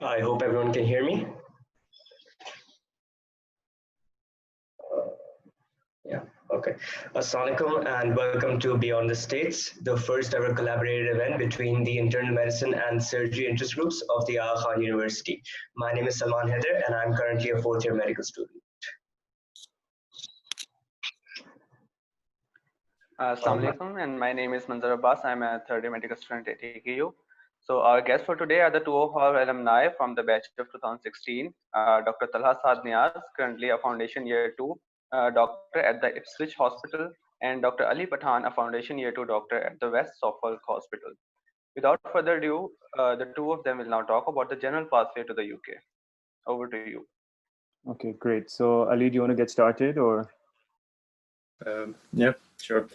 I hope everyone can hear me. Yeah, okay. Assalamualaikum and welcome to Beyond the States, the first ever collaborated event between the internal medicine and surgery interest groups of the Aga Khan University. My name is Salman Haider and I'm currently a fourth year medical student. Assalamu alaikum, and my name is Manzar Abbas. I'm a third year medical student at AKU. So our guests for today are the two of our alumni from the batch of 2016, Dr. Talha Niaz, currently a foundation year 2 doctor at the Ipswich Hospital, and Dr. Aly Pathan, a foundation year 2 doctor at the West Suffolk Hospital. Without further ado, the two of them will now talk about the general pathway to the UK. Over to you. Okay, great. So Ali, do you want to get started or? Yeah, sure.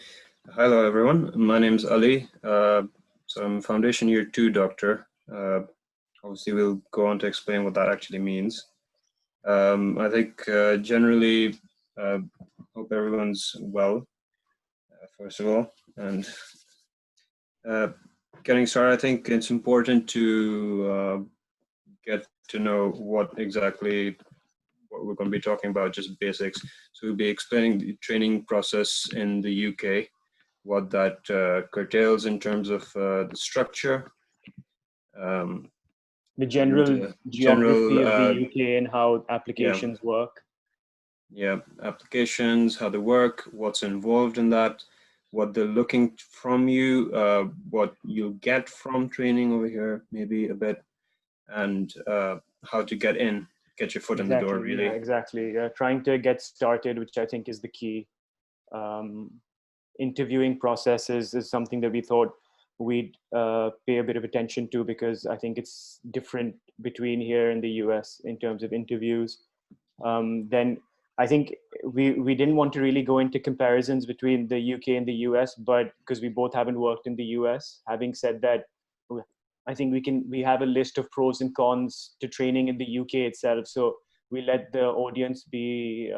Hello, everyone. My name is Ali. So I'm foundation year 2 doctor. Obviously, we'll go on to explain what that actually means. I think generally, hope everyone's well, first of all. And getting started, I think it's important to get to know what we're going to be talking about, just basics. So we'll be explaining the training process in the UK, what that curtails in terms of the structure, the general geography of the UK and how applications work. Yeah, applications, how they work, what's involved in that, what they're looking from you, what you'll get from training over here, maybe a bit, and how to get your foot in the door, really. Yeah, exactly. Trying to get started, which I think is the key. Interviewing processes is something that we thought we'd pay a bit of attention to, because I think it's different between here and the US in terms of interviews. Then I think we didn't want to really go into comparisons between the UK and the US, but because we both haven't worked in the US. Having said that, I think we have a list of pros and cons to training in the UK itself. So we let the audience be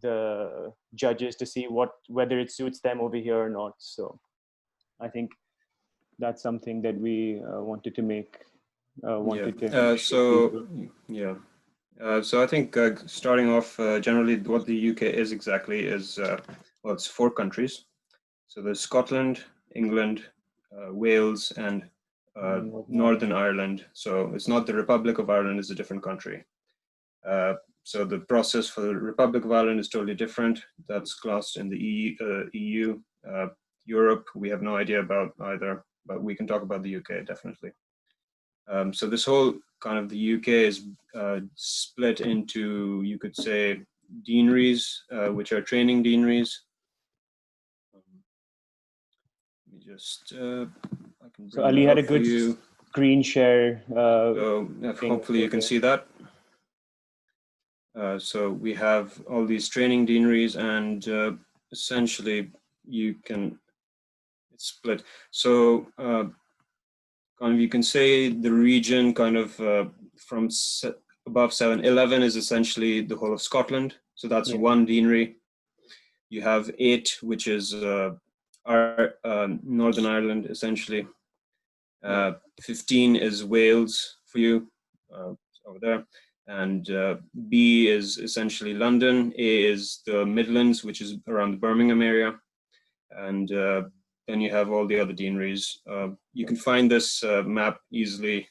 the judges to see whether it suits them over here or not. So I think that's something that we wanted to make. So I think starting off, generally what the UK is exactly is, well, it's 4 countries. So there's Scotland, England, Wales, and Northern Ireland. So it's not the Republic of Ireland, it's a different country. So the process for the Republic of Ireland is totally different. That's classed in the EU. Europe, we have no idea about either, but we can talk about the UK, definitely. So this whole kind of the UK is split into, you could say, deaneries, which are training deaneries. Let me just, I can so Ali had a good screen share. So hopefully you can see that. So we have all these training deaneries, and essentially it's split. So kind of, you can say the region kind of from above 11 is essentially the whole of Scotland. So that's one deanery. You have 8, which is Northern Ireland, essentially. 15 is Wales for you, over there. And B is essentially London. A is the Midlands, which is around the Birmingham area. And then you have all the other deaneries. You can find this map easily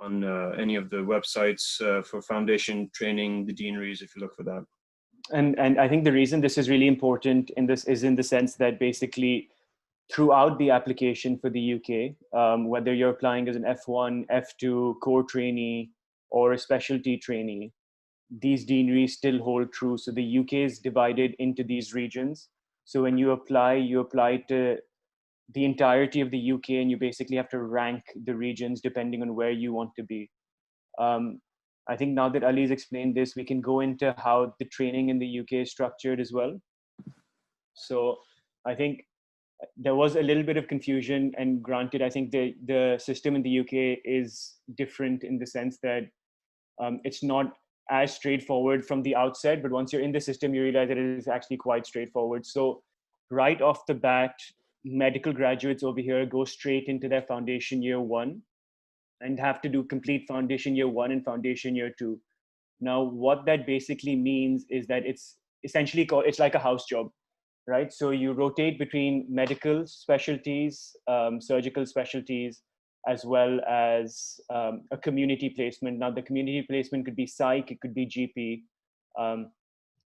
on any of the websites for foundation training, the deaneries, if you look for that. And I think the reason this is really important in this is in the sense that basically throughout the application for the UK, whether you're applying as an F1, F2, core trainee, or a specialty trainee, these deaneries still hold true. So the UK is divided into these regions. So when you apply to the entirety of the UK, and you basically have to rank the regions depending on where you want to be. I think now that Ali's explained this, we can go into how the training in the UK is structured as well. So I think there was a little bit of confusion, and granted, I think the system in the UK is different in the sense that it's not as straightforward from the outset, but once you're in the system, you realize that it is actually quite straightforward. So right off the bat, medical graduates over here go straight into their foundation year 1. and have to do complete foundation year 1 and foundation year 2. Now, what that basically means is that it's essentially it's like a house job, right? So you rotate between medical specialties, surgical specialties, as well as a community placement. Now, the community placement could be psych, it could be GP.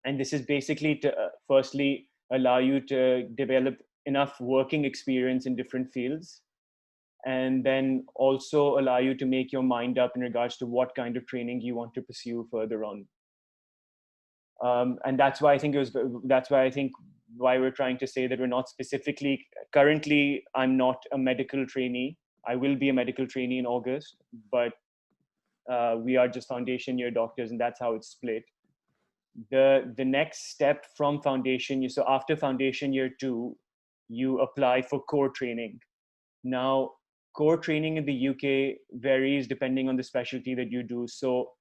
And this is basically to firstly allow you to develop enough working experience in different fields, and then also allow you to make your mind up in regards to what kind of training you want to pursue further on. And that's why I think why we're trying to say that we're not specifically, currently I'm not a medical trainee. I will be a medical trainee in August, but we are just foundation year doctors, and that's how it's split. The next step from foundation, so after foundation year 2, you apply for core training. Now, core training in the UK varies depending on the specialty that you do. So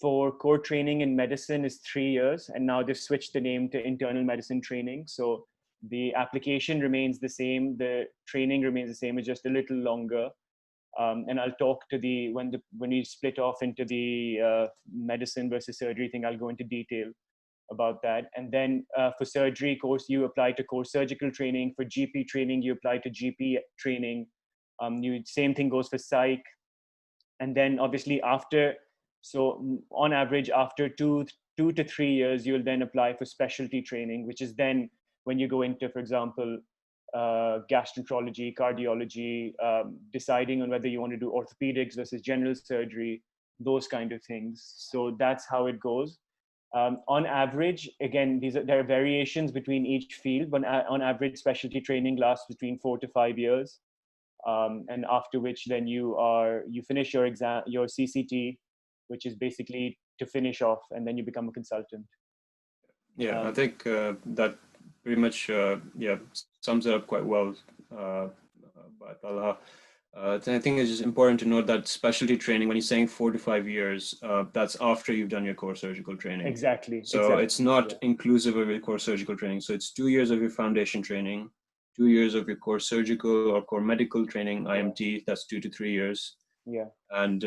for core training in medicine is 3 years, and now they've switched the name to internal medicine training. So the application remains the same, the training remains the same, it's just a little longer. And I'll talk to when we split off into the medicine versus surgery thing, I'll go into detail about that. And then for surgery course, you apply to core surgical training. For GP training, you apply to GP training. Same thing goes for psych. And then obviously so on average, after two to 3 years, you'll then apply for specialty training, which is then when you go into, for example, gastroenterology, cardiology, deciding on whether you want to do orthopedics versus general surgery, those kind of things. So that's how it goes. On average, again, there are variations between each field, but on average, specialty training lasts between 4 to 5 years. And after which then you finish your exam, your CCT, which is basically to finish off, and then you become a consultant. Yeah, I think that pretty much sums it up quite well by Talha. I think it's just important to note that specialty training, when you're saying 4 to 5 years, that's after you've done your core surgical training. Exactly. So it's not inclusive of your core surgical training. So it's 2 years of your foundation training, 2 years of your core surgical or core medical training, IMT, that's 2 to 3 years. Yeah. And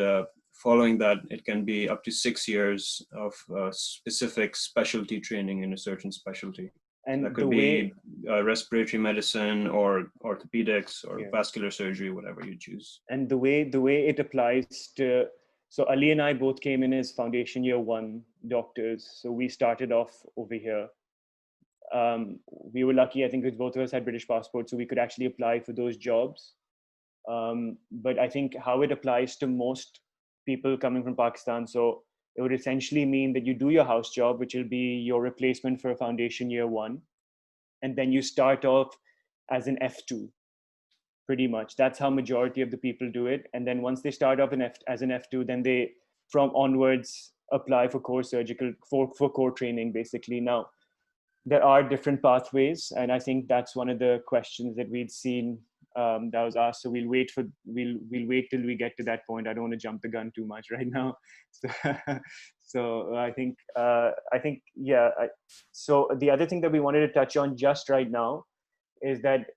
following that, it can be up to 6 years of specific specialty training in a certain specialty. And that could be respiratory medicine or orthopedics or vascular surgery, whatever you choose. And the way it applies to, so Ali and I both came in as foundation year 1 doctors. So we started off over here. We were lucky, I think, because both of us had British passports, so we could actually apply for those jobs. But I think how it applies to most people coming from Pakistan, so it would essentially mean that you do your house job, which will be your replacement for foundation year 1. And then you start off as an F2, pretty much. That's how majority of the people do it. And then once they start off as an F2, then they, from onwards, apply for core surgical, for core training, basically. Now, there are different pathways. And I think that's one of the questions that we'd seen that was asked. So we'll wait till we get to that point. I don't want to jump the gun too much right now. So I think so the other thing that we wanted to touch on just right now is that,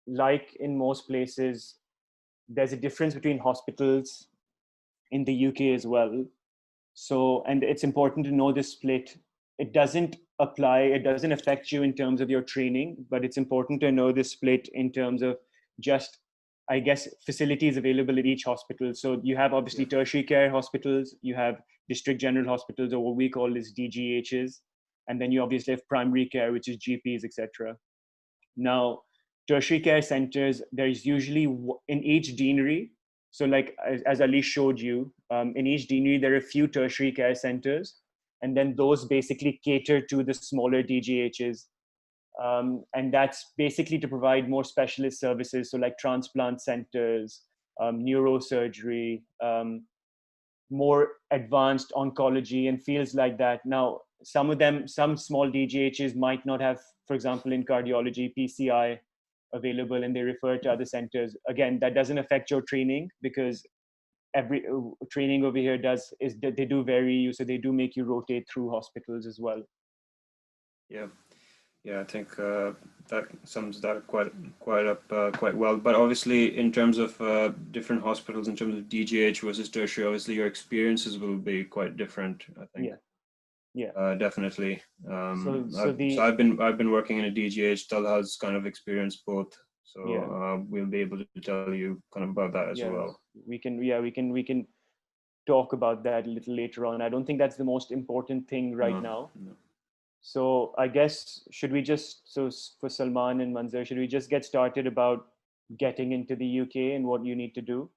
like in most places, there's a difference between hospitals in the UK as well. So, and it's important to know this split. It doesn't affect you in terms of your training, but it's important to know this split in terms of just, I guess, facilities available at each hospital. So you have obviously tertiary care hospitals, you have district general hospitals, or what we call is DGHs, and then you obviously have primary care, which is GPs, etc. Now, tertiary care centers, there's usually in each deanery. So like as Ali showed you, in each deanery, there are a few tertiary care centers, and then those basically cater to the smaller DGHs. And that's basically to provide more specialist services. So like transplant centers, neurosurgery, more advanced oncology and fields like that. Now, some small DGHs might not have, for example, in cardiology, PCI available, and they refer to other centers. Again, that doesn't affect your training, because every training over here they do vary you, so they do make you rotate through hospitals as well. Yeah, I think that sums that quite up quite well. But obviously, in terms of different hospitals, in terms of DGH versus tertiary, obviously your experiences will be quite different, I think. Definitely. So I've been working in a DGH. Talha's kind of experienced both, so we'll be able to tell you kind of about that as well. We can talk about that a little later on. I don't think that's the most important thing right now. No. So I guess for Salman and Manzar, should we just get started about getting into the UK and what you need to do?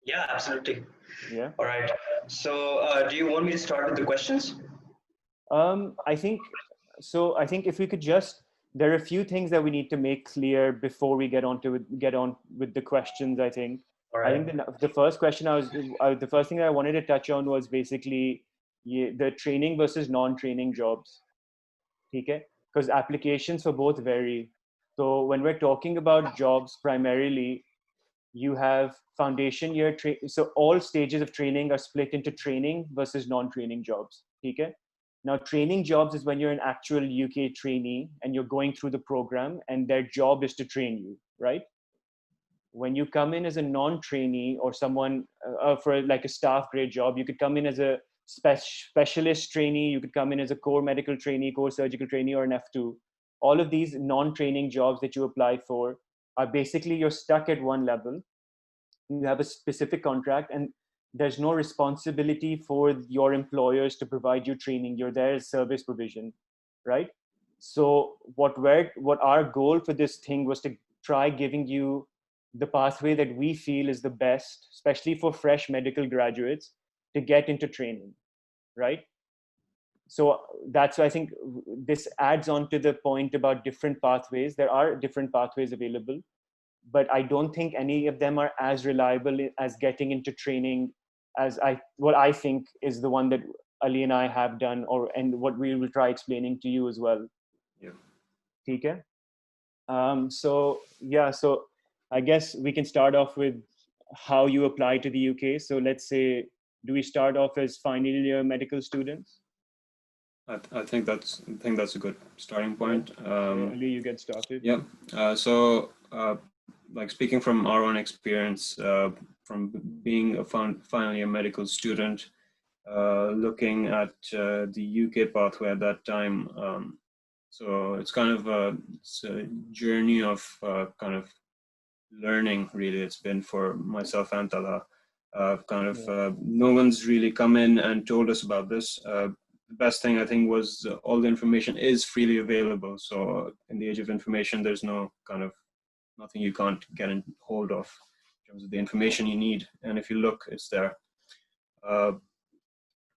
Yeah, absolutely. Yeah. All right. So do you want me to start with the questions? I think if we could there are a few things that we need to make clear before we get on with the questions. I think. Right. I think the first question the first thing that I wanted to touch on was basically the training versus non-training jobs. Okay, because applications for both vary. So when we're talking about jobs, primarily, you have foundation year so all stages of training are split into training versus non-training jobs. Okay. Now, training jobs is when you're an actual UK trainee and you're going through the program and their job is to train you, right? When you come in as a non-trainee or someone for like a staff grade job, you could come in as a specialist trainee, you could come in as a core medical trainee, core surgical trainee, or an F2. All of these non-training jobs that you apply for are basically you're stuck at one level. You have a specific contract and there's no responsibility for your employers to provide you training. You're there as service provision, right? So what our goal for this thing was to try giving you the pathway that we feel is the best, especially for fresh medical graduates, to get into training, right? So that's why I think this adds on to the point about different pathways. There are different pathways available, but I don't think any of them are as reliable as getting into training as what I think is the one that Ali and I have done, and what we will try explaining to you as well. Yeah. Okay. So I guess we can start off with how you apply to the UK. So let's say, do we start off as final year medical students? I think that's a good starting point. Ali, you get started. Yeah. So like speaking from our own experience, from being a final year medical student, looking at the UK pathway at that time. So it's kind of a journey of kind of learning, really. It's been for myself and Talha. No one's really come in and told us about this. The best thing I think was all the information is freely available. So in the age of information, there's no kind of nothing you can't get in hold of in terms of the information you need. And if you look, it's there.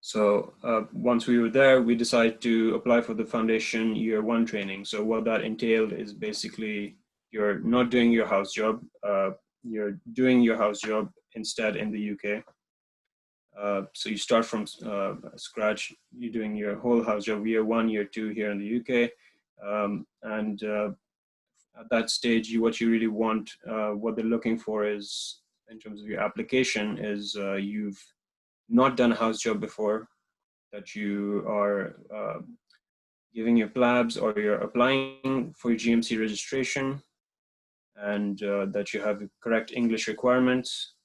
So once we were there, we decided to apply for the foundation year 1 training. So what that entailed is basically you're not doing your house job. You're doing your house job instead in the UK. So you start from scratch. You're doing your whole house job year 1, year 2 here in the UK. At that stage, what you really want, what they're looking for is, in terms of your application, is you've not done a house job before, that you are giving your PLABs or you're applying for your GMC registration, and that you have the correct English requirements,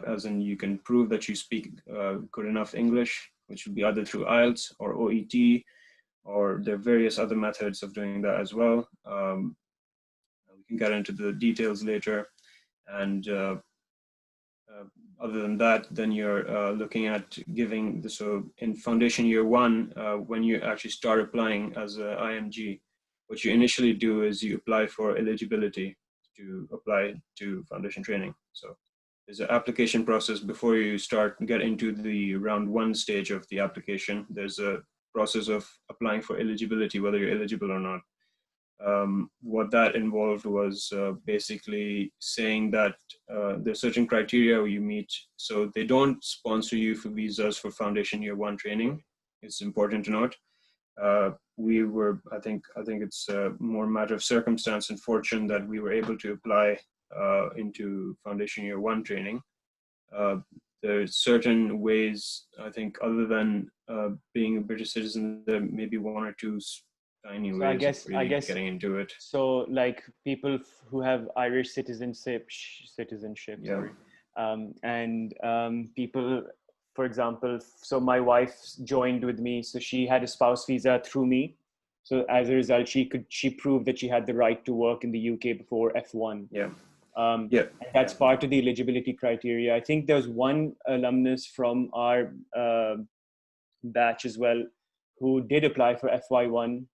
as in you can prove that you speak good enough English, which would be either through IELTS or OET, or there are various other methods of doing that as well. We can get into the details later. And other than that, then you're looking at giving so in foundation year 1, when you actually start applying as a IMG, what you initially do is you apply for eligibility to apply to foundation training. So there's an application process before you get into the round 1 stage of the application. There's a process of applying for eligibility, whether you're eligible or not. What that involved was basically saying that there's certain criteria you meet. So they don't sponsor you for visas for foundation year 1 training. It's important to note. I think it's more a matter of circumstance and fortune that we were able to apply into foundation year 1 training. there's certain ways, I think, other than being a British citizen, there may be one or two tiny So ways of really I guess getting into it. so. Like people who have Irish citizenship, Yeah. sorry, and people, for example, so my wife joined with me, so she had a spouse visa through me. So as a result, she proved that she had the right to work in the UK before F1. Yeah. Yeah. And that's part of the eligibility criteria. I think there's one alumnus from our batch as well who did apply for FY1.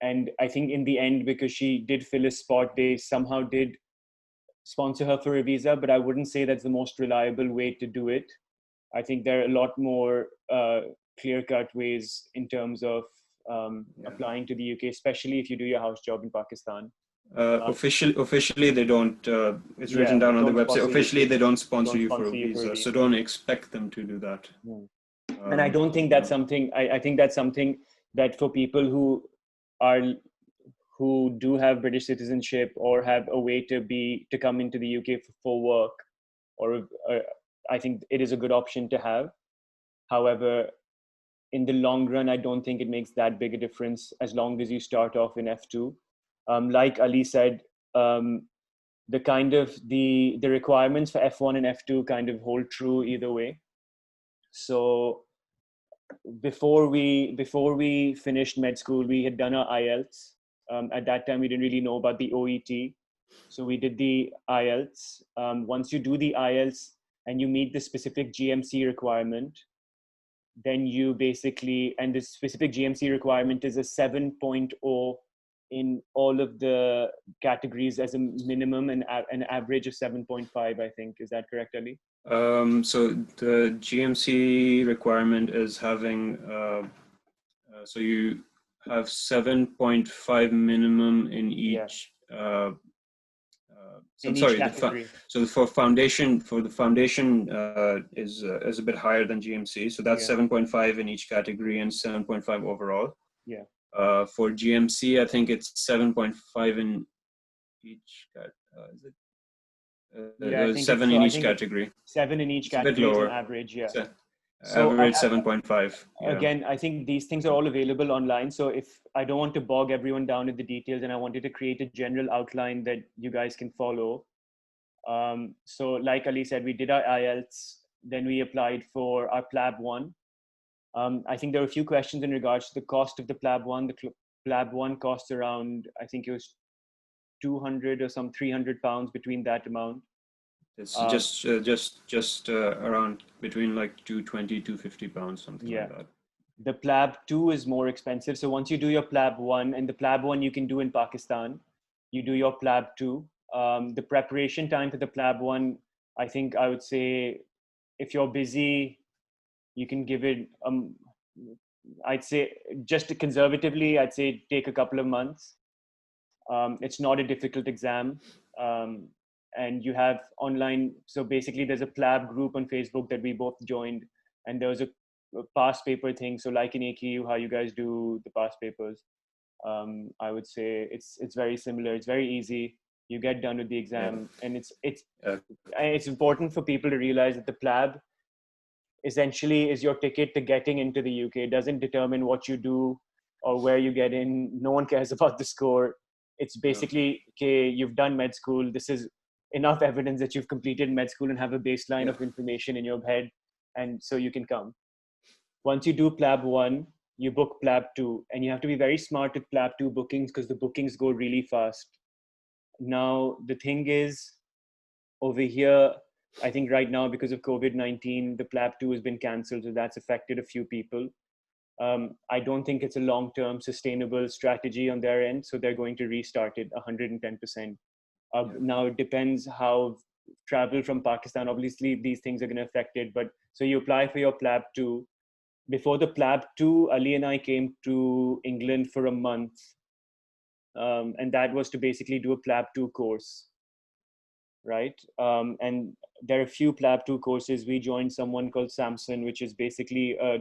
And I think in the end, because she did fill a spot, they somehow did sponsor her for a visa, but I wouldn't say that's the most reliable way to do it. I think there are a lot more clear-cut ways in terms of applying to the UK, especially if you do your house job in Pakistan. Officially, they don't. It's written down on the website. Officially, they don't sponsor you for a visa, so don't expect them to do that. And I don't think that's something. I think that's something that for people who do have British citizenship or have a way to come into the UK for work, or I think it is a good option to have. However, in the long run, I don't think it makes that big a difference as long as you start off in F2. Like Ali said, the kind of the requirements for F1 and F2 kind of hold true either way. So before we finished med school, we had done our IELTS. At that time, we didn't really know about the OET, so we did the IELTS. Once you do the IELTS and you meet the specific GMC requirement, then you basically, and the specific GMC requirement is a 7.0 in all of the categories as a minimum, and an average of 7.5, I think. Is that correct, Ali? So the GMC requirement is having, so you have 7.5 minimum in each. Yeah. So I'm sorry. So for the foundation is a bit higher than GMC. So that's 7.5 in each category and 7.5 overall. Yeah. For GMC, I think it's 7.5 in each. Is it? I think 7 in each category. 7 in each category. A bit lower. Average, yeah. So average 7.5. Yeah. Again, I think these things are all available online. So if I don't want to bog everyone down with the details, and I wanted to create a general outline that you guys can follow. So like Ali said, we did our IELTS, then we applied for our PLAB 1. I think there were a few questions in regards to the cost of the PLAB 1. The PLAB 1 costs around, I think it was 200 or some 300 pounds, between that amount. It's just around between like 220, 250 pounds, something like that. The PLAB 2 is more expensive. So once you do your PLAB 1, and the PLAB 1 you can do in Pakistan, you do your PLAB 2. The preparation time for the PLAB 1, I think I would say, if you're busy, you can give it, I'd say, just conservatively, I'd say take a couple of months. It's not a difficult exam. And you have online, so basically there's a PLAB group on Facebook that we both joined, and there was a past paper thing. So like in AKU, how you guys do the past papers, I would say it's very similar. It's very easy. You get done with the exam, and it's important for people to realize that the PLAB essentially is your ticket to getting into the UK. It doesn't determine what you do or where you get in. No one cares about the score. It's basically, okay, you've done med school. This is enough evidence that you've completed med school and have a baseline of information in your head, and so you can come. Once you do PLAB 1, you book PLAB 2, and you have to be very smart with PLAB 2 bookings because the bookings go really fast. Now, the thing is, over here, I think right now, because of COVID-19, the PLAB 2 has been cancelled, so that's affected a few people. I don't think it's a long-term sustainable strategy on their end, so they're going to restart it 110%. Now, it depends how travel from Pakistan, obviously these things are going to affect it, but so you apply for your PLAB 2. Before the PLAB 2, Ali and I came to England for a month, and that was to basically do a PLAB 2 course, right? And there are a few PLAB 2 courses. We joined someone called Samson, which is basically a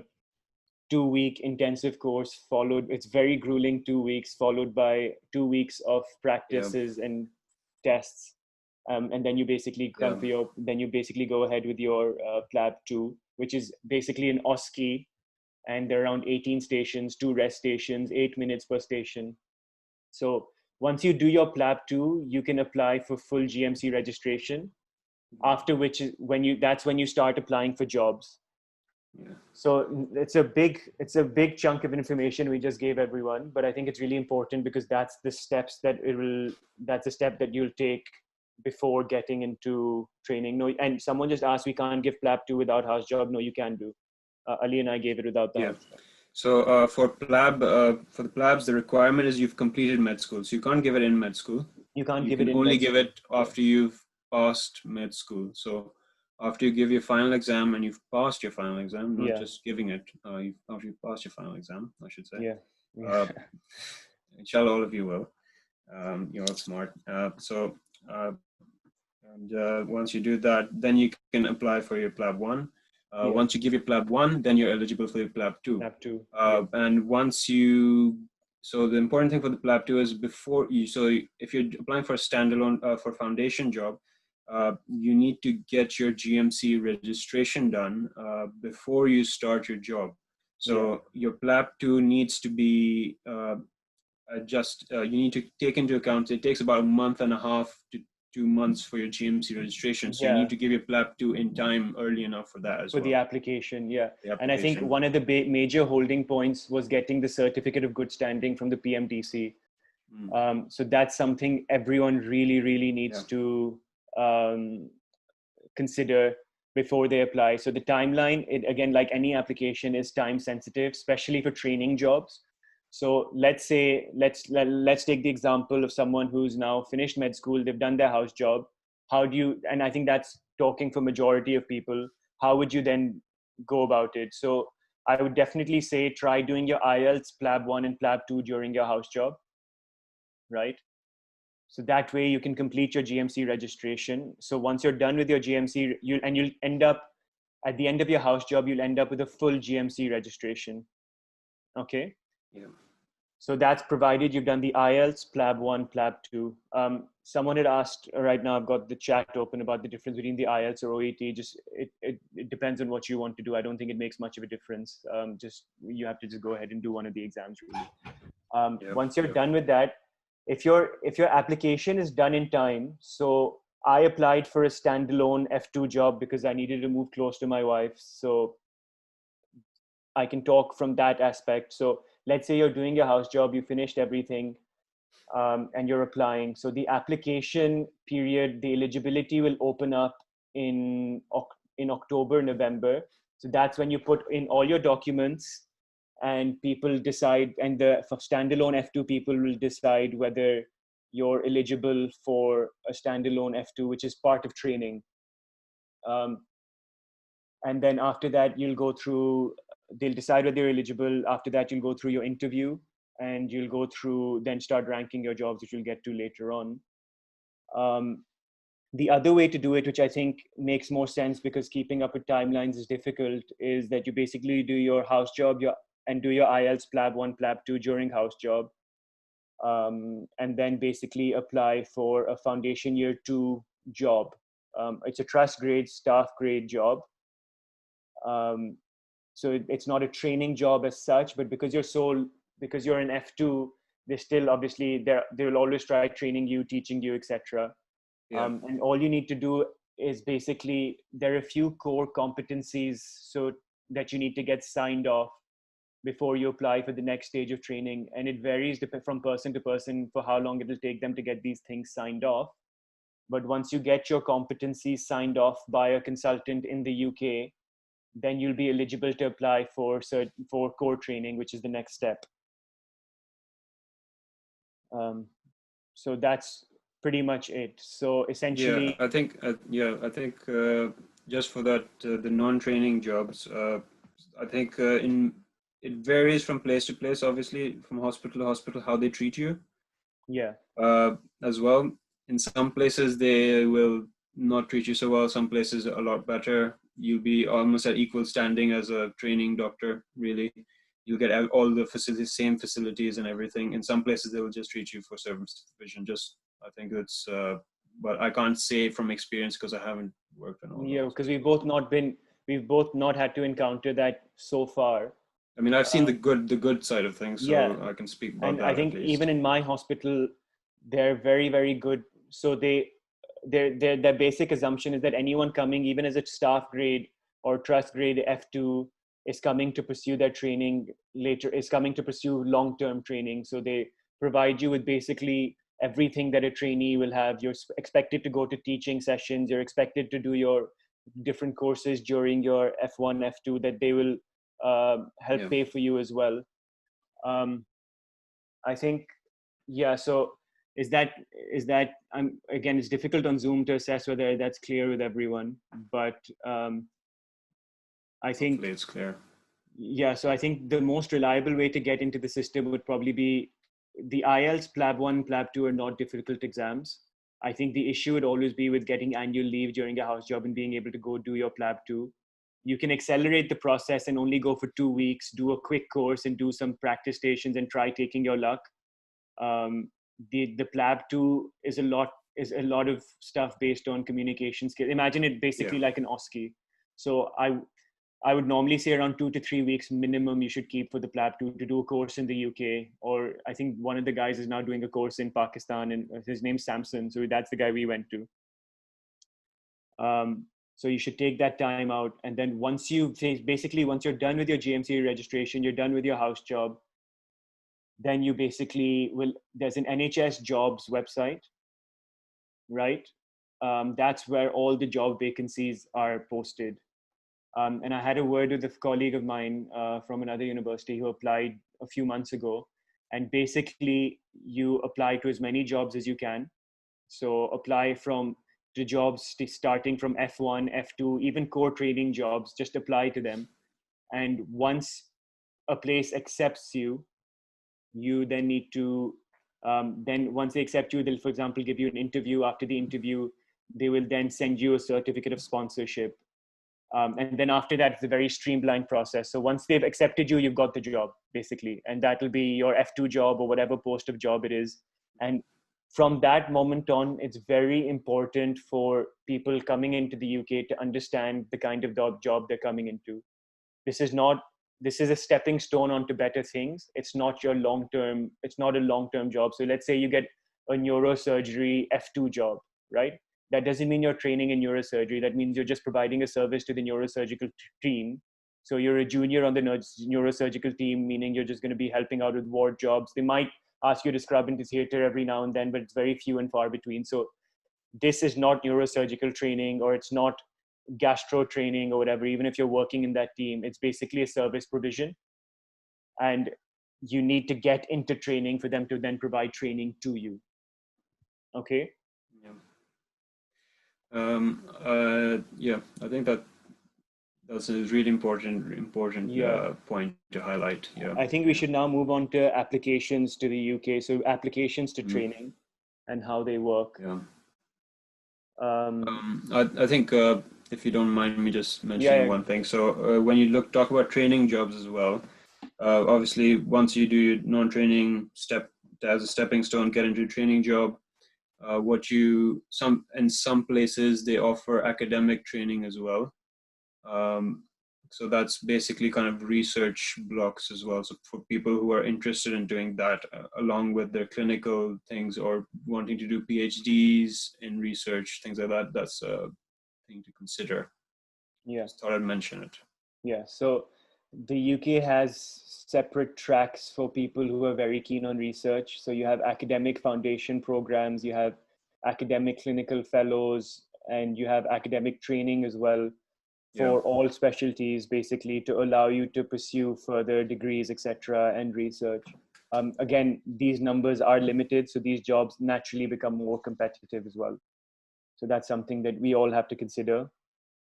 2-week intensive course followed. It's very grueling 2 weeks, followed by 2 weeks of practices and tests. and then you basically come for your, then you basically go ahead with your PLAB 2, which is basically an OSCE, and there are around 18 stations, 2 rest stations, 8 minutes per station. So once you do your PLAB 2, you can apply for full GMC registration, after which is that's when you start applying for jobs. So it's a big chunk of information we just gave everyone, but I think it's really important because that's the steps that that's a step that you'll take before getting into training. No, and someone just asked, we can't give PLAB 2 without house job. No, you can do. Ali and I gave it without the house job. So for PLAB, for the PLABs, the requirement is you've completed med school. So you can't give it in med school. You can't you give can it in only med give school. it after you've passed med school. So after you give your final exam and you've passed your final exam, not just giving it, after you pass your final exam, I should say. Inshallah, all of you will. You're all smart. Once you do that, then you can apply for your PLAB 1. Once you give your PLAB 1, then you're eligible for your PLAB 2. PLAB 2. And once you, so the important thing for the PLAB 2 is before you, so if you're applying for a standalone, for foundation job, you need to get your GMC registration done before you start your job. So your PLAB 2 needs to be you need to take into account, it takes about a month and a half to 2 months for your GMC registration. So you need to give your PLAB 2 in time early enough for that as well. For the application, And I think one of the major holding points was getting the certificate of good standing from the PMDC. So that's something everyone really needs to consider before they apply. So the timeline, again, like any application, is time sensitive, especially for training jobs. So let's take the example of someone who's now finished med school, they've done their house job. How do you, and I think that's talking for majority of people, how would you then go about it? So I would definitely say try doing your IELTS, PLAB 1 and PLAB 2 during your house job, right? So that way you can complete your GMC registration. So once you're done with your GMC, you'll end up, at the end of your house job, you'll end up with a full GMC registration. Okay? So that's provided you've done the IELTS, PLAB 1, PLAB 2. Someone had asked, right now I've got the chat open, about the difference between the IELTS or OET. Just it depends on what you want to do. I don't think it makes much of a difference. You have to just go ahead and do one of the exams really. Once you're done with that, if your application is done in time, so I applied for a standalone F2 job because I needed to move close to my wife. So I can talk from that aspect. So let's say you're doing your house job, you finished everything, and you're applying. So the application period, the eligibility will open up in October, November. So that's when you put in all your documents, and people decide, and the standalone F2 people will decide whether you're eligible for a standalone F2, which is part of training. And then after that, you'll go through, they'll decide whether you're eligible. After that, you'll go through your interview, and you'll go through, then start ranking your jobs, which we'll get to later on. The other way to do it, which I think makes more sense because keeping up with timelines is difficult, is that you basically do your house job and do your IELTS, PLAB 1, PLAB 2 during house job. And then basically apply for a foundation year 2 job. It's a trust grade, staff grade job. So it's not a training job as such, but because you're an F2, they still obviously they will always try training you, teaching you, etc. And all you need to do is basically, there are a few core competencies so that you need to get signed off before you apply for the next stage of training. And it varies from person to person for how long it will take them to get these things signed off. But once you get your competencies signed off by a consultant in the UK, then you'll be eligible to apply for core training, which is the next step. So that's pretty much it. So essentially, I think just for that, the non-training jobs, I think it varies from place to place, obviously, from hospital to hospital, how they treat you. As well, in some places they will not treat you so well. Some places a lot better. You'll be almost at equal standing as a training doctor, really. You'll get all the facilities, same facilities and everything. In some places, they will just treat you for service provision. I think it's but I can't say from experience because I haven't worked on all Yeah, those. because we've both not had to encounter that so far. I mean, I've seen the good side of things, Yeah, so I can speak about and that I at think least. even in my hospital, they're very, very good. So their basic assumption is that anyone coming, even as a staff grade or trust grade F2, is coming to pursue their training later, is coming to pursue long-term training. So they provide you with basically everything that a trainee will have. You're expected to go to teaching sessions. You're expected to do your different courses during your F1, F2 that they will help Yeah. pay for you as well. I think, yeah. So is that again, it's difficult on Zoom to assess whether that's clear with everyone, but I think, Hopefully it's clear. yeah. So I think the most reliable way to get into the system would probably be the IELTS, PLAB 1, PLAB 2 are not difficult exams. I think the issue would always be with getting annual leave during a house job and being able to go do your PLAB 2. You can accelerate the process and only go for 2 weeks, do a quick course and do some practice stations and try taking your luck. The PLAB 2 is a lot of stuff based on communication skills. Imagine it basically like an OSCE. So I would normally say around 2 to 3 weeks minimum you should keep for the PLAB 2 to do a course in the UK. Or I think one of the guys is now doing a course in Pakistan, and his name's Samson. So that's the guy we went to. So you should take that time out. And then once you're done with your GMC registration, you're done with your house job, then you basically there's an NHS jobs website, right? That's where all the job vacancies are posted. And I had a word with a colleague of mine from another university who applied a few months ago. And basically, you apply to as many jobs as you can. So apply from the jobs starting from F1, F2, even core training jobs, just apply to them. And once a place accepts you, you then need to, then once they accept you, they'll, for example, give you an interview. After the interview, they will then send you a certificate of sponsorship. And then after that, it's a very streamlined process. So once they've accepted you, you've got the job, basically. And that will be your F2 job or whatever post of job it is. And from that moment on, it's very important for people coming into the UK to understand the kind of job they're coming into. This is a stepping stone onto better things. It's not a long-term job. So let's say you get a neurosurgery F2 job, right? That doesn't mean you're training in neurosurgery. That means you're just providing a service to the neurosurgical team. So you're a junior on the neurosurgical team, meaning you're just going to be helping out with ward jobs. They might ask you to scrub into theater every now and then, but it's very few and far between. So this is not neurosurgical training, or it's not gastro training or whatever. Even if you're working in that team, it's basically a service provision. And you need to get into training for them to then provide training to you. Okay? Yeah, I think that's a really important point to highlight. Yeah, I think we should now move on to applications to the UK. So applications to training and how they work. Yeah. I think if you don't mind me just mentioning one thing. So when you talk about training jobs as well, obviously once you do your non-training step as a stepping stone, get into a training job. In some places they offer academic training as well. So that's basically kind of research blocks as well. So for people who are interested in doing that along with their clinical things or wanting to do PhDs in research, things like that, that's a thing to consider. Yeah. Just thought I'd mention it. Yeah. So the UK has separate tracks for people who are very keen on research. So you have academic foundation programs, you have academic clinical fellows, and you have academic training as well for all specialties, basically, to allow you to pursue further degrees, etc., and research. Again, these numbers are limited, so these jobs naturally become more competitive as well. So that's something that we all have to consider.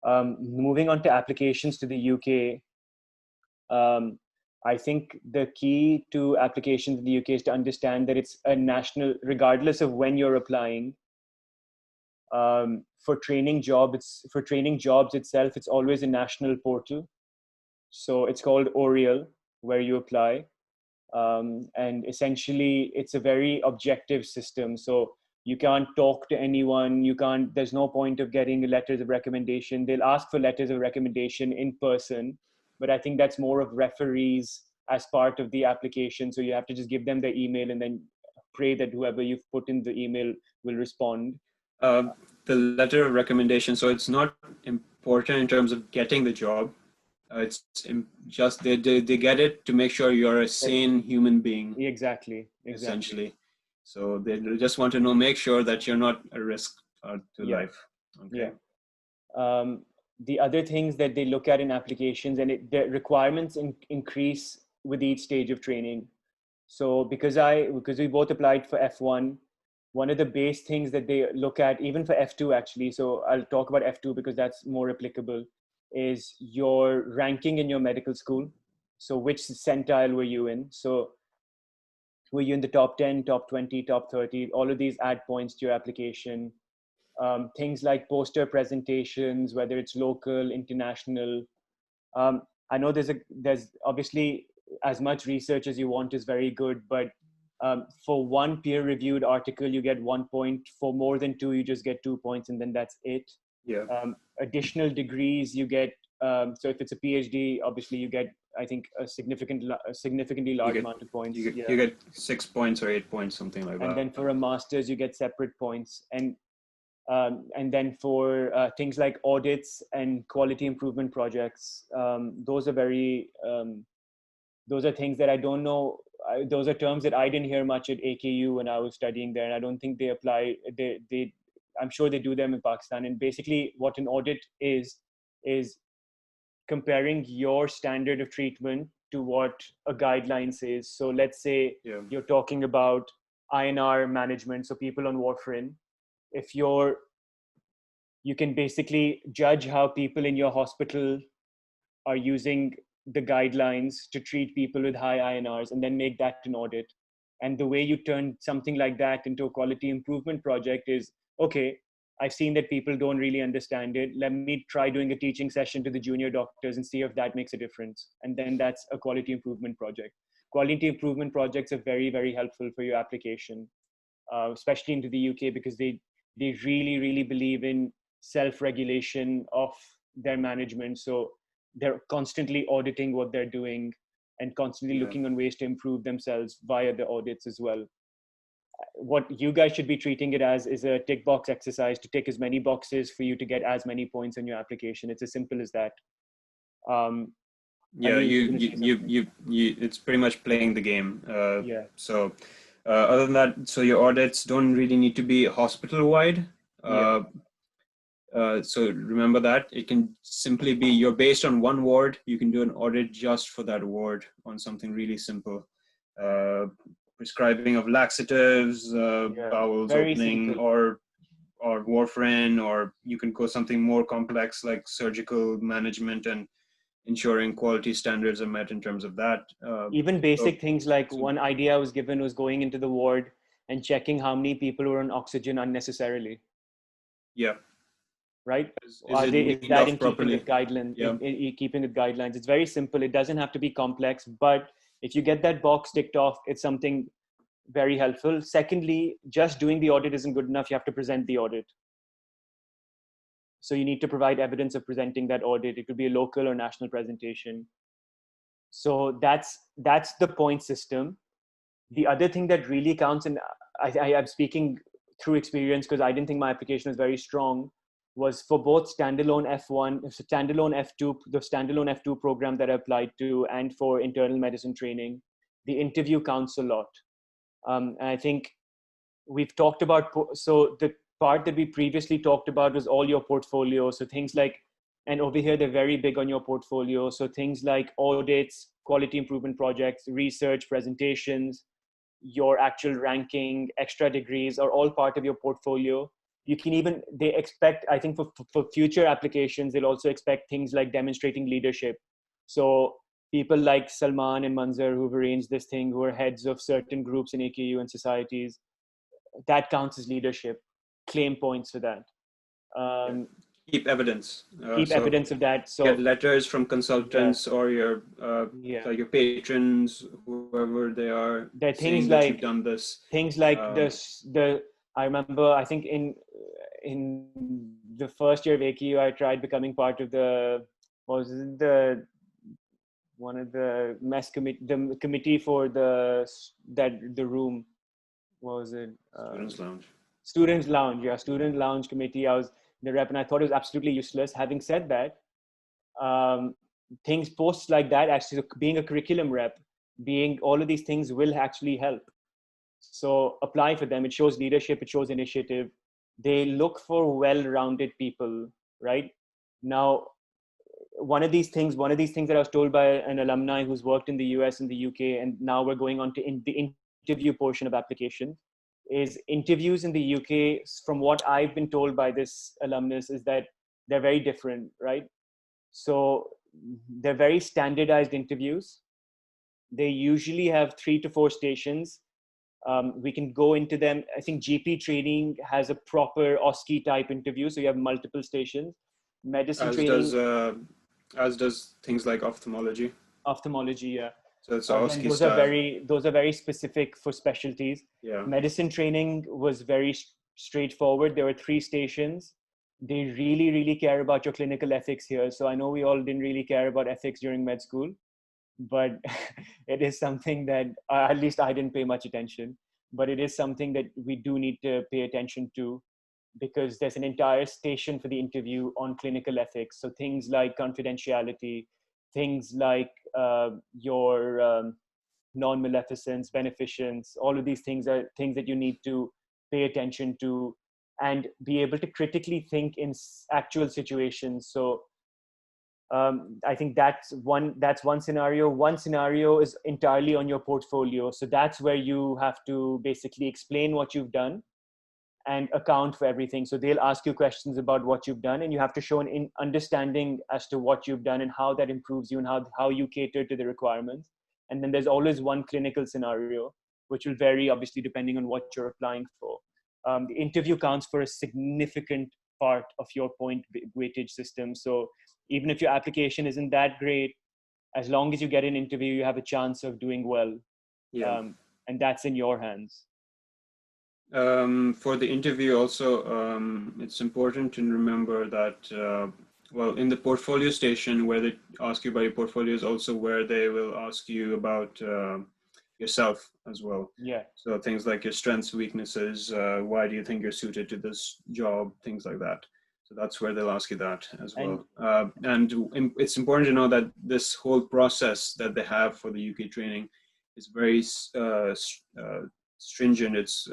Moving on to applications to the UK, I think the key to applications in the UK is to understand that it's a national, regardless of when you're applying. For training jobs itself, it's always a national portal. So it's called Oriel, where you apply. And essentially, it's a very objective system. So You can't talk to anyone. There's no point of getting letters of recommendation. They'll ask for letters of recommendation in person, but I think that's more of referees as part of the application. So you have to just give them the email and then pray that whoever you've put in the email will respond. The letter of recommendation, so it's not important in terms of getting the job. It's just they get it to make sure you're a sane human being. Exactly. Essentially. So they just want to make sure that you're not a risk to life. Okay. Yeah. The other things that they look at in applications, and the requirements increase with each stage of training. So because we both applied for F1, one of the base things that they look at, even for F2 actually, so I'll talk about F2 because that's more applicable, is your ranking in your medical school. So which centile were you in? So were you in the top 10, top 20, top 30? All of these add points to your application. Things like poster presentations, whether it's local, international. I know there's obviously as much research as you want is very good, but for one peer-reviewed article, you get 1 point. For more than 2, you just get 2 points, and then that's it. Yeah. Additional degrees, you get. So if it's a PhD, obviously you get, I think, a significantly large amount of points. You get 6 points or 8 points, something like that. And then for a master's, you get separate points. And then for things like audits and quality improvement projects, those are things that I don't know. Those are terms that I didn't hear much at AKU when I was studying there, and I don't think they apply. I'm sure they do them in Pakistan. And basically, what an audit is comparing your standard of treatment to what a guideline says. So let's say you're talking about INR management, so people on warfarin. If you can basically judge how people in your hospital are using the guidelines to treat people with high INRs and then make that an audit. And the way you turn something like that into a quality improvement project is, okay, I've seen that people don't really understand it. Let me try doing a teaching session to the junior doctors and see if that makes a difference. And then that's a quality improvement project. Quality improvement projects are very, very helpful for your application, especially into the UK, because they really, really believe in self-regulation of their management. So they're constantly auditing what they're doing and constantly looking on ways to improve themselves via the audits as well. What you guys should be treating it as is a tick box exercise to tick as many boxes for you to get as many points on your application. It's as simple as that. It's pretty much playing the game. So other than that, so your audits don't really need to be hospital wide. So remember that it can simply be you're based on one ward. You can do an audit just for that ward on something really simple. Prescribing of laxatives, bowels opening, simple. or warfarin, or you can go something more complex like surgical management and ensuring quality standards are met in terms of that. Even basic things like one idea I was given was going into the ward and checking how many people were on oxygen unnecessarily. Yeah. Right? Is that in keeping with guidelines? In keeping with guidelines, it's very simple. It doesn't have to be complex, but if you get that box ticked off, it's something very helpful. Secondly, just doing the audit isn't good enough. You have to present the audit. So you need to provide evidence of presenting that audit. It could be a local or national presentation. So that's the point system. The other thing that really counts, and I'm speaking through experience because I didn't think my application was very strong, was for both standalone F1, standalone F2, the standalone F2 program that I applied to, and for internal medicine training, the interview counts a lot. And I think we've talked about, so the part that we previously talked about was all your portfolio. So things like, and over here, they're very big on your portfolio. So things like audits, quality improvement projects, research, presentations, your actual ranking, extra degrees are all part of your portfolio. You can even, they expect, I think for future applications, they'll also expect things like demonstrating leadership. So people like Salman and Manzar who've arranged this thing, who are heads of certain groups in AKU and societies, that counts as leadership. Claim points for that. Keep evidence. Evidence of that. So get letters from consultants or your your patrons, whoever they are. There are things like you've done this. Things like I remember, I think in the first year of AKU, I tried becoming part of the, one of the mess committee, the committee for the room. What was it? Students Lounge. Students Lounge, yeah, Student Lounge committee. I was the rep, and I thought it was absolutely useless. Having said that, posts like that, actually being a curriculum rep, being all of these things will actually help. So apply for them. It shows leadership, it shows initiative. They look for well-rounded people, right? Now, one of these things that I was told by an alumni who's worked in the US and the UK, and now we're going on to the interview portion of application, is interviews in the UK, from what I've been told by this alumnus, is that they're very different, right? So they're very standardized interviews. They usually have 3 to 4 stations. We can go into them. I think GP training has a proper OSCE type interview, so you have multiple stations. Medicine training, as does things like ophthalmology. Ophthalmology, yeah. So it's OSCE those style. those are very specific for specialties. Yeah. Medicine training was very straightforward. There were 3 stations. They really care about your clinical ethics here. So I know we all didn't really care about ethics during med school, but it is something that at least I didn't pay much attention. But it is something that we do need to pay attention to, because there's an entire station for the interview on clinical ethics. So things like confidentiality, things like your non-maleficence, beneficence, all of these things are things that you need to pay attention to and be able to critically think in actual situations. So I think that's one scenario. One scenario is entirely on your portfolio. So that's where you have to basically explain what you've done and account for everything. So they'll ask you questions about what you've done, and you have to show an understanding as to what you've done and how that improves you and how you cater to the requirements. And then there's always one clinical scenario, which will vary obviously depending on what you're applying for. The interview counts for a significant part of your point weightage system. So even if your application isn't that great, as long as you get an interview, you have a chance of doing well. Yeah. And that's in your hands. For the interview also, it's important to remember that, well, in the portfolio station where they ask you about your portfolio is also where they will ask you about yourself as well. Yeah. So things like your strengths, weaknesses, why do you think you're suited to this job, things like that. So that's where they'll ask you that as well. And it's important to know that this whole process that they have for the UK training is very stringent. It's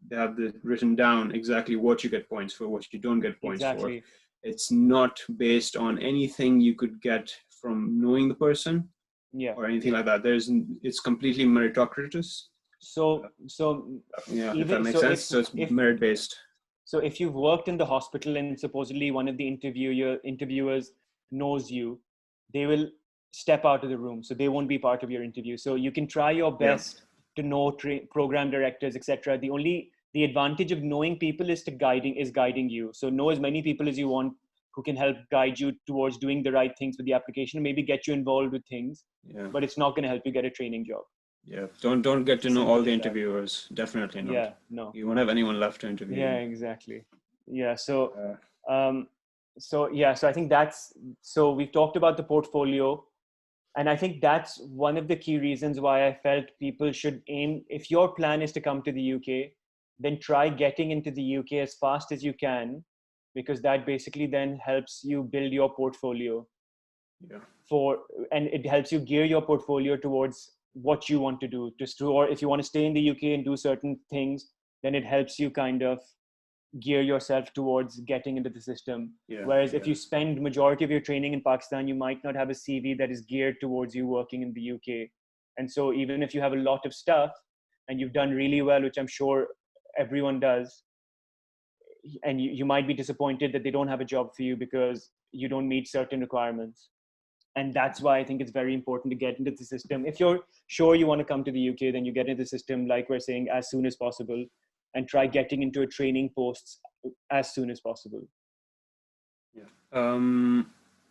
they have written down exactly what you get points for, what you don't get points for. It's not based on anything you could get from knowing the person, or anything like that. It's completely meritocratic. So yeah, if that makes sense. So it's merit based. So if you've worked in the hospital and supposedly one of the interviewers knows you, they will step out of the room. So they won't be part of your interview. So you can try your best to know program directors, etc. The advantage of knowing people is guiding you. So know as many people as you want who can help guide you towards doing the right things with the application, maybe get you involved with things, but it's not going to help you get a training job. Yeah, don't get to know all the interviewers. Definitely not. Yeah, no. You won't have anyone left to interview. Yeah, exactly. Yeah, so so I think so we've talked about the portfolio, and I think that's one of the key reasons why I felt people should aim, if your plan is to come to the UK, then try getting into the UK as fast as you can, because that basically then helps you build your portfolio. Yeah. And it helps you gear your portfolio towards what you want to do, or if you want to stay in the UK and do certain things, then it helps you kind of gear yourself towards getting into the system. Whereas if you spend majority of your training in Pakistan, you might not have a CV that is geared towards you working in the UK. And so even if you have a lot of stuff and you've done really well, which I'm sure everyone does, and you might be disappointed that they don't have a job for you because you don't meet certain requirements. And that's why I think it's very important to get into the system. If you're sure you want to come to the UK, then you get into the system, like we're saying, as soon as possible, and try getting into a training posts as soon as possible.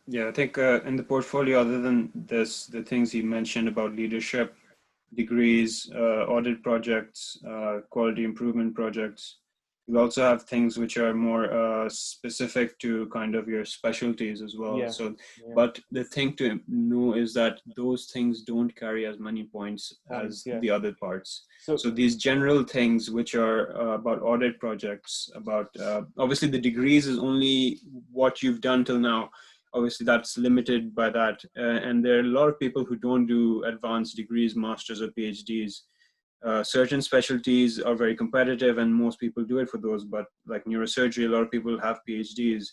Yeah, I think in the portfolio, other than this, the things you mentioned about leadership, degrees, audit projects, quality improvement projects, you also have things which are more specific to kind of your specialties as well. Yeah. So, Yeah. but the thing to know is that those things don't carry as many points as yeah. the other parts. So, So these general things which are about audit projects, about obviously the degrees is only what you've done till now. Obviously that's limited by that. And there are a lot of people who don't do advanced degrees, masters or PhDs. Certain specialties are very competitive and most people do it for those, but like neurosurgery, a lot of people have PhDs.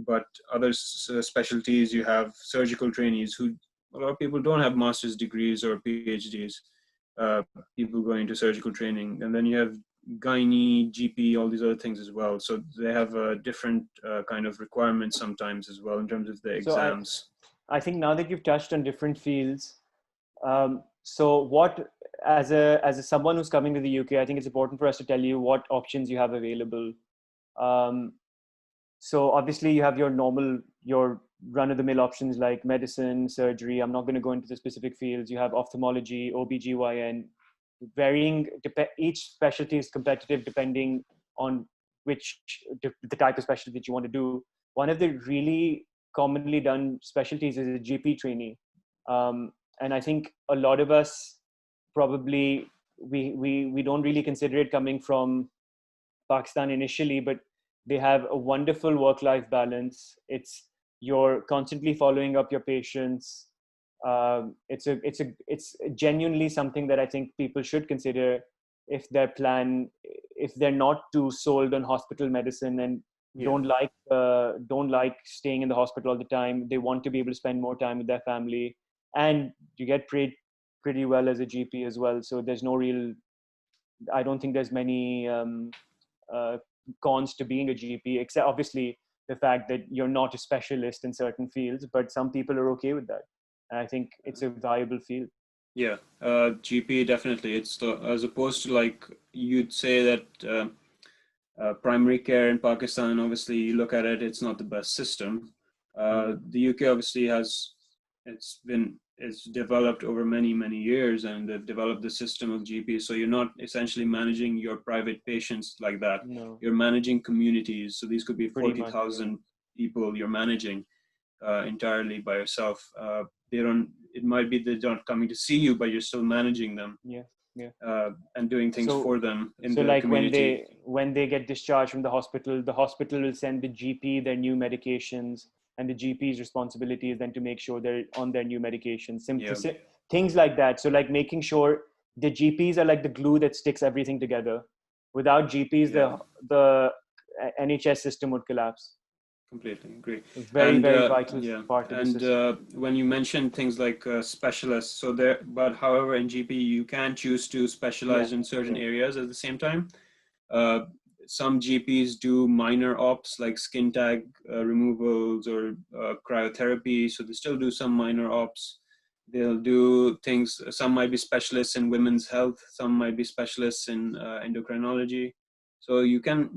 But other specialties, you have surgical trainees who, a lot of people don't have master's degrees or PhDs, people going into surgical training. And then you have gynae, GP, all these other things as well. So they have different kind of requirements sometimes as well in terms of the exams. I think now that you've touched on different fields, so what, as a someone who's coming to the UK, I think it's important for us to tell you what options you have available. So obviously you have your run-of-the-mill options like medicine, surgery. I'm not going to go into the specific fields. You have ophthalmology, OBGYN, varying, each specialty is competitive depending on the type of specialty that you want to do. One of the really commonly done specialties is a GP trainee. And I think a lot of us probably, we don't really consider it coming from Pakistan initially, but they have a wonderful work-life balance. You're constantly following up your patients. It's genuinely something that I think people should consider if they're not too sold on hospital medicine and don't like staying in the hospital all the time. They want to be able to spend more time with their family, and you get paid pretty well as a GP as well. So there's no real, I don't think there's many cons to being a GP, except obviously the fact that you're not a specialist in certain fields, but some people are okay with that. And I think it's a viable field. Yeah, GP definitely. It's as opposed to like you'd say that primary care in Pakistan, obviously you look at it, it's not the best system. The UK obviously it's developed over many years, and they've developed the system of GP. So you're not essentially managing your private patients like that. No. You're managing communities. So these could be Pretty 40,000 much, people you're managing entirely by yourself. It might be they're not coming to see you, but you're still managing them. And doing things for them in the like community. when they get discharged from the hospital will send the GP their new medications, and the GP's responsibility is then to make sure they're on their new medications. Things like that. So like making sure the GPs are like the glue that sticks everything together. Without GPs, the NHS system would collapse. Completely agree. Very vital part of the system. When you mention things like specialists, but however in GP you can choose to specialize in certain areas at the same time. Some GPs do minor ops like skin tag removals or cryotherapy, so they still do some minor ops. They'll do things. Some might be specialists in women's health. Some might be specialists in endocrinology. So you can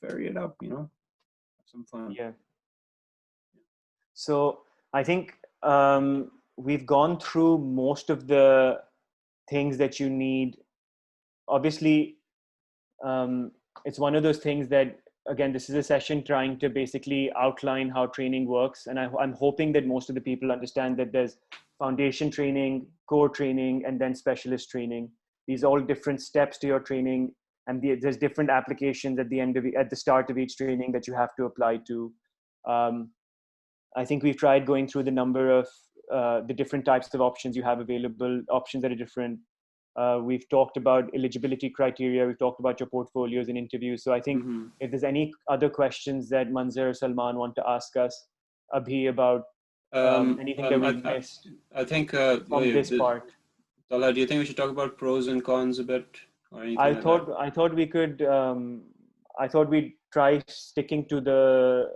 vary it up. Some fun. So I think we've gone through most of the things that you need. Obviously, it's one of those things that, again, this is a session trying to basically outline how training works. And I'm hoping that most of the people understand that there's foundation training, core training, and then specialist training. These are all different steps to your training. And there's different applications at the start of each training that you have to apply to. I think we've tried going through the number of the different types of options you have available, options that are different. We've talked about eligibility criteria. We've talked about your portfolios and interviews. So I think if there's any other questions that Manzar or Salman want to ask us, Abhi, about anything that we've missed, I think from this part. Talha, do you think we should talk about pros and cons a bit, or anything I thought we could. I thought we'd try sticking to the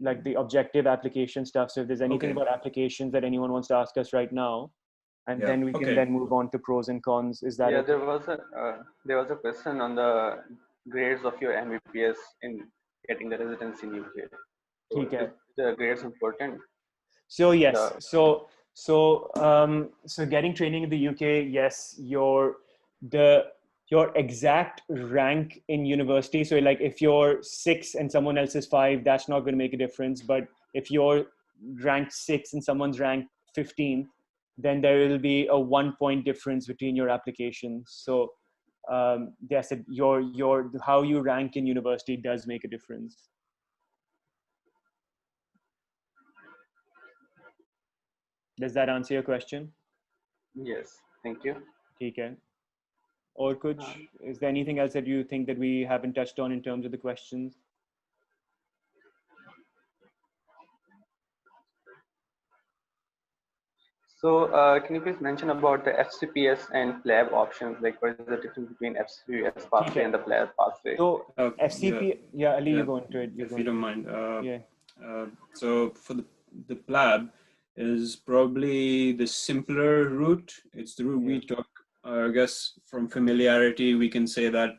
like the objective application stuff. So if there's anything about applications that anyone wants to ask us right now, and then we can then move on to pros and cons. Is that there was a question on the grades of your MBBS in getting the residency in UK. So is the grades important? So yes, so getting training in the UK, yes, your exact rank in university. So like if you're 6 and someone else is 5, that's not going to make a difference. But if you're ranked 6 and someone's ranked 15, then there will be a 1 point difference between your applications. So yes, your how you rank in university does make a difference. Does that answer your question? Yes, thank you. Okay. Or Kuch, is there anything else that you think that we haven't touched on in terms of the questions? So can you please mention about the FCPS and PLAB options? Like what is the difference between FCPS pathway and the PLAB pathway? So FCP, yeah, Ali, you go into it. If you don't mind. Yeah. So for the PLAB is probably the simpler route. It's the route we took. I guess from familiarity, we can say that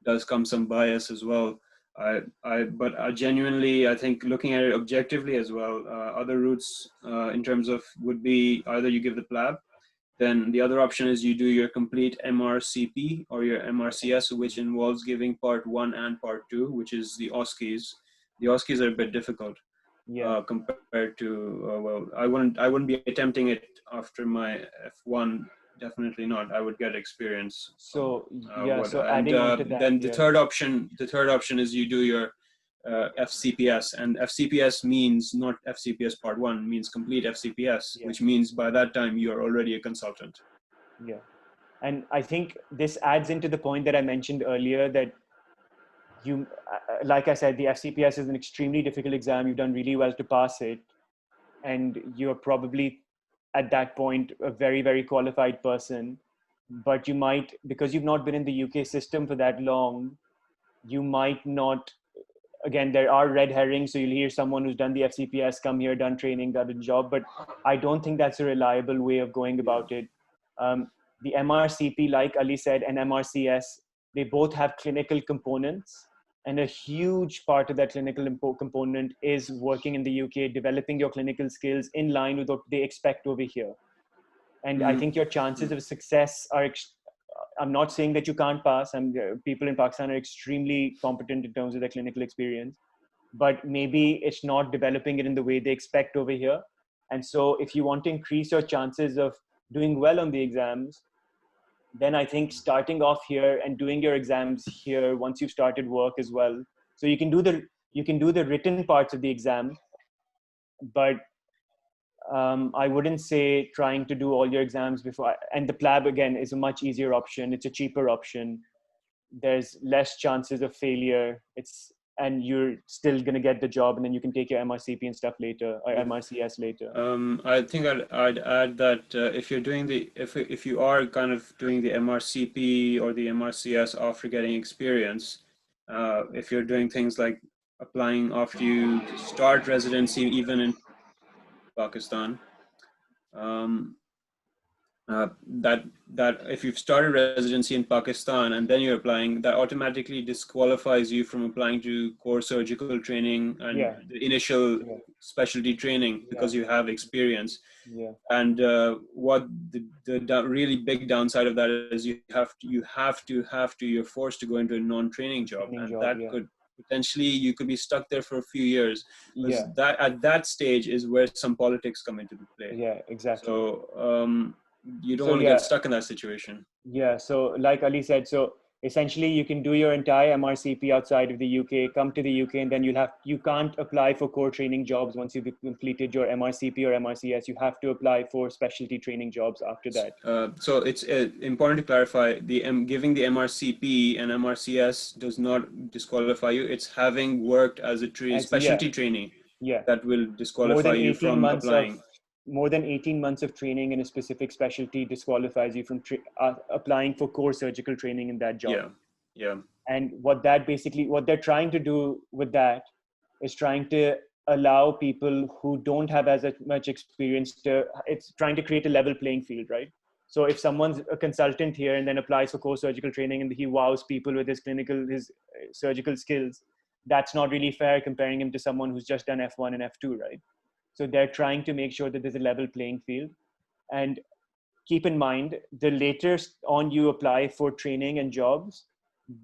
does come some bias as well. But genuinely, I think looking at it objectively as well, other routes in terms of would be either you give the PLAB, then the other option is you do your complete MRCP or your MRCS, which involves giving part 1 and part 2, which is the OSCEs. The OSCEs are a bit difficult compared to, well, I wouldn't be attempting it after my F1. Definitely not. I would get experience. So so adding on to that, then the third option is you do your FCPS, and FCPS means not FCPS part 1, means complete FCPS, which means by that time you're already a consultant. Yeah, and I think this adds into the point that I mentioned earlier that you, like I said, the FCPS is an extremely difficult exam. You've done really well to pass it, and you're probably at that point a very, very qualified person. But you might, because you've not been in the UK system for that long, you might not. Again, there are red herrings. So you'll hear someone who's done the FCPS come here, done training, done a job. But I don't think that's a reliable way of going about it. The MRCP, like Ali said, and MRCS, they both have clinical components. And a huge part of that clinical component is working in the UK, developing your clinical skills in line with what they expect over here. And I think your chances of success are, I'm not saying that you can't pass. People in Pakistan are extremely competent in terms of their clinical experience, but maybe it's not developing it in the way they expect over here. And so if you want to increase your chances of doing well on the exams, then I think starting off here and doing your exams here once you've started work as well. So you can do the written parts of the exam, but I wouldn't say trying to do all your exams before. And the PLAB again is a much easier option. It's a cheaper option. There's less chances of failure. And you're still gonna get the job, and then you can take your MRCP and stuff later, or MRCS later. I think I'd add that if you're doing if you are kind of doing the MRCP or the MRCS after getting experience, if you're doing things like applying after you start residency, even in Pakistan, that if you've started residency in Pakistan and then you're applying, that automatically disqualifies you from applying to core surgical training and the initial specialty training because you have experience. And what the really big downside of that is you're forced to go into a non-training job, and that could potentially, you could be stuck there for a few years. That at that stage is where some politics come into play. Yeah, exactly. So you don't want to get stuck in that situation. Yeah, so like Ali said, so essentially you can do your entire MRCP outside of the UK, come to the UK, and then you can't apply for core training jobs once you've completed your MRCP or MRCS. You have to apply for specialty training jobs after that. So it's important to clarify, giving the MRCP and MRCS does not disqualify you. It's having worked as a specialty trainee that will disqualify you from applying. More than 18 months of training in a specific specialty disqualifies you from applying for core surgical training in that job. Yeah. And what they're trying to do with that is trying to allow people who don't have as much experience it's trying to create a level playing field, right? So if someone's a consultant here and then applies for core surgical training and he wows people with his surgical skills, that's not really fair comparing him to someone who's just done F1 and F2, right? So they're trying to make sure that there's a level playing field. And keep in mind, the later on you apply for training and jobs,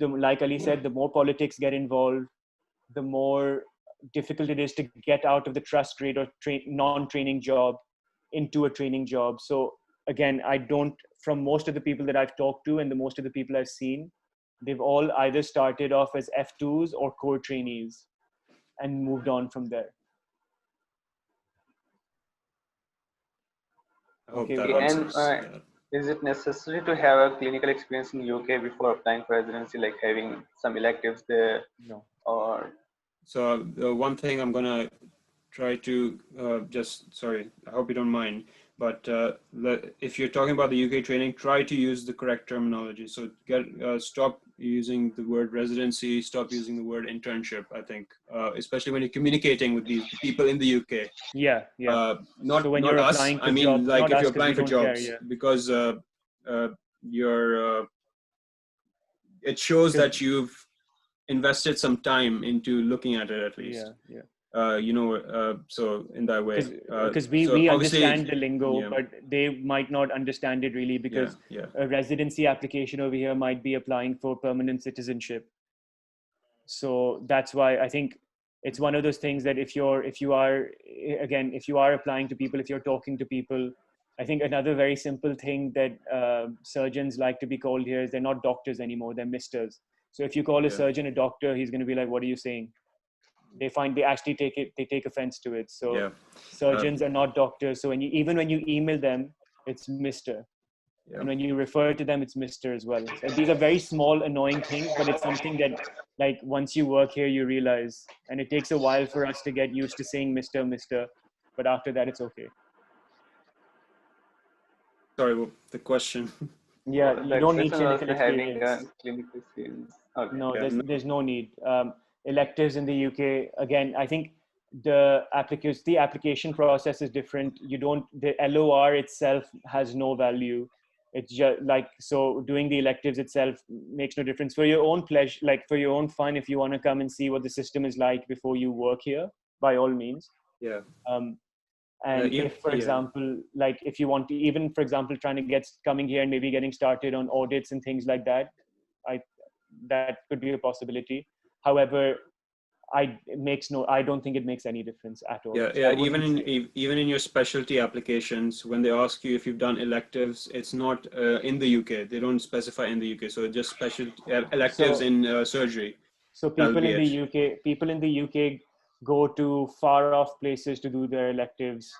like Ali said, the more politics get involved, the more difficult it is to get out of the trust grade or non-training job into a training job. So again, from most of the people that I've talked to and the most of the people I've seen, they've all either started off as F2s or core trainees and moved on from there. I hope Okay, that And answers that. is it necessary to have a clinical experience in UK before applying for residency, like having some electives there, no. or? So the one thing I'm gonna try to sorry, I hope you don't mind, but if you're talking about the UK training, try to use the correct terminology. So stop using the word residency, stop using the word internship. I think, especially when you're communicating with these people in the UK. Yeah. Not So when not you're us. applying for I mean, jobs, like not if us you're because we applying for don't care. jobs, Yeah. because you're it shows that you've invested some time into looking at it at least. Yeah. So in that way, Because so we obviously, understand the lingo, yeah, but they might not understand it really, because yeah. a residency application over here might be applying for permanent citizenship. So that's why I think it's one of those things that if you are applying to people, if you're talking to people, I think another very simple thing that surgeons like to be called here is they're not doctors anymore, they're misters. So if you call a surgeon a doctor, he's going to be like, what are you saying? They actually take offense to it. So surgeons are not doctors. So even when you email them, it's Mr. And when you refer to them, it's Mr. as well. So these are very small, annoying things, but it's something that, like, once you work here, you realize. And it takes a while for us to get used to saying Mr. But after that, it's okay. Sorry, the question. Yeah, you don't need question was clinical having experience. a clinical experience. Okay. No, Yeah. there's no need. Electives in the UK, again, I think the application process is different. The LOR itself has no value. It's just like, so doing the electives itself makes no difference. For your own pleasure, like for your own fun, if you want to come and see what the system is like before you work here, by all means. Yeah. And if, for example, like if you want to, even for example, trying to coming here and maybe getting started on audits and things like that, that could be a possibility. However, I don't think it makes any difference at all. Yeah, So yeah. Even in your specialty applications, when they ask you if you've done electives, it's not in the UK. They don't specify in the UK. So just electives in surgery. So people in the UK go to far off places to do their electives,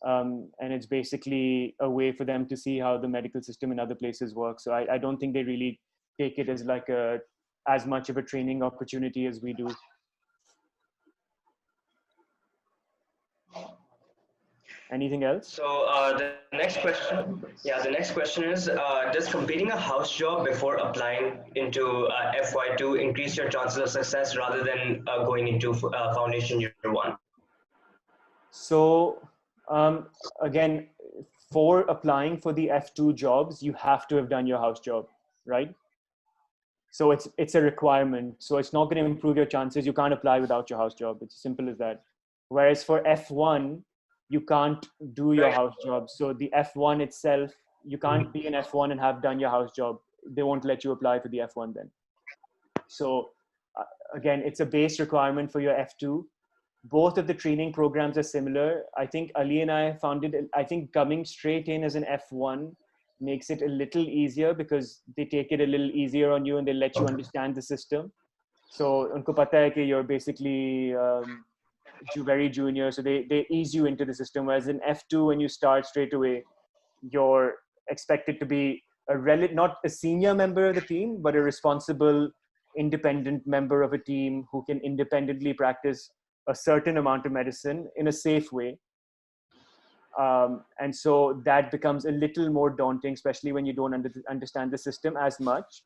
and it's basically a way for them to see how the medical system in other places works. So I don't think they really take it as like as much of a training opportunity as we do. Anything else? So the next question is, does completing a house job before applying into FY2 increase your chances of success rather than going into foundation year 1? So again, for applying for the F2 jobs, you have to have done your house job, right? So it's a requirement. So it's not going to improve your chances. You can't apply without your house job. It's as simple as that. Whereas for F1, you can't do your house job. So the F1 itself, you can't be an F1 and have done your house job. They won't let you apply for the F1 then. So again, it's a base requirement for your F2. Both of the training programs are similar. I think Ali and I found it, I think coming straight in as an F1 makes it a little easier because they take it a little easier on you and they let you understand the system. So unko pata hai ki you're basically very junior, so they ease you into the system. Whereas in F2, when you start straight away, you're expected to be not a senior member of the team, but a responsible, independent member of a team who can independently practice a certain amount of medicine in a safe way. And so that becomes a little more daunting, especially when you don't understand the system as much.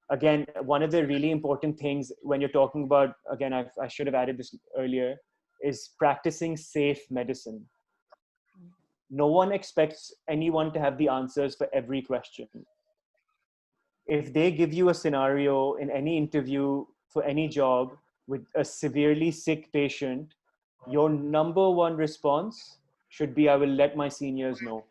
Again, one of the really important things when you're talking about, again, I should have added this earlier, is practicing safe medicine. No one expects anyone to have the answers for every question. If they give you a scenario in any interview for any job with a severely sick patient, your number one response should be, I will let my seniors know.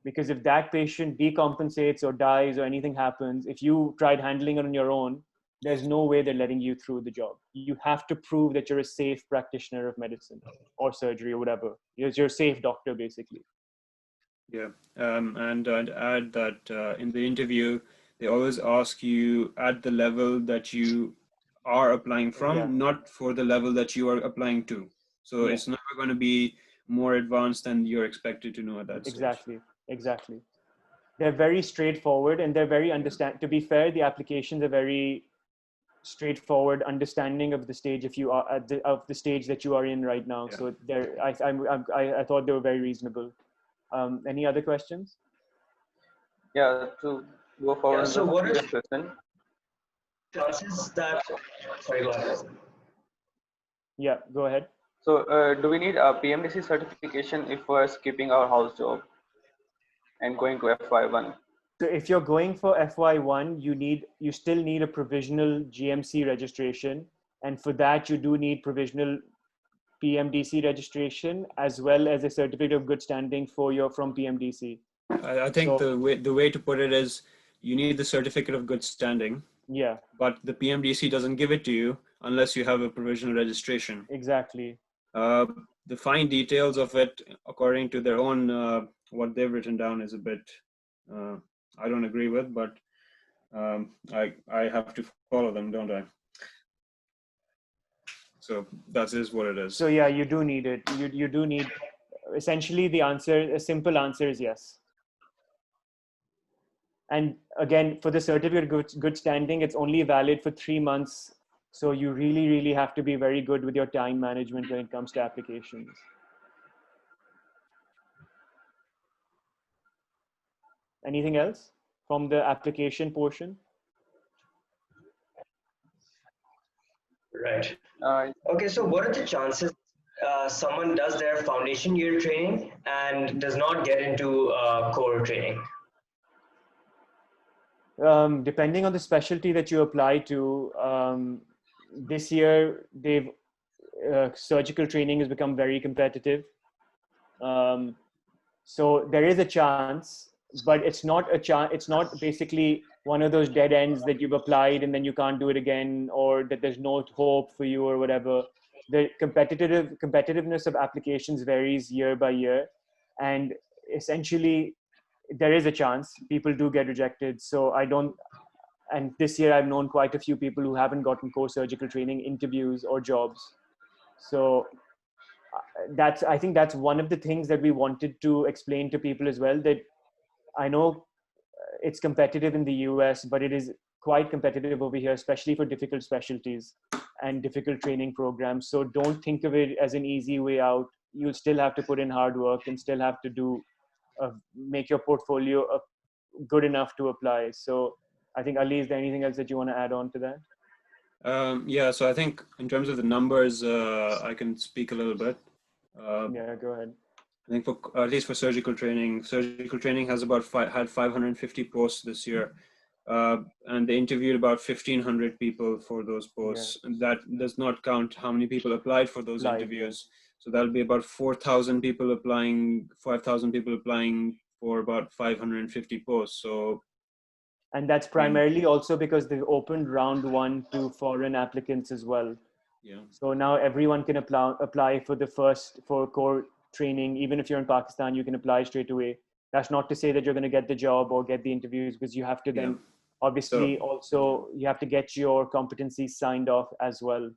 Because if that patient decompensates or dies or anything happens, if you tried handling it on your own, there's no way they're letting you through the job. You have to prove that you're a safe practitioner of medicine or surgery or whatever. You're a safe doctor, basically. Yeah, and I'd add that in the interview, they always ask you at the level that you are applying from, Yeah. not for the level that you are applying to. So Yeah. it's never going to be more advanced than you're expected to know at that stage. Exactly. They're very straightforward, and they're very To be fair, the applications are very straightforward, understanding of the stage if you are of the stage that you are in right now. Yeah. So I thought they were very reasonable. Any other questions? Yeah, to go forward Yeah, with so the what are previous question. chances that, sorry, go ahead. Yeah, go ahead. So, do we need a PMDC certification if we're skipping our house job and going to FY1? So if you're going for FY1, you still need a provisional GMC registration, and for that you do need provisional PMDC registration as well as a certificate of good standing from PMDC. I think So, the way to put it is you need the certificate of good standing, yeah, but the PMDC doesn't give it to you unless you have a provisional registration. exactly. The fine details of it, according to their own, what they've written down is a bit, I don't agree with, but I have to follow them, don't I? So that is what it is. So yeah, you do need it. You do need, essentially a simple answer is yes. And again, for the certificate of good standing, it's only valid for 3 months. So you really have to be very good with your time management when it comes to applications. Anything else from the application portion? Right. Uh, Okay, so what are the chances someone does their foundation year training and does not get into core training? Depending on the specialty that you apply to, this year surgical training has become very competitive. So there is a chance, but it's not a chance. It's not basically one of those dead ends that you've applied and then you can't do it again, or that there's no hope for you or whatever. The competitiveness of applications varies year by year, and essentially there is a chance people do get rejected. So I don't. And this year I've known quite a few people who haven't gotten core surgical training interviews or jobs. So I think that's one of the things that we wanted to explain to people as well, that I know it's competitive in the US, but it is quite competitive over here, especially for difficult specialties and difficult training programs. So don't think of it as an easy way out. You'll still have to put in hard work and still have to make your portfolio good enough to apply. So I think, Ali, is there anything else that you want to add on to that? Yeah, so I think in terms of the numbers, I can speak a little bit. Yeah, go ahead. I think at least for surgical training has had 550 posts this year, and they interviewed about 1,500 people for those posts. Yeah. And that does not count how many people applied for those interviews. Yeah. So that'll be about 4,000 people applying, 5,000 people applying for about 550 posts. So, and that's primarily also because they've opened round 1 to foreign applicants as well. Yeah. So now everyone can apply for core training. Even if you're in Pakistan, you can apply straight away. That's not to say that you're going to get the job or get the interviews, because you have to then obviously also you have to get your competencies signed off as well.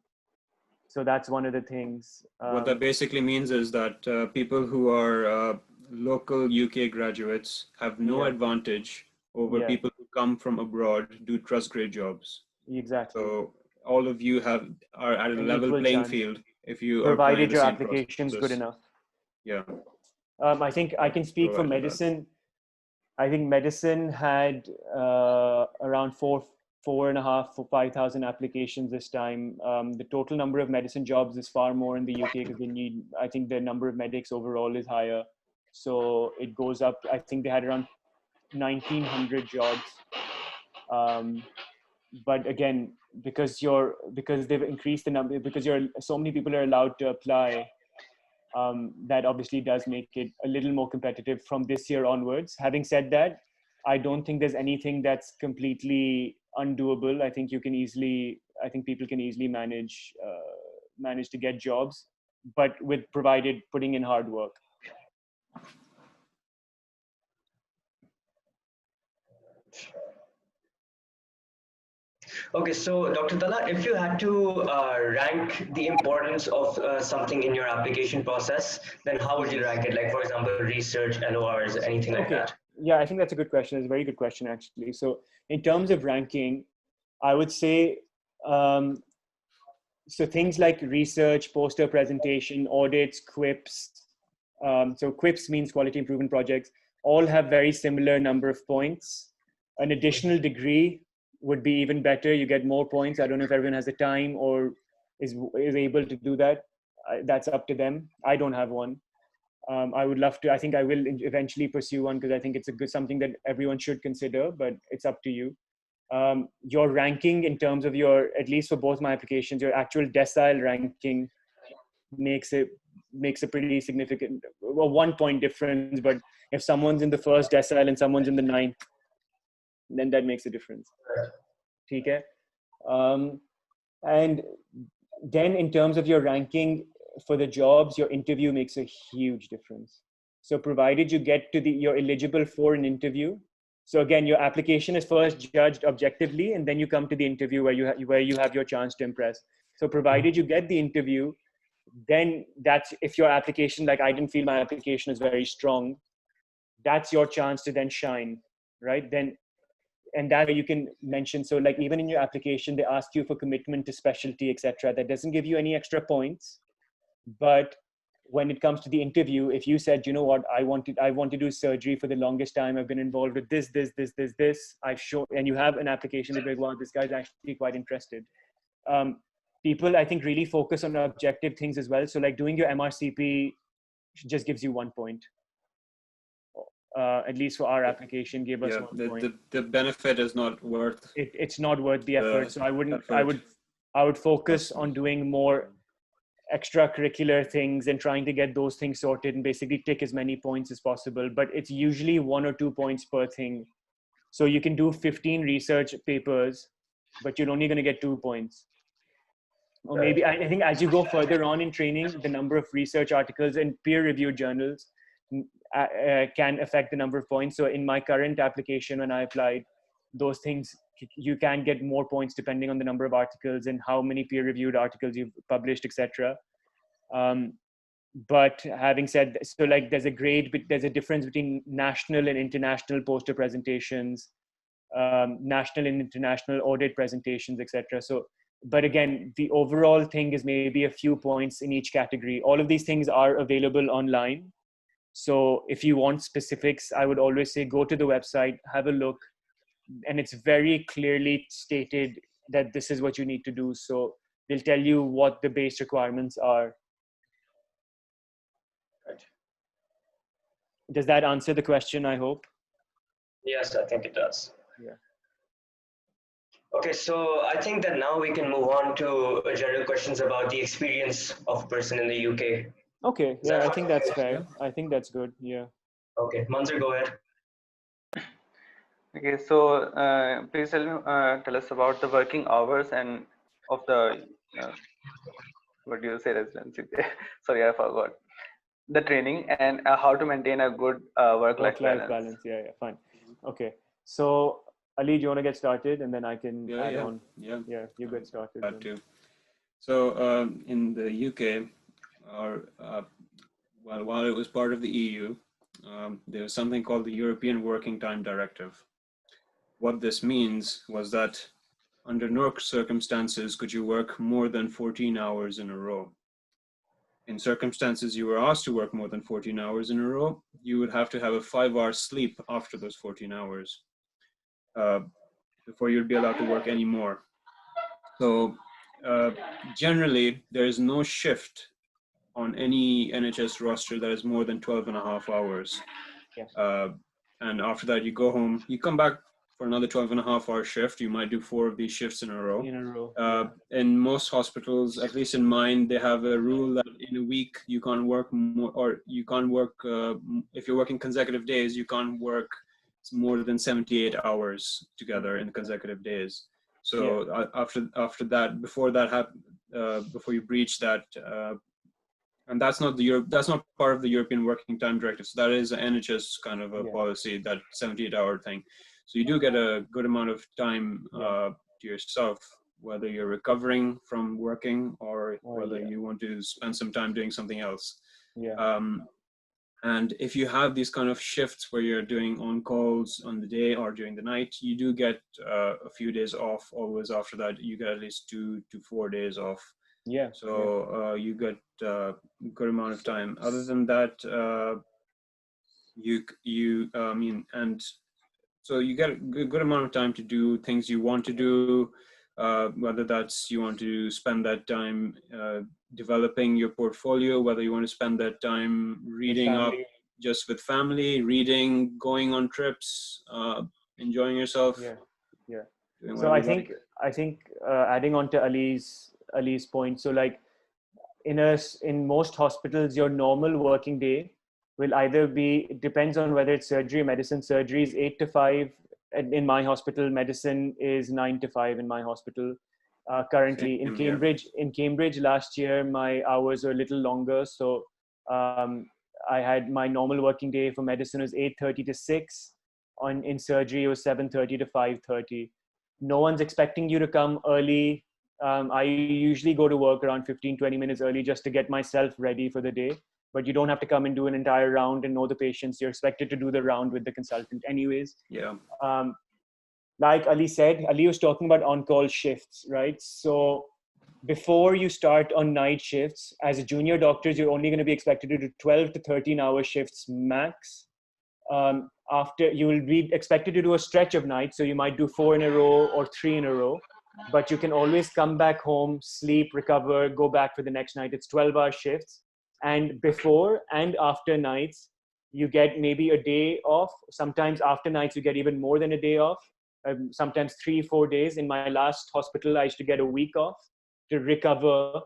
So that's one of the things. What that basically means is that people who are local UK graduates have no advantage over people who come from abroad, do trust grade jobs. Exactly. So all of you are at a level playing field if you provided your application is good enough. Yeah. I think I can speak for medicine. I think medicine had around 4,500 to 5,000 applications this time. The total number of medicine jobs is far more in the UK because I think the number of medics overall is higher. So it goes up. I think they had around 1,900 jobs. But again, because they've increased the number, because so many people are allowed to apply, That obviously does make it a little more competitive from this year onwards. Having said that, I don't think there's anything that's completely undoable. I think people can easily manage to get jobs, but with provided putting in hard work. Okay, so Dr. Talha, if you had to rank the importance of something in your application process, then how would you rank it? Like, for example, research, LORs, anything like Okay. that? Yeah, I think that's a good question. It's a very good question, actually. So in terms of ranking, I would say, so things like research, poster presentation, audits, QIPs. So QIPs means quality improvement projects, all have very similar number of points. An additional degree would be even better. You get more points. I don't know if everyone has the time or is able to do that. That's up to them. I don't have one. I would love to. I think I will eventually pursue one because I think it's something that everyone should consider, but it's up to you. Your ranking in terms of at least for both my applications, your actual decile ranking makes a pretty significant, well, 1 point difference. But if someone's in the first decile and someone's in the ninth, then that makes a difference. Okay. And then in terms of your ranking for the jobs, your interview makes a huge difference. So provided you get to you're eligible for an interview. So again, your application is first judged objectively, and then you come to the interview where you have your chance to impress. So provided you get the interview, then that's, if your application, like I didn't feel my application is very strong, that's your chance to then shine, right? Then, and that way you can mention, so like even in your application, they ask you for commitment to specialty, etc. That doesn't give you any extra points. But when it comes to the interview, if you said, you know what, I want to do surgery for the longest time, I've been involved with this, I've shown, and you have an application, they're like, wow, this guy's actually quite interested. People, I think, really focus on objective things as well. So like doing your MRCP just gives you 1 point. At least for our application, gave us 1 point. The benefit is not worth it's not worth the effort. So I would focus on doing more extracurricular things and trying to get those things sorted and basically tick as many points as possible. But it's usually 1 or 2 points per thing. So you can do 15 research papers, but you're only going to get 2 points. Or maybe, I think as you go further on in training, the number of research articles in peer-reviewed journals can affect the number of points. So in my current application, when I applied, those things, you can get more points depending on the number of articles and how many peer-reviewed articles you've published, etc. But having said, so like there's a difference between national and international poster presentations, national and international audit presentations, etc. So, but again, the overall thing is maybe a few points in each category. All of these things are available online. So if you want specifics, I would always say go to the website, have a look, and it's very clearly stated that this is what you need to do. So they'll tell you what the base requirements are. Right. Does that answer the question, I hope? Yes, I think it does. Yeah. Okay, so I think that now we can move on to general questions about the experience of a person in the UK. Okay, yeah, I think that's fair. I think that's good, yeah. Okay, Manzur, go ahead. Okay, so please tell us about the working hours and of the, what do you say, residency? Sorry, I forgot. The training and how to maintain a good work-life balance. Yeah, fine. Okay, so Ali, do you want to get started, and then I can add on? Yeah, you get started. Glad to. So in the UK, while it was part of the EU, there was something called the European Working Time Directive. What this means was that under no circumstances could you work more than 14 hours in a row. In circumstances you were asked to work more than 14 hours in a row, you would have to have a 5-hour sleep after those 14 hours before you'd be allowed to work anymore. So generally, there is no shift on any NHS roster that is more than 12.5 hours. Yes. And after that, you go home, you come back for another 12 and a half hour shift. You might do 4 of these shifts in a row. In most hospitals, at least in mine, they have a rule that in a week you can't work more, or you can't work, if you're working consecutive days, you can't work more than 78 hours together in consecutive days. So after that, before you breach that, and that's not part of the European Working Time Directive. So that is an NHS kind of a policy, that 78-hour thing. So you do get a good amount of time to yourself, whether you're recovering from working or whether you want to spend some time doing something else. And if you have these kind of shifts where you're doing on calls on the day or during the night, you do get a few days off. Always after that, you get at least 2 to 4 days off. So you get a good amount of time. Other than that, so you get a good amount of time to do things you want to do, whether that's you want to spend that time developing your portfolio, whether you want to spend that time reading up just with family, reading, going on trips, enjoying yourself. So I think adding on to Ali's point, so like in most hospitals, your normal working day will either be, it depends on whether it's surgery or medicine. Surgery is 8 to 5 in my hospital. Medicine is 9 to 5 in my hospital. Currently in Cambridge last year, my hours were a little longer. So I had my normal working day for medicine was 8:30 to 6. In surgery, it was 7:30 to 5:30. No one's expecting you to come early. I usually go to work around 15-20 minutes early just to get myself ready for the day. But you don't have to come and do an entire round and know the patients. You're expected to do the round with the consultant anyways. Like Ali said, Ali was talking about on-call shifts, right? So before you start on night shifts, as a junior doctor, you're only going to be expected to do 12 to 13-hour shifts max. After, you will be expected to do a stretch of nights. So you might do 4 in a row or 3 in a row. But you can always come back home, sleep, recover, go back for the next night. It's 12-hour shifts. And before and after nights, you get maybe a day off. Sometimes after nights, you get even more than a day off. Sometimes 3-4 days. In my last hospital, I used to get a week off to recover.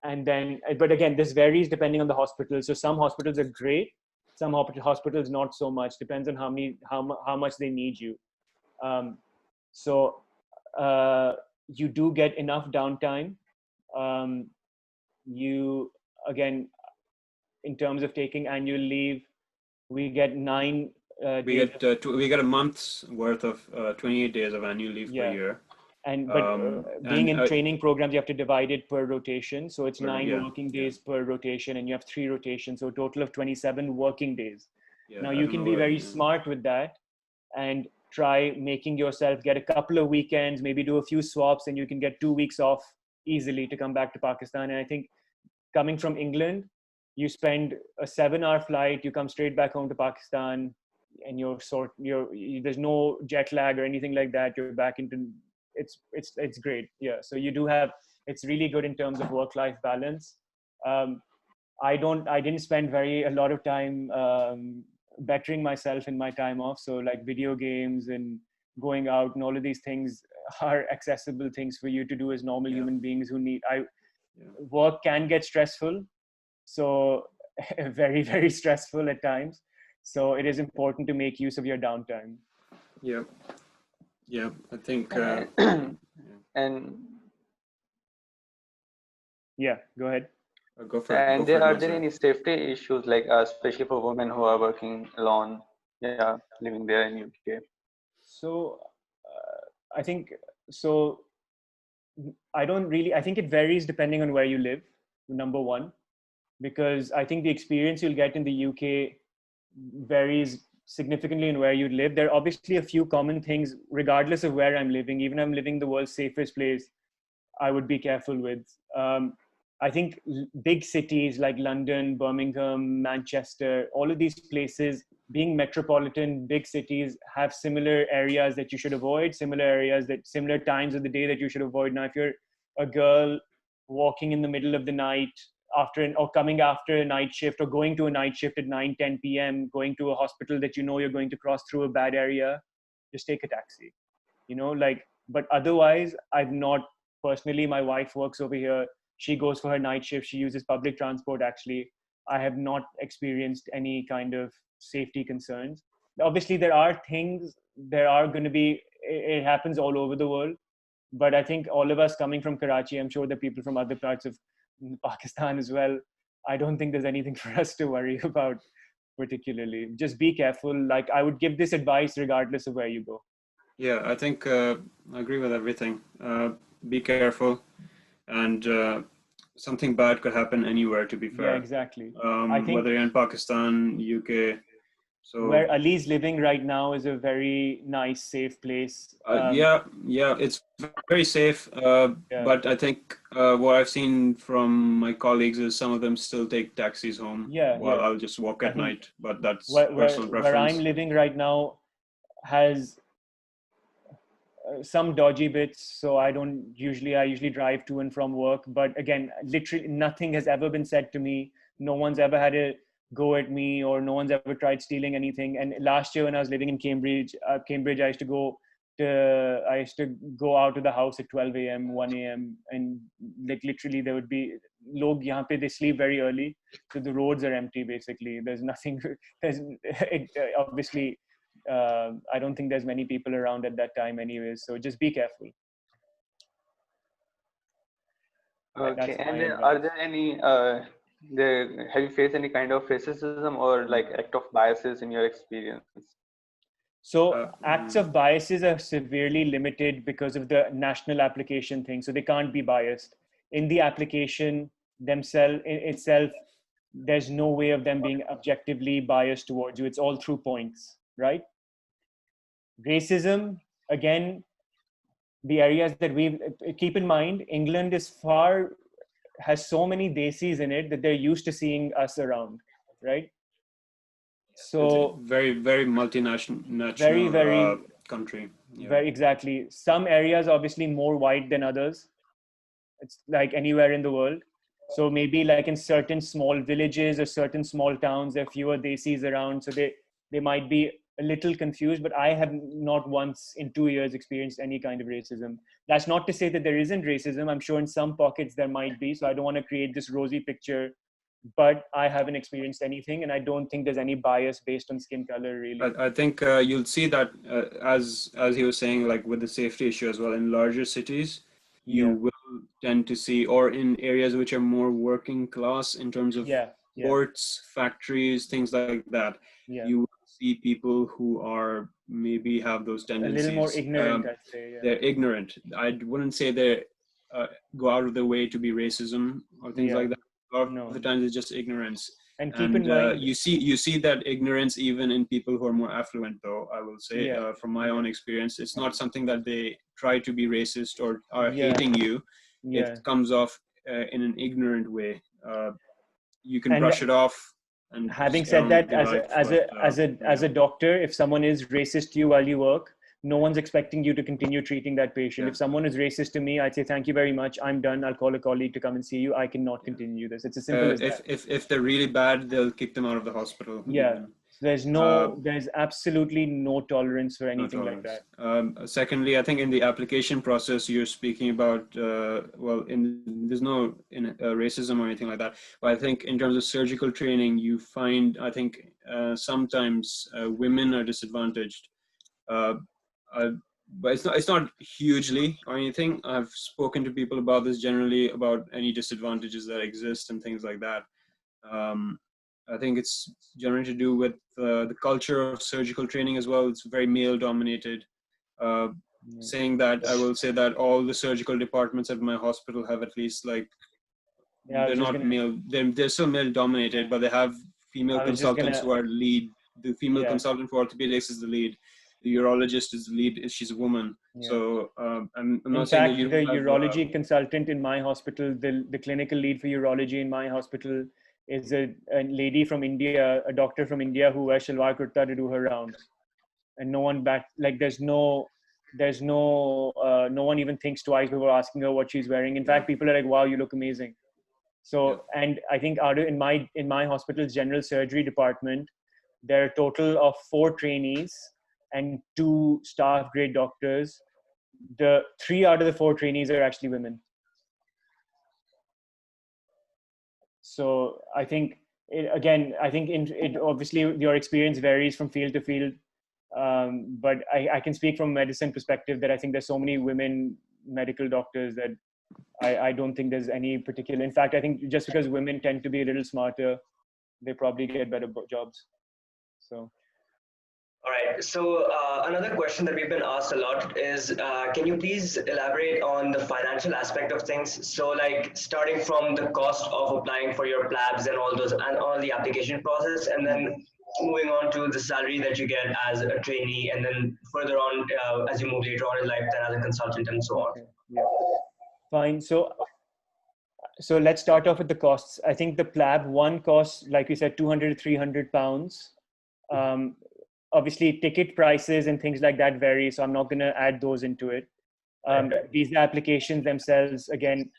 And then, but again, this varies depending on the hospital. So some hospitals are great. Some hospitals not so much. Depends on how much they need you. You do get enough downtime. You, again, in terms of taking annual leave, we get 9 we get a month's worth of 28 days of annual leave per year. But being in training programs, you have to divide it per rotation. So it's 9 working days per rotation, and you have 3 rotations. So a total of 27 working days. Now you can be very smart with that and try making yourself get a couple of weekends, maybe do a few swaps, and you can get 2 weeks off easily to come back to Pakistan. And I think coming from England, you spend a 7-hour flight, you come straight back home to Pakistan, and there's no jet lag or anything like that. You're back into, it's great. So you do have, it's really good in terms of work-life balance. I didn't spend a lot of time bettering myself in my time off. So like video games and going out and all of these things are accessible things for you to do as normal human beings who need, work can get stressful. So very, very stressful at times. So it is important to make use of your downtime. I think, and go ahead. Go for it. And are there any safety issues, like especially for women who are working alone, living there in UK? So I think I think it varies depending on where you live, number one, because I think the experience you'll get in the UK varies significantly in where you live. There are obviously a few common things, regardless of where I'm living. Even if I'm living the world's safest place, I would be careful with. I think big cities like London, Birmingham, Manchester, all of these places, being metropolitan, big cities, have similar areas that you should avoid, similar times of the day that you should avoid. Now, if you're a girl walking in the middle of the night coming after a night shift, or going to a night shift at 9-10 p.m., going to a hospital that you know you're going to cross through a bad area, just take a taxi, like, but otherwise I've not personally, my wife works over here. She goes for her night shift. She uses public transport. Actually, I have not experienced any kind of safety concerns. Obviously, there are going to be, it happens all over the world. But I think all of us coming from Karachi, I'm sure the people from other parts of Pakistan as well, I don't think there's anything for us to worry about particularly. Just be careful. Like, I would give this advice regardless of where you go. Yeah, I think I agree with everything. Be careful, and something bad could happen anywhere, to be Yeah, fair. exactly. I think Whether you're in Pakistan, UK. So where Ali's living right now is a very nice, safe place. yeah, it's very safe. Yeah, But I think what I've seen from my colleagues is some of them still take taxis home while yeah. I'll just walk I at think night. But that's where personal where I'm preference. living right now has some dodgy bits, so I usually drive to and from work, but again, literally nothing has ever been said to me. No one's ever had a go at me, or no one's ever tried stealing anything. And last year when I was living in Cambridge, I used to go out of the house at 12 a.m, 1 a.m, and like literally there would be log yahan pe, they sleep very early, so the roads are empty. Basically there's nothing. Obviously I don't think there's many people around at that time anyways, so just be careful. Okay, That's my and advice. are there any have you faced any kind of racism or like act of biases in your experience? So acts of biases are severely limited because of the national application thing, so they can't be biased in the application themselves itself. There's no way of them being objectively biased towards you. It's all through points, right? Racism, again, the areas that we keep in mind, England has so many desis in it that they're used to seeing us around, right? So It's very, very multinational very country. Yeah. very exactly. Some areas obviously more white than others. It's like anywhere in the world. So maybe like in certain small villages or certain small towns, there are fewer desis around, so they might be a little confused. But I have not once in 2 years experienced any kind of racism. That's not to say that there isn't racism. I'm sure in some pockets there might be. So I don't want to create this rosy picture, but I haven't experienced anything, and I don't think there's any bias based on skin color really. I think you'll see that as he was saying, like with the safety issue as well, in larger cities, you Yeah. will tend to see, or in areas which are more working class in terms of Yeah. ports, factories, things like that, Yeah. you will see people who are maybe have those A little more tendencies. ignorant, I'd say. Yeah. They're ignorant. I wouldn't say they go out of their way to be racism or things Yeah. like that. A lot No. of the times it's just ignorance. And keep And in mind, you see that ignorance even in people who are more affluent, though, I will say, yeah. from my own experience. It's not something that they try to be racist or are Yeah. hating you. Yeah. It comes off in an ignorant way. You can And brush it off and having just get said on with that, your life. But as a doctor, if someone is racist to you while you work, no one's expecting you to continue treating that patient. Yeah. If someone is racist to me, I'd say thank you very much, I'm done, I'll call a colleague to come and see you, I cannot continue this. It's as simple as that. If they're really bad, they'll kick them out of the hospital. Yeah. Even. There's absolutely no tolerance for No anything like tolerance. that. Secondly, I think in the application process, you're speaking about, there's no racism or anything like that. But I think in terms of surgical training, you find, I think sometimes women are disadvantaged. Uh, but it's not hugely or anything. I've spoken to people about this generally, about any disadvantages that exist and things like that. I think it's generally to do with the culture of surgical training as well. It's very male dominated. Saying that, I will say that all the surgical departments at my hospital have at least they're not male. They're still male dominated, but they have female consultants who are lead. The female consultant for orthopedics is the lead. The urologist is the lead. She's a woman. Yeah. So I'm not saying that you don't have, urology consultant in my hospital, the clinical lead for urology in my hospital is a lady from India, a doctor from India who wears shalwar kurta to do her rounds, and no one no one even thinks twice before asking her what she's wearing. In fact, people are like, "Wow, you look amazing." So, and I think in my hospital's general surgery department, there are a total of 4 trainees and 2 staff grade doctors, the 3 out of the 4 trainees are actually women. So I think it obviously your experience varies from field to field, but I can speak from a medicine perspective that I think there's so many women medical doctors that I don't think there's any particular. In fact, I think just because women tend to be a little smarter, they probably get better jobs. So. All right. So another question that we've been asked a lot is, can you please elaborate on the financial aspect of things? So like starting from the cost of applying for your PLABs and all those and all the application process, and then moving on to the salary that you get as a trainee, and then further on as you move later on in life, then as a consultant and so on. Okay. Yeah. Fine. So let's start off with the costs. I think the PLAB one costs, like we said, 200 to 300 pounds. Obviously, ticket prices and things like that vary, so I'm not going to add those into it. Visa applications themselves, again,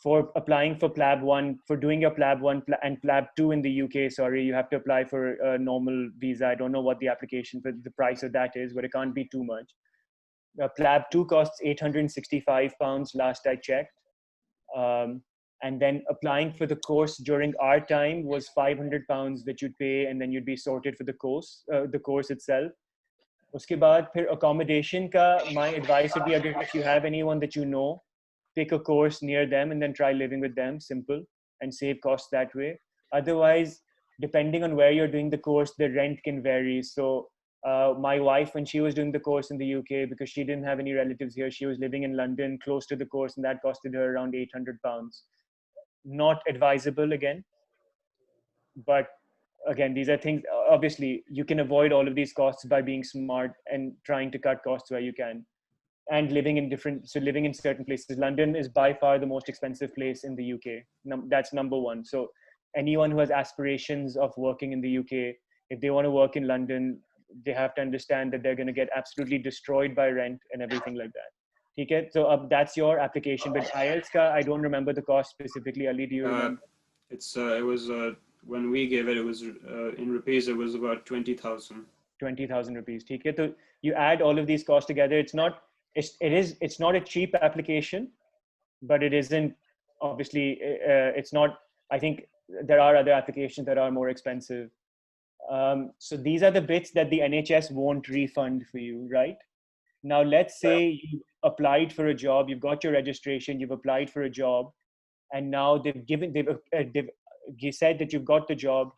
for applying for PLAB 1, for doing your PLAB 1 and PLAB 2 in the UK, sorry, you have to apply for a normal visa. I don't know what the application for the price of that is, but it can't be too much. PLAB 2 costs £865 last I checked. And then applying for the course during our time was £500 that you'd pay, and then you'd be sorted for the course itself. Uske baad phir accommodation ka, my advice would be, if you have anyone that you know, pick a course near them and then try living with them, simple, and save costs that way. Otherwise, depending on where you're doing the course, the rent can vary. So my wife, when she was doing the course in the UK, because she didn't have any relatives here, she was living in London close to the course, and that costed her around £800. Not advisable again, but again, these are things, obviously you can avoid all of these costs by being smart and trying to cut costs where you can, and living in certain places. London is by far the most expensive place in the UK. That's number one. So anyone who has aspirations of working in the UK, if they want to work in London, they have to understand that they're going to get absolutely destroyed by rent and everything like that. Okay, so that's your application. But IELTS ka, I don't remember the cost specifically. Ali, do you remember? It was when we gave it, it was in rupees. It was about 20,000. 20,000 rupees. Okay, so you add all of these costs together. It's not a cheap application, but it isn't obviously. It's not. I think there are other applications that are more expensive. So these are the bits that the NHS won't refund for you, right? Now, let's say you applied for a job, you've got your registration, you've applied for a job, and now they've said that you've got the job.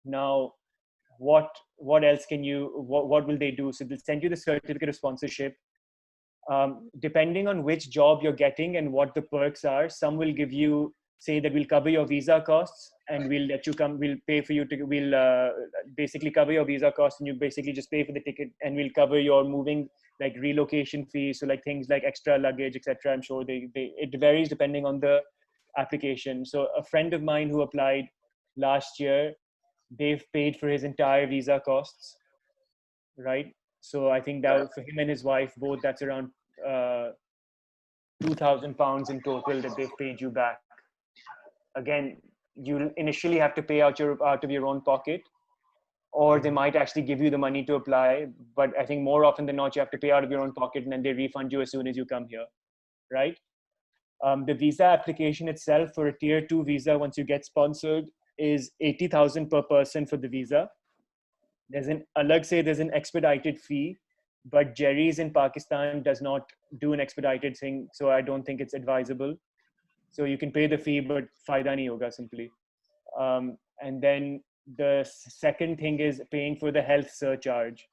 Now, what else can you? What will they do? So they'll send you the certificate of sponsorship. Depending on which job you're getting and what the perks are, some will give you, say that we'll cover your visa costs and we'll let you come, we'll pay for you to, we'll basically cover your visa costs, and you basically just pay for the ticket, and we'll cover your moving, like relocation fees. So like things like extra luggage, etc. I'm sure it varies depending on the application. So a friend of mine who applied last year, they've paid for his entire visa costs, right? So I think that for him and his wife both, that's around £2,000 in total that they've paid you back. Again, you initially have to pay out of your own pocket, or they might actually give you the money to apply. But I think more often than not, you have to pay out of your own pocket, and then they refund you as soon as you come here, right? The visa application itself for a tier 2 visa, once you get sponsored, is 80,000 per person for the visa. There's an expedited fee, but Jerry's in Pakistan does not do an expedited thing, so I don't think it's advisable. So you can pay the fee, but fayda nahi hoga simply. And then the second thing is paying for the health surcharge,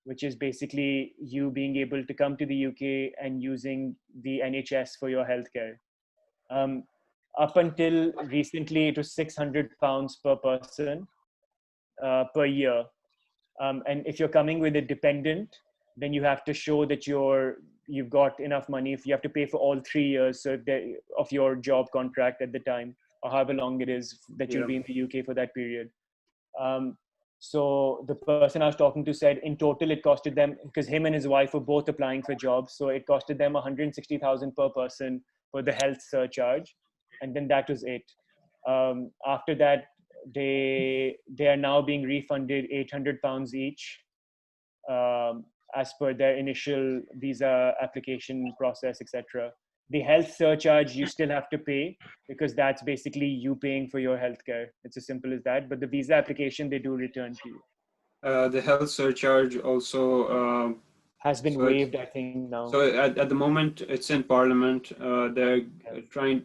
which is basically you being able to come to the UK and using the NHS for your healthcare. Up until recently, it was £600 per person per year. And if you're coming with a dependent, then you have to show that you've got enough money. If you have to pay for all 3 years of your job contract at the time, or however long it is that you'll be in the UK for that period. So the person I was talking to said in total it costed them, because him and his wife were both applying for jobs, so it costed them 160,000 per person for the health surcharge, and then that was it. After that, they are now being refunded £800 each as per their initial visa application process, etc. The health surcharge you still have to pay because that's basically you paying for your healthcare. It's as simple as that. But the visa application they do return to you. The health surcharge also Has been so waived, I think now. so at the moment it's in Parliament. They're trying.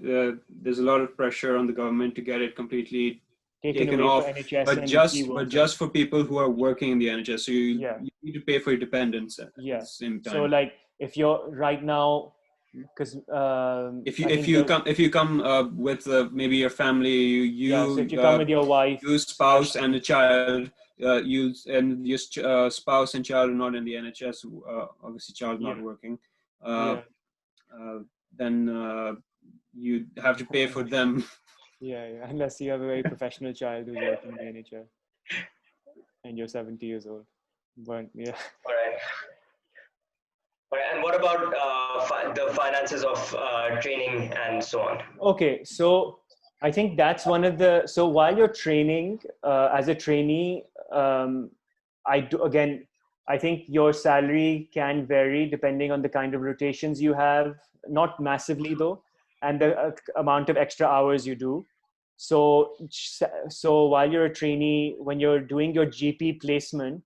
There's a lot of pressure on the government to get it completely Taken taken away for off, NHS and key but workers. just for people who are working in the NHS. So you need to pay for your dependents at Yeah. the same time. So like if you're right now, because if you come with maybe your family, so if you come with your wife, you spouse and a child, you and your spouse and child are not in the NHS. Obviously, child not working. Then you have to pay for them. Yeah, unless you have a very professional child who's working in the NHS and you're 70 years old. But yeah. All right. All right. And what about the finances of training and so on? Okay, so I think that's one of the. So while you're training as a trainee, I think your salary can vary depending on the kind of rotations you have, not massively though, and the amount of extra hours you do. So while you're a trainee, when you're doing your GP placement,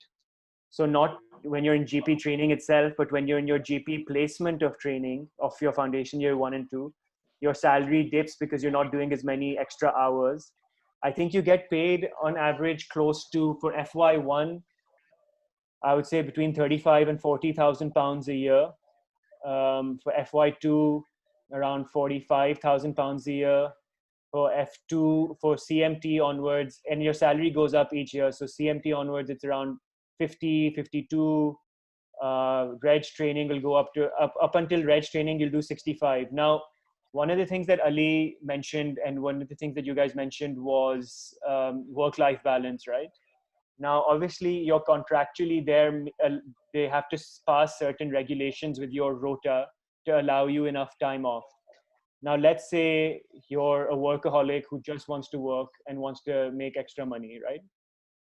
so not when you're in GP training itself, but when you're in your GP placement of training of your foundation year 1 and 2, your salary dips because you're not doing as many extra hours. I think you get paid on average close to, for FY1, I would say between 35 and 40,000 pounds a year. For FY2, around 45,000 pounds a year. For F2, for CMT onwards, and your salary goes up each year. So CMT onwards, it's around 50, 52. Reg training will go up until Reg training, you'll do 65. Now, one of the things that Ali mentioned, and one of the things that you guys mentioned was work-life balance, right? Now, obviously, you're contractually there. They have to pass certain regulations with your rota to allow you enough time off. Now, let's say you're a workaholic who just wants to work and wants to make extra money, right?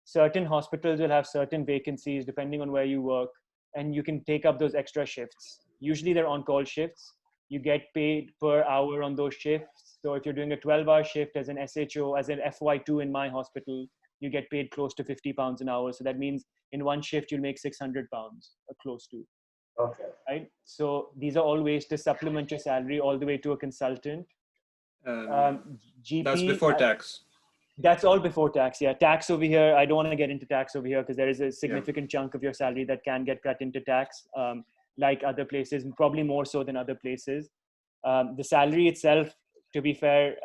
Certain hospitals will have certain vacancies depending on where you work, and you can take up those extra shifts. Usually they're on-call shifts. You get paid per hour on those shifts. So if you're doing a 12-hour shift as an SHO, as an FY2 in my hospital, you get paid close to £50 an hour. So that means in one shift, you'll make £600, or close to. Okay. Right? So these are all ways to supplement your salary all the way to a consultant. GP, that's before tax. That's all before tax. Yeah. Tax over here, I don't want to get into tax over here because there is a significant chunk of your salary that can get cut into tax, like other places, probably more so than other places. The salary itself, to be fair,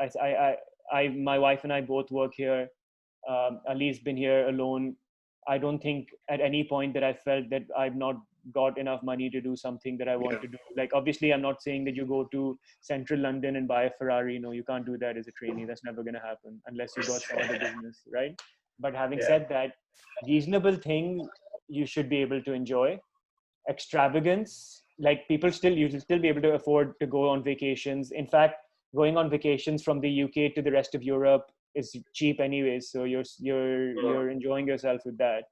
my wife and I both work here. Ali's been here alone. I don't think at any point that I felt that I've not got enough money to do something that I want to do. Like, obviously, I'm not saying that you go to central London and buy a Ferrari. No, you can't do that as a trainee. That's never going to happen unless you got some other business, right? But having said that, reasonable things you should be able to enjoy. Extravagance, like you should still be able to afford to go on vacations. In fact, going on vacations from the UK to the rest of Europe is cheap anyways, so you're enjoying yourself with that.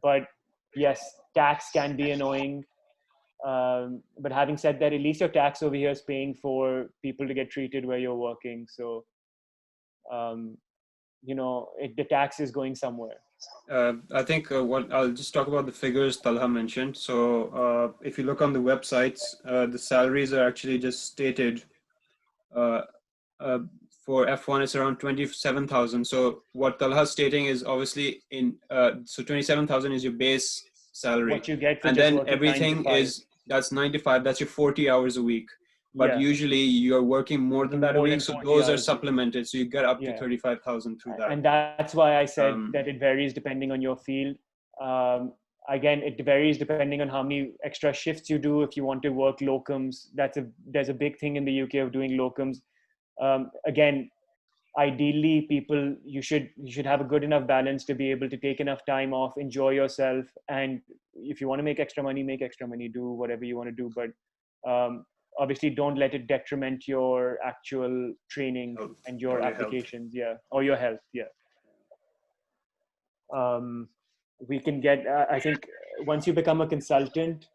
But yes, tax can be annoying. But having said that, at least your tax over here is paying for people to get treated where you're working. So, the tax is going somewhere. I think what I'll just talk about the figures Talha mentioned. So if you look on the websites, the salaries are actually just stated. For F1, it's around 27,000. So what Talha's stating is obviously so 27,000 is your base salary. What you get for and just then working everything 9 to 5. That's 95. That's your 40 hours a week. But usually you're working more than that a week. So those are supplemented. So you get up to 35,000 through that. And that's why I said that it varies depending on your field. Again, it varies depending on how many extra shifts you do. If you want to work locums, there's a big thing in the UK of doing locums. Again, ideally, you should have a good enough balance to be able to take enough time off, enjoy yourself, and if you want to make extra money, do whatever you want to do. But obviously, don't let it detriment your actual training and your applications, or your health, we can get, I think once you become a consultant,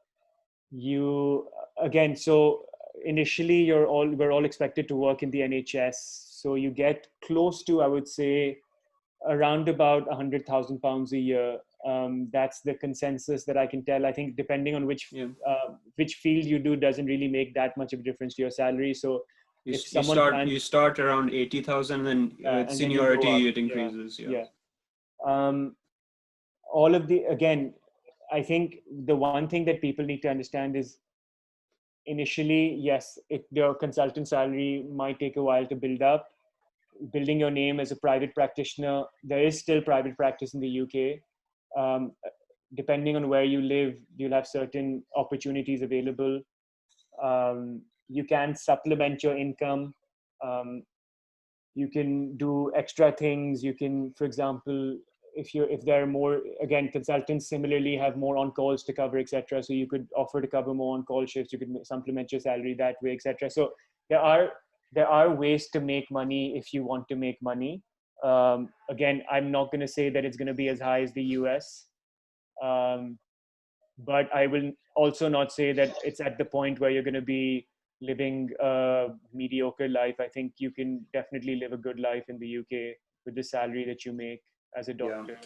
you, again, so initially we're all expected to work in the NHS. So you get close to, I would say, around about £100,000 a year. That's the consensus that I can tell. I think depending on which field you do doesn't really make that much of a difference to your salary. So if someone you start around 80,000, and with seniority it increases. All of the, again, I think the one thing that people need to understand is initially, yes, your consultant salary might take a while to build up. Building your name as a private practitioner, there is still private practice in the UK. Depending on where you live, you'll have certain opportunities available. You can supplement your income. You can do extra things. You can, for example, if there are more, again, consultants similarly have more on calls to cover, etc. So you could offer to cover more on call shifts. You could supplement your salary that way, etc. So there are ways to make money if you want to make money. Again, I'm not going to say that it's going to be as high as the US, but I will also not say that it's at the point where you're going to be living a mediocre life. I think you can definitely live a good life in the UK with the salary that you make as a doctor.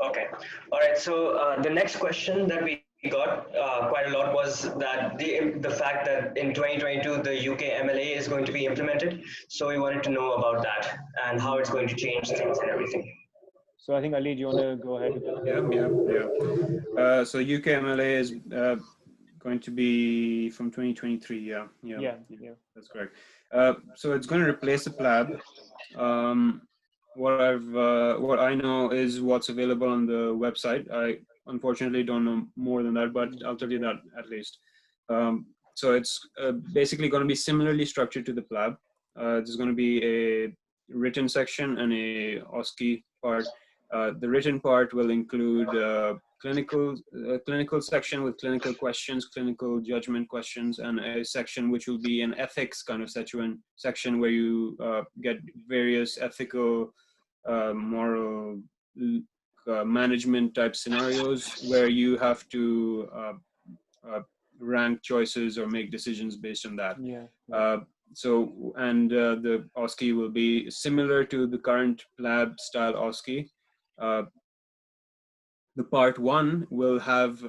Okay. All right. So the next question that we got quite a lot was that the fact that in 2022 the UK MLA is going to be implemented. So we wanted to know about that and how it's going to change things and everything. So I think Ali, do you want to go ahead with that? Yeah. So UK MLA is going to be from 2023. Yeah. That's correct. So it's going to replace the PLAB. What I know is what's available on the website. I unfortunately don't know more than that, but I'll tell you that at least. So it's basically going to be similarly structured to the PLAB. There's going to be a written section and a OSCE part. The written part will include clinical section with clinical questions, clinical judgment questions, and a section which will be an ethics kind of section where you get various ethical, moral, management type scenarios where you have to rank choices or make decisions based on that. So, and the OSCE will be similar to the current PLAB style OSCE. The part one will have,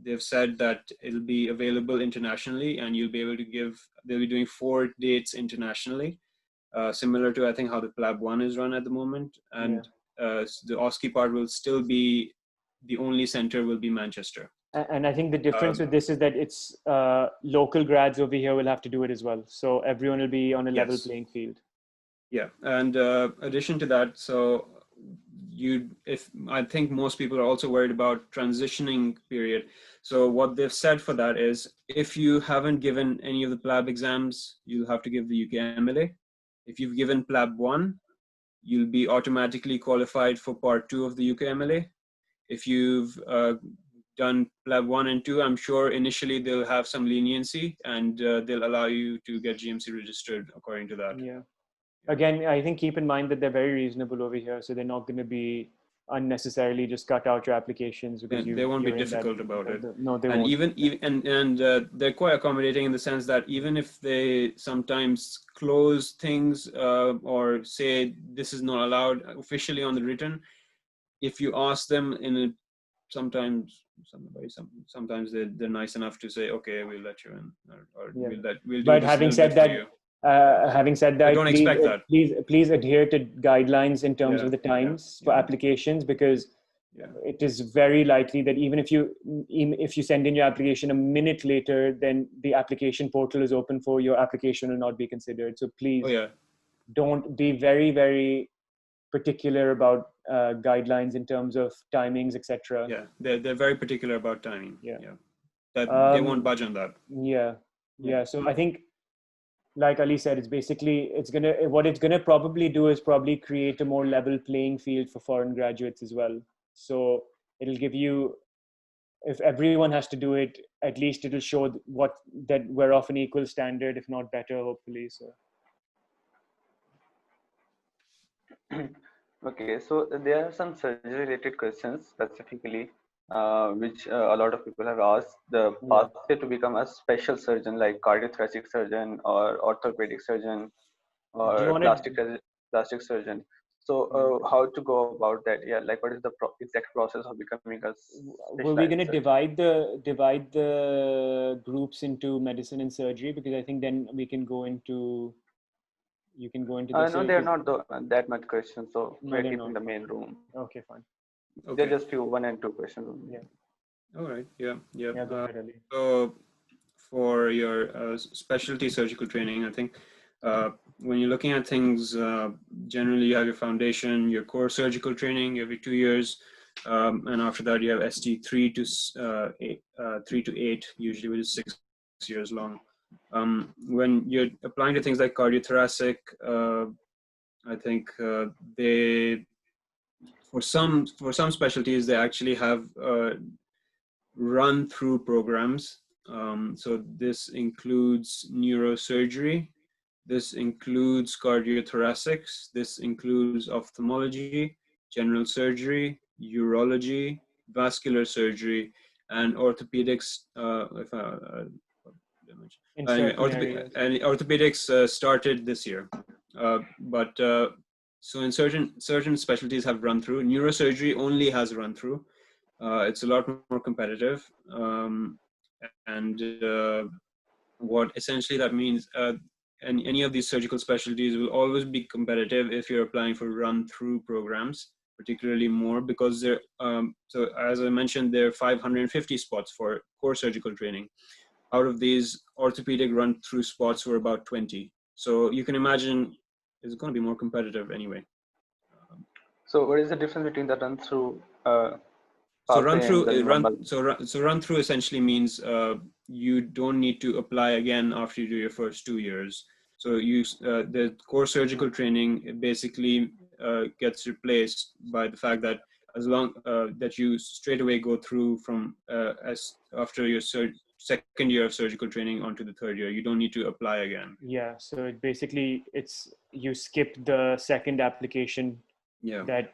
they've said that it'll be available internationally, and you'll be able to they'll be doing 4 dates internationally, similar to, I think, how the PLAB one is run at the moment. And the OSCE part will still be, the only center will be Manchester. And I think the difference with this is that it's local grads over here will have to do it as well. So everyone will be on a level playing field. Yeah, and addition to that, so I think most people are also worried about transitioning period. So what they've said for that is, if you haven't given any of the PLAB exams, you'll have to give the UK MLA. If you've given PLAB 1, you'll be automatically qualified for part 2 of the UK MLA. If you've done PLAB 1 and 2, I'm sure initially they'll have some leniency, and they'll allow you to get GMC registered according to that. Yeah. Again, I think keep in mind that they're very reasonable over here, so they're not going to be unnecessarily just cut out your applications because they won't be difficult about it. No, they won't. And they're quite accommodating in the sense that even if they sometimes close things or say this is not allowed officially on the written, if you ask them in a sometimes they're nice enough to say, okay, we'll let you in, or we'll do. But having said that, I don't expect that. Please adhere to guidelines in terms of the times for applications, because it is very likely that even if you send in your application a minute later, then the application portal is open for your application will not be considered. So please don't be very, very particular about guidelines in terms of timings, etc. Yeah, they're very particular about timing. That they won't budge on that. So I think, like Ali said, what it's gonna probably do is probably create a more level playing field for foreign graduates as well. So it'll give you, if everyone has to do it, at least it'll show that we're of an equal standard, if not better, hopefully. So Okay, so there are some surgery-related questions specifically, which a lot of people have asked. The Yeah. pathway to become a special surgeon, like cardiothoracic surgeon or orthopedic surgeon Do you or want to? plastic surgeon. So, Yeah. how to go about that? Yeah, like what is the exact process of becoming a Were we specialized going to surgeon? divide the groups into medicine and surgery? Because I think then we can go into you can go into the No, they're surgery. not that much questions, so No, we're they're keeping not. the main room. Okay, fine. They're Okay. just few, one and two questions only. Yeah. All right. Yeah. Yeah. Yeah. Go ahead, Ali. So for your specialty surgical training, I think when you're looking at things, generally you have your foundation, your core surgical training every 2 years, and after that you have ST 3 to 8, usually, which is 6 years long. When you're applying to things like cardiothoracic, I think they for some specialties they actually have run through programs. So this includes neurosurgery, this includes cardiothoracics, this includes ophthalmology, general surgery, urology, vascular surgery, and orthopedics. In Anyway, certain areas. and orthopedics started this year, but so in certain specialties have run through. Neurosurgery only has run through. It's a lot more competitive, and what essentially that means, and any of these surgical specialties will always be competitive if you're applying for run-through programs, particularly more because there. So as I mentioned, there are 550 spots for core surgical training. Out of these, orthopedic run-through spots were about 20. So you can imagine it's going to be more competitive anyway. So, what is the difference between the run through So run pathway and through the normal? so run through essentially means you don't need to apply again after you do your first 2 years. So the core surgical training basically gets replaced by the fact that as long that you straight away go through from as after your second year of surgical training onto the third year, you don't need to apply again. Yeah. So it's you skip the second application. Yeah. That,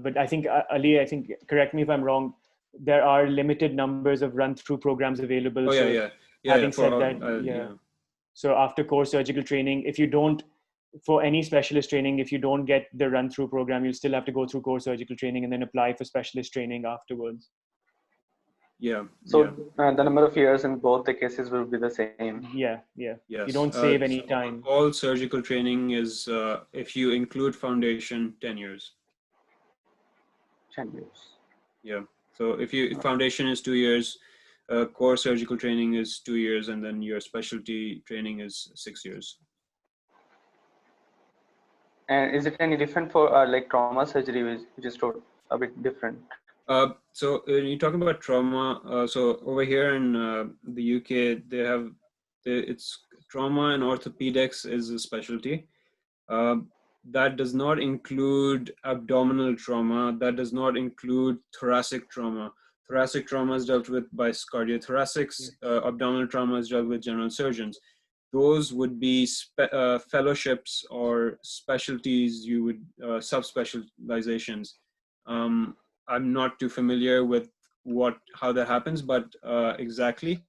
but I think Ali, I think correct me if I'm wrong. There are limited numbers of run-through programs available. Oh yeah, So yeah, yeah, yeah. having For said all, that, yeah. yeah. So after core surgical training, if you don't, for any specialist training, if you don't get the run through program, you'll still have to go through core surgical training and then apply for specialist training afterwards. Yeah, yeah. So, the number of years in both the cases will be the same. Yeah, yeah. You Yes. don't save any So time. all surgical training is, if you include foundation, 10 years. 10 years. Yeah. So if foundation is 2 years, core surgical training is 2 years, and then your specialty training is 6 years. And is it any different for like trauma surgery, which is a bit different? So when you're talking about trauma, so over here in the UK, it's trauma and orthopedics is a specialty. That does not include abdominal trauma. That does not include thoracic trauma. Thoracic trauma is dealt with by cardiothoracics. Abdominal trauma is dealt with general surgeons. Those would be fellowships or specialties. You would subspecializations. I'm not too familiar with how that happens, but exactly.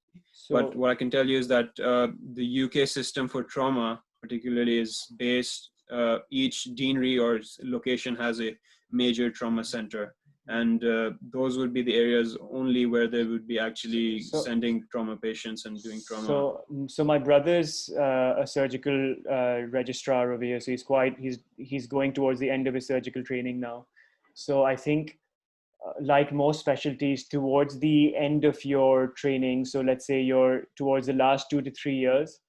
But So what I can tell you is that the UK system for trauma, particularly, is based. Each deanery or location has a major trauma center, and those would be the areas only where they would be actually so sending trauma patients and doing trauma. so my brother's a surgical registrar over here. So he's going towards the end of his surgical training now. So I think like most specialties, towards the end of your training, so let's say you're towards the last 2 to 3 years,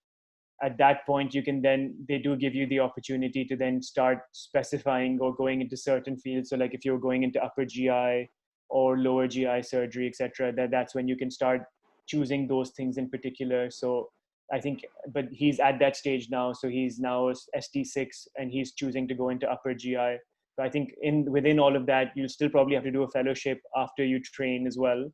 at that point they do give you the opportunity to then start specifying or going into certain fields. So like if you're going into upper GI or lower GI surgery, etc., that's when you can start choosing those things in particular. So I think, but he's at that stage now, so he's now ST6 and he's choosing to go into upper GI. So I think within all of that, you'll still probably have to do a fellowship after you train as well.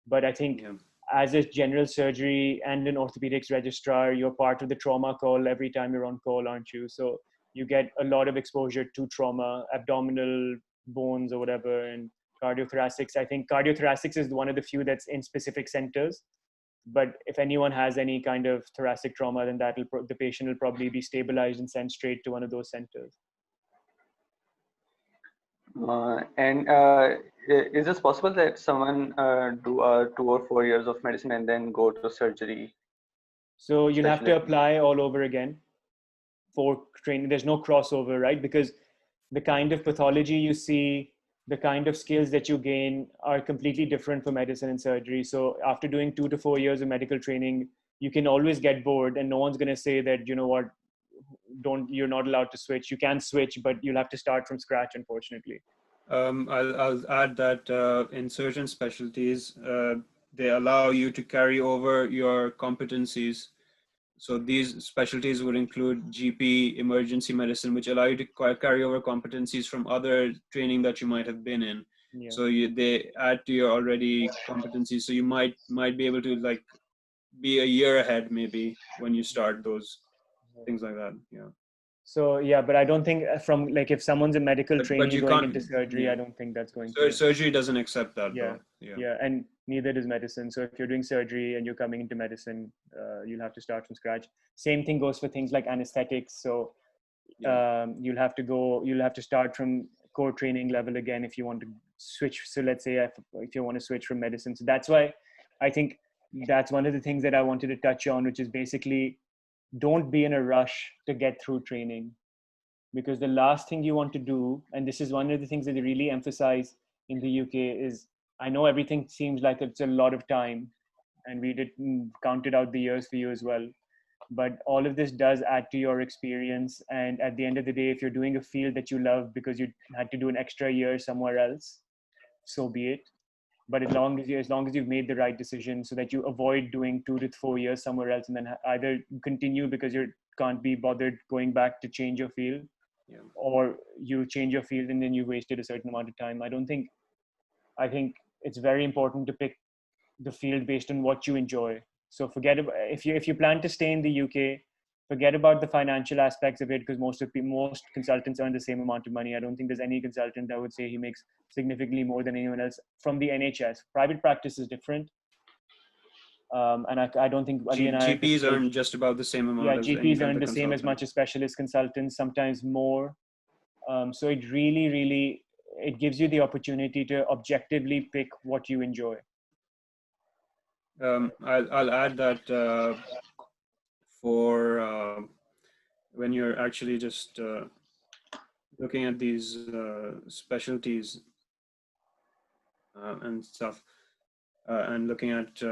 But I think as a general surgery and an orthopedics registrar, you're part of the trauma call every time you're on call, aren't you? So you get a lot of exposure to trauma, abdominal bones or whatever, and cardiothoracics. I think cardiothoracics is one of the few that's in specific centers. But if anyone has any kind of thoracic trauma, then the patient will probably be stabilized and sent straight to one of those centers. Is this possible that someone do 2 or 4 years of medicine and then go to surgery? So you'll have to apply all over again for training. There's no crossover, right? Because the kind of pathology you see, the kind of skills that you gain are completely different for medicine and surgery. So after doing 2 to 4 years of medical training, you can always get bored, and no one's going to say that, you know what, you're not allowed to switch. You can switch, but you'll have to start from scratch, unfortunately. I'll add that in certain specialties, they allow you to carry over your competencies. So these specialties would include GP, emergency medicine, which allow you to carry over competencies from other training that you might have been in. Yeah. So they add to your already competencies. So you might be able to like be a year ahead maybe when you start those things like that. Yeah. So yeah, but I don't think from like if someone's a medical trainee you going can't, into surgery, yeah. I don't think that's going to. Surgery doesn't accept that Yeah. though. Yeah, and neither does medicine. So if you're doing surgery and you're coming into medicine, you'll have to start from scratch. Same thing goes for things like anesthetics. So you'll have to start from core training level again if you want to switch. So let's say if you want to switch from medicine. So that's why I think that's one of the things that I wanted to touch on, which is basically don't be in a rush to get through training, because the last thing you want to do, and this is one of the things that they really emphasize in the UK, is I know everything seems like it's a lot of time, and we did counted out the years for you as well, but all of this does add to your experience. And at the end of the day, if you're doing a field that you love because you had to do an extra year somewhere else, so be it. But as long as you've made the right decision, so that you avoid doing 2 to 4 years somewhere else and then either continue because you can't be bothered going back to change your field, or you change your field and then you wasted a certain amount of time. I think it's very important to pick the field based on what you enjoy. So forget about, if you plan to stay in the UK, forget about the financial aspects of it, because most consultants earn the same amount of money. I don't think there's any consultant that would say he makes significantly more than anyone else from the NHS. Private practice is different. And I don't think Ali and I GPs earn just about the same amount. Yeah, as GPs any earn other the same as consultant. much as specialist consultants, sometimes more. So it really it gives you the opportunity to objectively pick what you enjoy. I'll add that for when you're actually just looking at these specialties and stuff, and looking at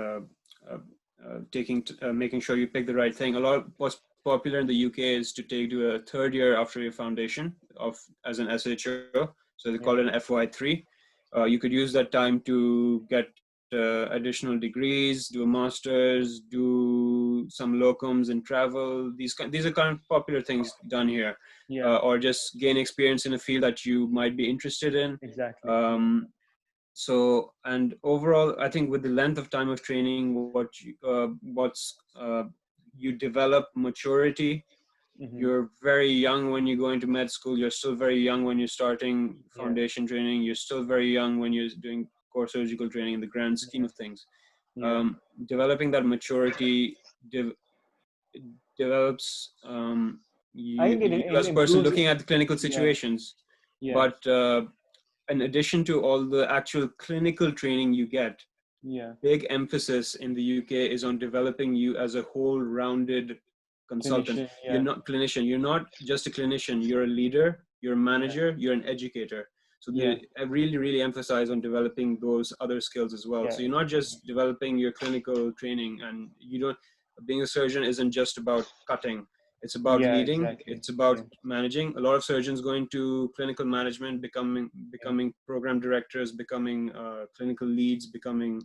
making sure you pick the right thing. A lot of what's popular in the UK is to do a third year after your foundation as an SHO. So they call it an FY3. You could use that time to get additional degrees, do a master's, do some locums and travel. These are kind of popular things done here. Or just gain experience in a field that you might be interested in. Exactly. So, and overall, I think with the length of time of training, you develop maturity. Mm-hmm. You're very young when you go into med school. You're still very young when you're starting foundation training. You're still very young when you're doing core surgical training in the grand scheme of things. Developing that maturity develops you as a person looking at the clinical situations. But in addition to all the actual clinical training you get, big emphasis in the UK is on developing you as a whole-rounded consultant. You're not clinician. You're not just a clinician. You're a leader. You're a manager. You're an educator. So I really emphasize on developing those other skills as well. So you're not just developing your clinical training, and being a surgeon isn't just about cutting. It's about leading. Exactly. It's about managing. A lot of surgeons go into clinical management, becoming program directors, becoming clinical leads, becoming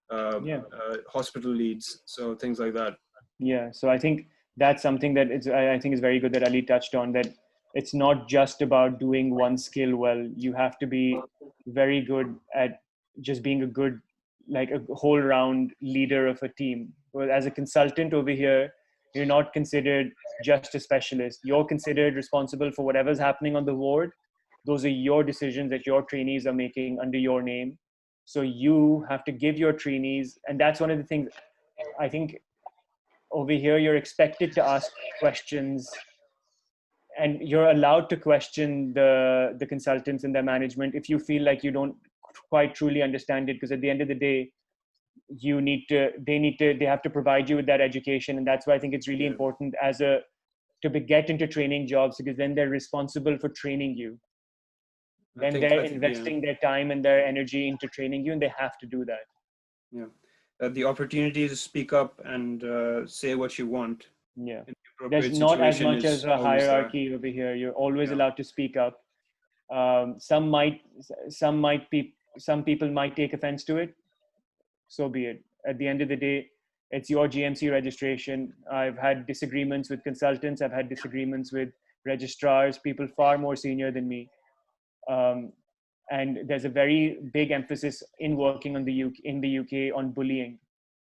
hospital leads. So things like that. Yeah. So I think that's something that I think is very good that Ali touched on, that it's not just about doing one skill well. You have to be very good at just being a good, like a whole round leader of a team. Well, as a consultant over here, You're not considered just a specialist. You're considered responsible for whatever's happening on the ward. Those are your decisions that your trainees are making under your name. So you have to give your trainees, and that's one of the things I think over here, you're expected to ask questions, and you're allowed to question the consultants and their management if you feel like you don't quite truly understand it, because at the end of the day, they have to provide you with that education. And that's why I think it's really important get into training jobs, because then they're responsible for training you. Then they're investing their time and their energy into training you, and they have to do that. Yeah. The opportunity to speak up and say what you want. Yeah. There's not as much as a hierarchy over here. You're always allowed to speak up. Some people might take offense to it. So be it. At the end of the day, it's your GMC registration. I've had disagreements with consultants. I've had disagreements with registrars, people far more senior than me. And there's a very big emphasis in working in the UK on bullying.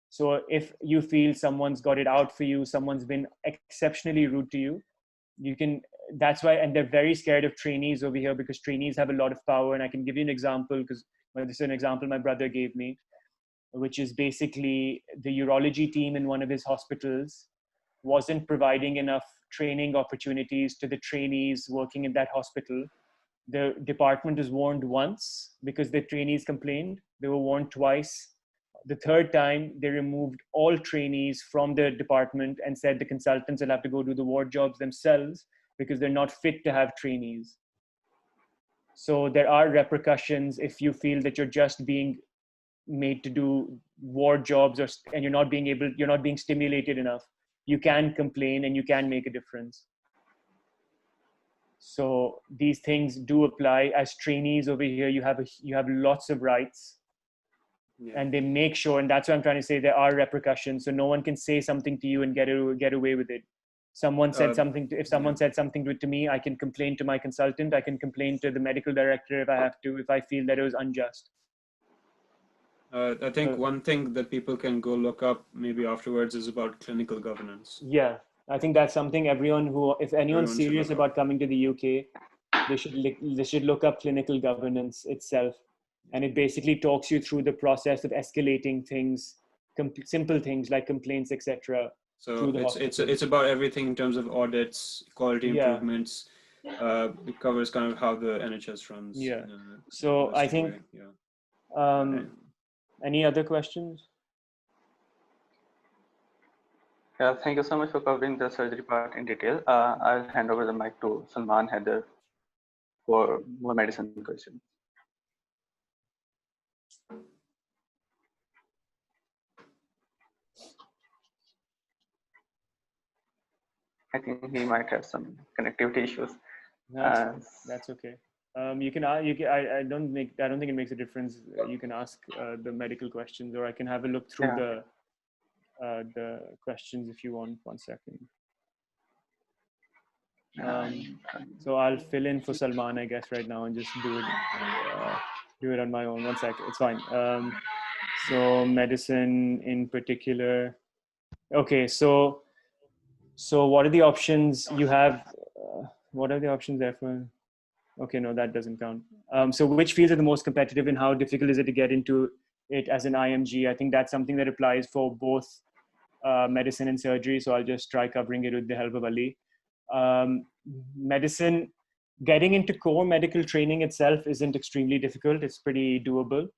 So if you feel someone's got it out for you, someone's been exceptionally rude to you, that's why, and they're very scared of trainees over here, because trainees have a lot of power. And I can give you an example, because this is an example my brother gave me, which is basically the urology team in one of his hospitals wasn't providing enough training opportunities to the trainees working in that hospital. The department was warned once because the trainees complained. They were warned twice. The third time, they removed all trainees from the department and said the consultants will have to go do the ward jobs themselves because they're not fit to have trainees. So there are repercussions if you feel that you're just being made to do ward jobs and you're not being stimulated enough. You can complain and you can make a difference. So these things do apply. As trainees over here, you have lots of rights. Yeah. And they make sure, and that's what I'm trying to say, there are repercussions. So no one can say something to you and get away with it. If someone said something to me, I can complain to my consultant. I can complain to the medical director if I have to, if I feel that it was unjust. I think one thing that people can go look up maybe afterwards is about clinical governance. Yeah, I think that's something if anyone's serious about coming to the UK, they should look up clinical governance itself. And it basically talks you through the process of escalating things, simple things like complaints, etc. So it's about everything in terms of audits, quality improvements. It covers kind of how the NHS runs. Yeah. So I think. Any other questions? Yeah, thank you so much for covering the surgery part in detail. I'll hand over the mic to Salman Haider for more medicine questions. I think he might have some connectivity issues. That's okay. You can. I don't think it makes a difference. You can ask the medical questions, or I can have a look through the questions if you want. 1 second. So I'll fill in for Salman, I guess, right now, and just do it on my own. 1 second. It's fine. So medicine in particular. Okay. So what are the options you have? What are the options there for? Okay, no, that doesn't count. So which fields are the most competitive and how difficult is it to get into it as an IMG? I think that's something that applies for both medicine and surgery. So I'll just try covering it with the help of Ali. Medicine, getting into core medical training itself isn't extremely difficult. It's pretty doable.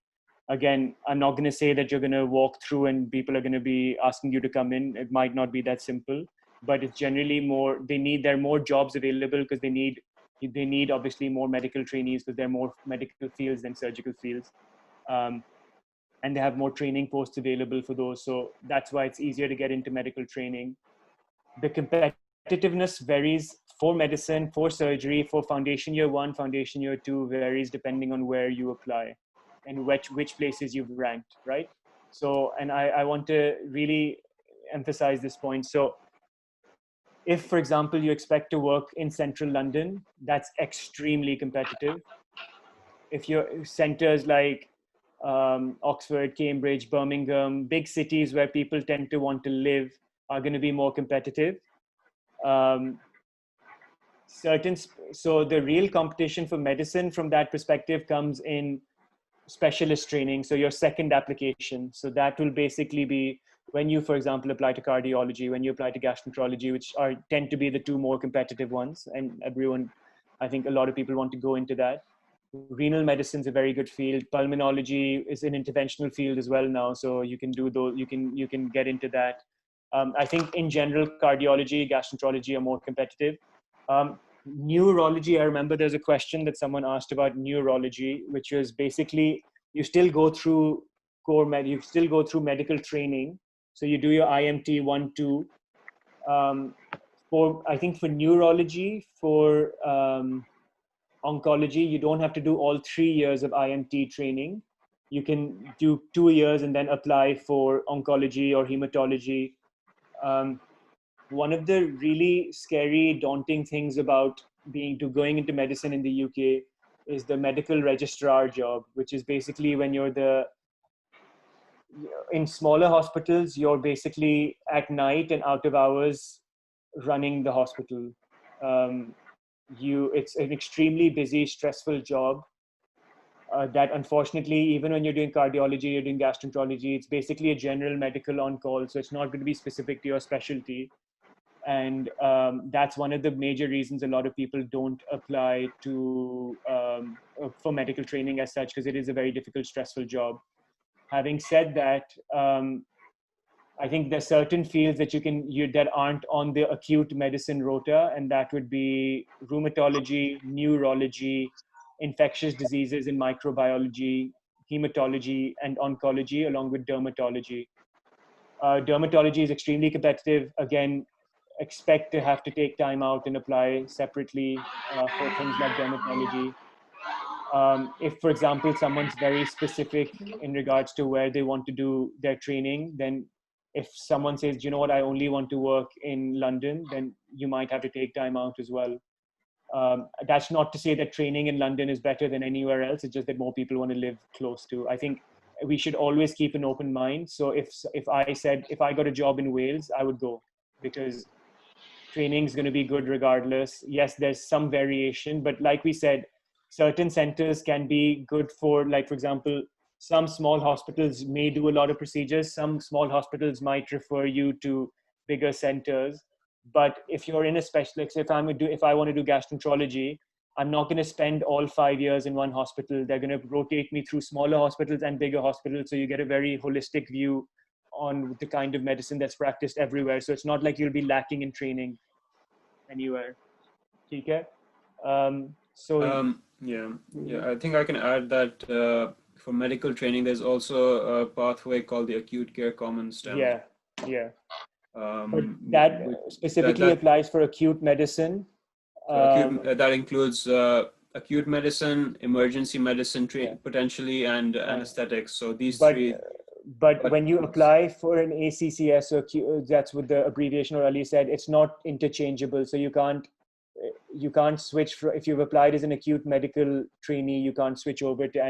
Again, I'm not going to say that you're going to walk through and people are going to be asking you to come in. It might not be that simple, but it's generally there are more jobs available because they need obviously more medical trainees because there are more medical fields than surgical fields. And they have more training posts available for those. So that's why it's easier to get into medical training. The competitiveness varies for medicine, for surgery, for foundation year 1, foundation year 2 varies depending on where you apply and which places you've ranked, right? So, and I want to really emphasize this point. So if, for example, you expect to work in central London, that's extremely competitive. If you're centers like Oxford, Cambridge, Birmingham, big cities where people tend to want to live, are going to be more competitive. So the real competition for medicine from that perspective comes in specialist training. So your second application. So that will basically be when you, for example, apply to cardiology, when you apply to gastroenterology, which tend to be the two more competitive ones. And everyone, I think a lot of people want to go into that. Renal medicine is a very good field. Pulmonology is an interventional field as well now. So you can do those, you can get into that. I think in general, cardiology, gastroenterology are more competitive. Neurology, I remember there's a question that someone asked about neurology, which was basically you still go through you still go through medical training. So you do your IMT 1, 2. I think for neurology, for oncology, you don't have to do all 3 years of IMT training. You can do 2 years and then apply for oncology or hematology. One of the really scary, daunting things about going into medicine in the UK is the medical registrar job, which is basically when you're in smaller hospitals, you're basically at night and out of hours running the hospital. It's an extremely busy, stressful job. That unfortunately, even when you're doing cardiology, you're doing gastroenterology, it's basically a general medical on call. So it's not going to be specific to your specialty. And that's one of the major reasons a lot of people don't apply for medical training as such, because it is a very difficult, stressful job. Having said that, I think there's certain fields that that aren't on the acute medicine rota, and that would be rheumatology, neurology, infectious diseases and microbiology, hematology, and oncology, along with dermatology. Dermatology is extremely competitive. Again, expect to have to take time out and apply separately for things like dermatology. If, for example, someone's very specific in regards to where they want to do their training, then if someone says, you know what, I only want to work in London, then you might have to take time out as well. That's not to say that training in London is better than anywhere else. It's just that more people want to live close to. I think we should always keep an open mind. So if I got a job in Wales, I would go, because training is going to be good regardless. Yes, there's some variation, but like we said, certain centers can be good for, like, for example, some small hospitals may do a lot of procedures. Some small hospitals might refer you to bigger centers. But if you're in a specialist, if I want to do gastroenterology, I'm not going to spend all 5 years in one hospital. They're going to rotate me through smaller hospitals and bigger hospitals. So you get a very holistic view on the kind of medicine that's practiced everywhere. So it's not like you'll be lacking in training anywhere. Okay? I think I can add that for medical training, there's also a pathway called the Acute Care Common STEM. But that specifically applies for acute medicine. That includes acute medicine, emergency medicine, potentially, and anesthetics. So these three. But when you apply for an ACCS, or that's what the abbreviation, or Ali said, it's not interchangeable. So you can't switch if you've applied as an acute medical trainee, you can't switch over to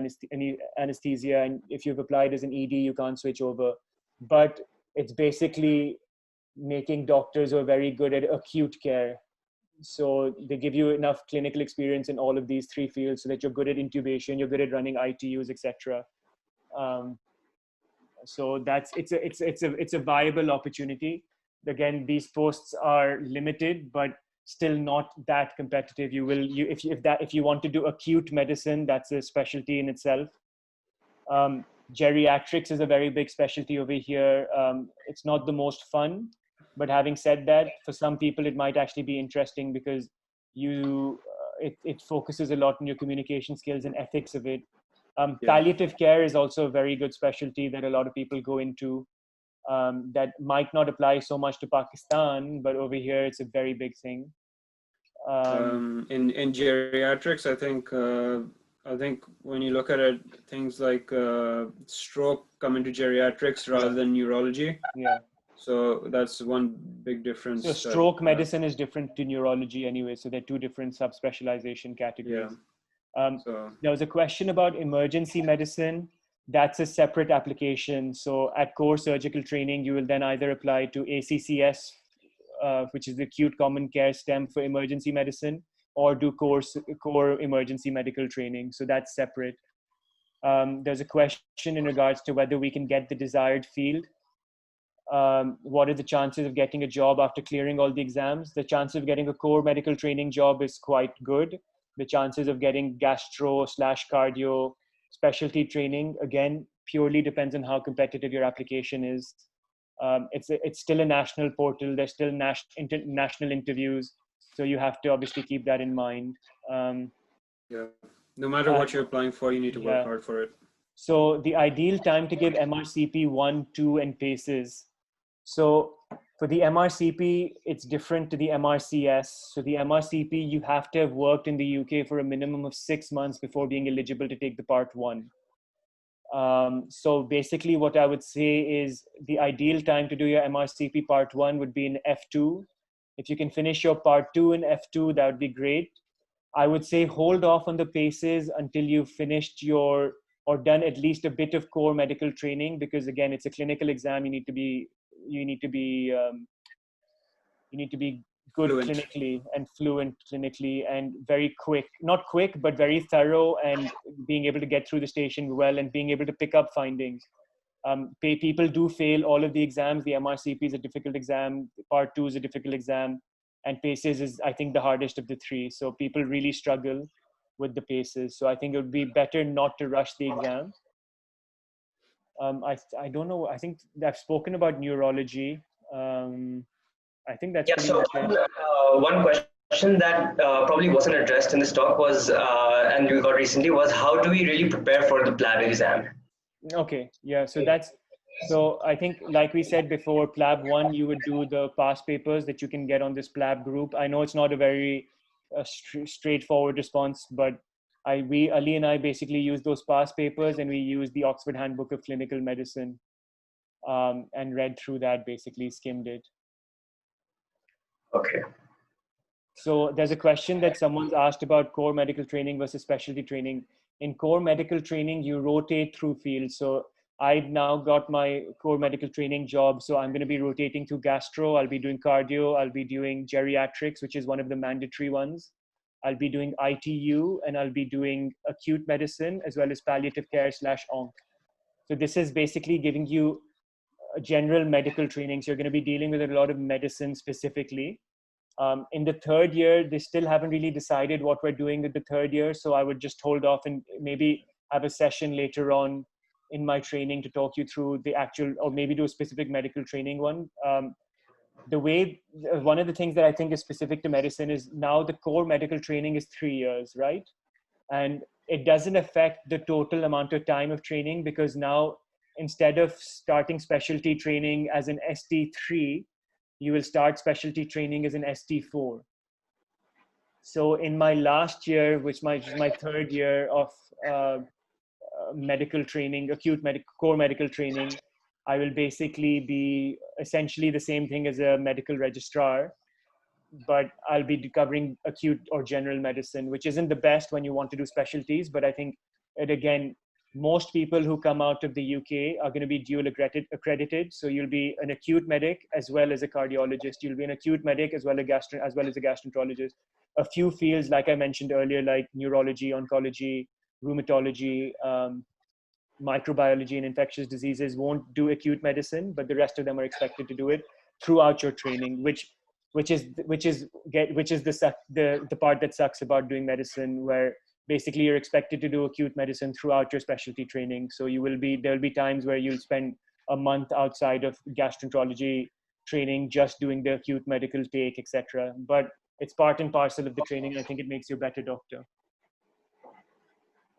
anesthesia. And if you've applied as an ED, you can't switch over. But it's basically making doctors who are very good at acute care. So they give you enough clinical experience in all of these three fields so that you're good at intubation, you're good at running ITUs, etc. So it's a viable opportunity. Again, these posts are limited, but still not that competitive. If you want to do acute medicine, that's a specialty in itself. Geriatrics is a very big specialty over here. It's not the most fun, but having said that, for some people it might actually be interesting because it focuses a lot on your communication skills and ethics of it. Palliative care is also a very good specialty that a lot of people go into. That might not apply so much to Pakistan, but over here it's a very big thing. In geriatrics, I think when you look at it, things like stroke come into geriatrics rather than neurology. Yeah. So that's one big difference. So stroke medicine is different to neurology anyway. So they're two different subspecialization categories. Yeah. There was a question about emergency medicine. that's a separate application. So at core surgical training, you will then either apply to ACCS, which is the Acute Common Care STEM for emergency medicine, or do core emergency medical training. So that's separate. There's a question in regards to whether we can get the desired field. What are the chances of getting a job after clearing all the exams? The chance of getting a core medical training job is quite good. The chances of getting gastro/cardio specialty training, again, purely depends on how competitive your application is. It's still a national portal. There's still national interviews. So you have to obviously keep that in mind. Yeah. No matter what you're applying for, you need to work hard for it. So the ideal time to give MRCP 1, 2, and PACES. So for the MRCP, it's different to the MRCS. So the MRCP, you have to have worked in the UK for a minimum of 6 months before being eligible to take the Part 1. So basically what I would say is the ideal time to do your MRCP Part 1 would be in F2. If you can finish your Part 2 in F2, that would be great. I would say hold off on the PACES until you've finished or done at least a bit of core medical training, because again, it's a clinical exam. You need to be good Fluent. clinically and fluent clinically and very quick, not quick, but very thorough, and being able to get through the station well and being able to pick up findings. People do fail all of the exams. The MRCP is a difficult exam. Part 2 is a difficult exam. And PACES is, I think, the hardest of the three. So people really struggle with the PACES. So I think it would be better not to rush the exam. I don't know. I think I've spoken about neurology. I think that's pretty much it. One question that probably wasn't addressed in this talk was, and we got recently, was how do we really prepare for the PLAB exam? Okay, yeah. So I think, like we said before, PLAB 1, you would do the past papers that you can get on this PLAB group. I know it's not a very straightforward response, but Ali and I basically use those past papers, and we use the Oxford Handbook of Clinical Medicine and read through that, basically skimmed it. Okay. So there's a question that someone's asked about core medical training versus specialty training. In core medical training, you rotate through fields. So I've now got my core medical training job. So I'm going to be rotating through gastro. I'll be doing cardio. I'll be doing geriatrics, which is one of the mandatory ones. I'll be doing ITU, and I'll be doing acute medicine as well as palliative care /onc. So this is basically giving you a general medical training. So you're going to be dealing with a lot of medicine specifically. In the third year, they still haven't really decided what we're doing with the third year. So I would just hold off and maybe have a session later on in my training to talk you through the actual, or maybe do a specific medical training one. One of the things that I think is specific to medicine is now the core medical training is 3 years, right? And it doesn't affect the total amount of time of training, because now instead of starting specialty training as an ST3, you will start specialty training as an ST4. So in my last year, which is my third year of medical training, core medical training, I will basically be essentially the same thing as a medical registrar, but I'll be covering acute or general medicine, which isn't the best when you want to do specialties. But I think again, most people who come out of the UK are going to be dual accredited. So you'll be an acute medic as well as a cardiologist. You'll be an acute medic as well as a gastroenterologist. A few fields, like I mentioned earlier, like neurology, oncology, rheumatology, microbiology, and infectious diseases won't do acute medicine, but the rest of them are expected to do it throughout your training, which is the part that sucks about doing medicine, where basically you're expected to do acute medicine throughout your specialty training. So there'll be times where you'll spend a month outside of gastroenterology training just doing the acute medical take, etc. But it's part and parcel of the training. I think it makes you a better doctor.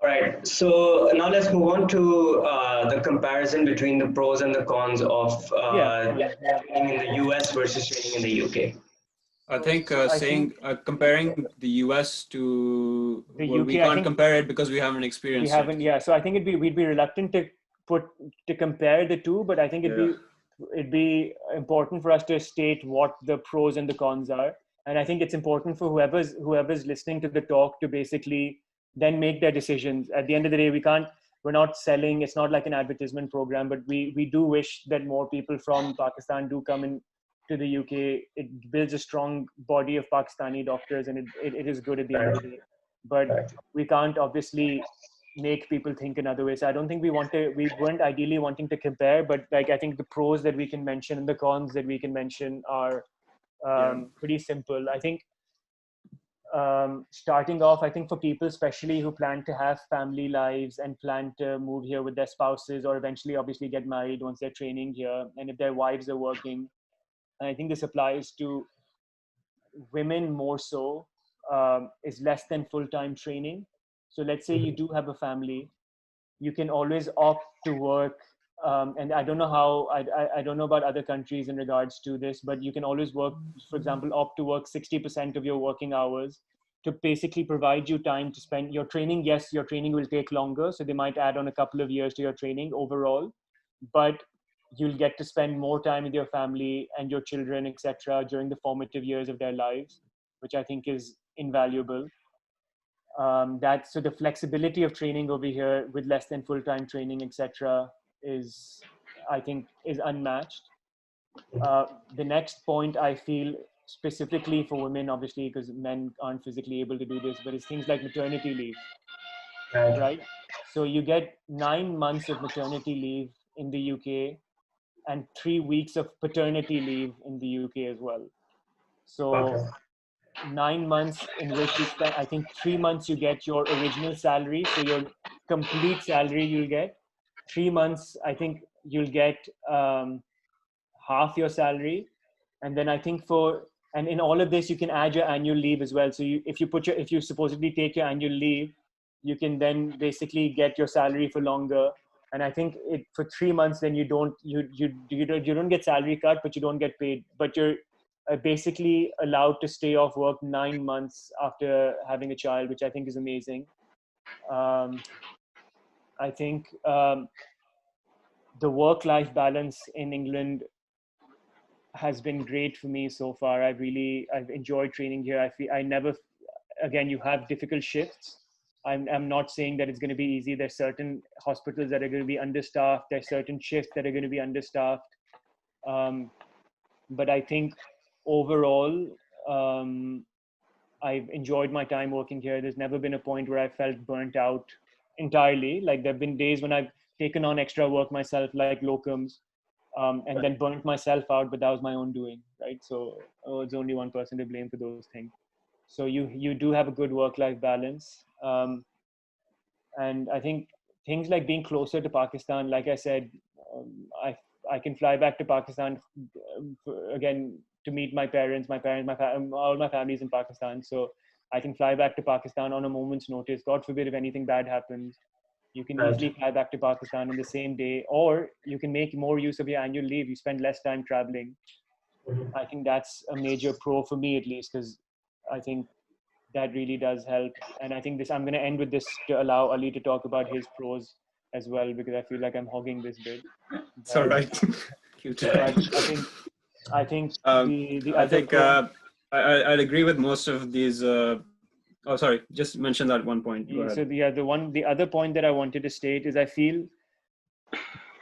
All right, so now let's move on to the comparison between the pros and the cons of training in the US versus training in the UK. I think comparing the US to the UK, we can't compare it because we haven't experienced it. Yeah. So I think we'd be reluctant to compare the two, but I think it'd be important for us to state what the pros and the cons are. And I think it's important for whoever's listening to the talk to basically then make their decisions. At the end of the day, we can't we're not selling, it's not like an advertisement program, but we do wish that more people from Pakistan do come in to the UK. It builds a strong body of Pakistani doctors, and it is good at the end of the day. But we can't obviously make people think another way. So I don't think we weren't ideally wanting to compare, but like I think the pros that we can mention and the cons that we can mention are pretty simple. I think starting off, I think for people especially who plan to have family lives and plan to move here with their spouses or eventually obviously get married once they're training here, and if their wives are working, and I think this applies to women more so, is less than full-time training. So let's say you do have a family, you can always opt to work. And I don't know how, I don't know about other countries in regards to this, but you can always work, for example, opt to work 60% of your working hours to basically provide you time to spend your training. Yes, your training will take longer, so they might add on a couple of years to your training overall, but you'll get to spend more time with your family and your children, etc., during the formative years of their lives, which I think is invaluable. So the flexibility of training over here with less than full-time training, etc., is, I think, is unmatched. The next point I feel specifically for women, obviously, because men aren't physically able to do this, but it's things like maternity leave, right? So you get 9 months of maternity leave in the UK and 3 weeks of paternity leave in the UK as well. So 9 months in which you spend, I think 3 months you get your original salary, so your complete salary you'll get. 3 months, I think you'll get half your salary, and then I think and in all of this you can add your annual leave as well. So if you supposedly take your annual leave, you can then basically get your salary for longer. And I think for 3 months, then you don't get salary cut, but you don't get paid, but you're basically allowed to stay off work 9 months after having a child, which I think is amazing. I think the work-life balance in England has been great for me so far. I've enjoyed training here. Again, you have difficult shifts. I'm not saying that it's going to be easy. There's certain hospitals that are going to be understaffed. There's certain shifts that are going to be understaffed. But I think overall, I've enjoyed my time working here. There's never been a point where I felt burnt out entirely. Like there've been days when I've taken on extra work myself, like locums, and then burnt myself out, but that was my own doing, right? So it's only one person to blame for those things. So you do have a good work-life balance. And I think things like being closer to Pakistan, like I said, I can fly back to Pakistan again to meet my parents, all my family's in Pakistan. So I can fly back to Pakistan on a moment's notice. God forbid if anything bad happens, you can easily fly back to Pakistan in the same day, or you can make more use of your annual leave. You spend less time traveling. I think that's a major pro for me, at least, because I think that really does help. And I think I'm going to end with this to allow Ali to talk about his pros as well, because I feel like I'm hogging this bit. It's all right. I think I'd agree with most of these. Oh, sorry, just mention that one point. Go ahead. So the other point that I wanted to state is I feel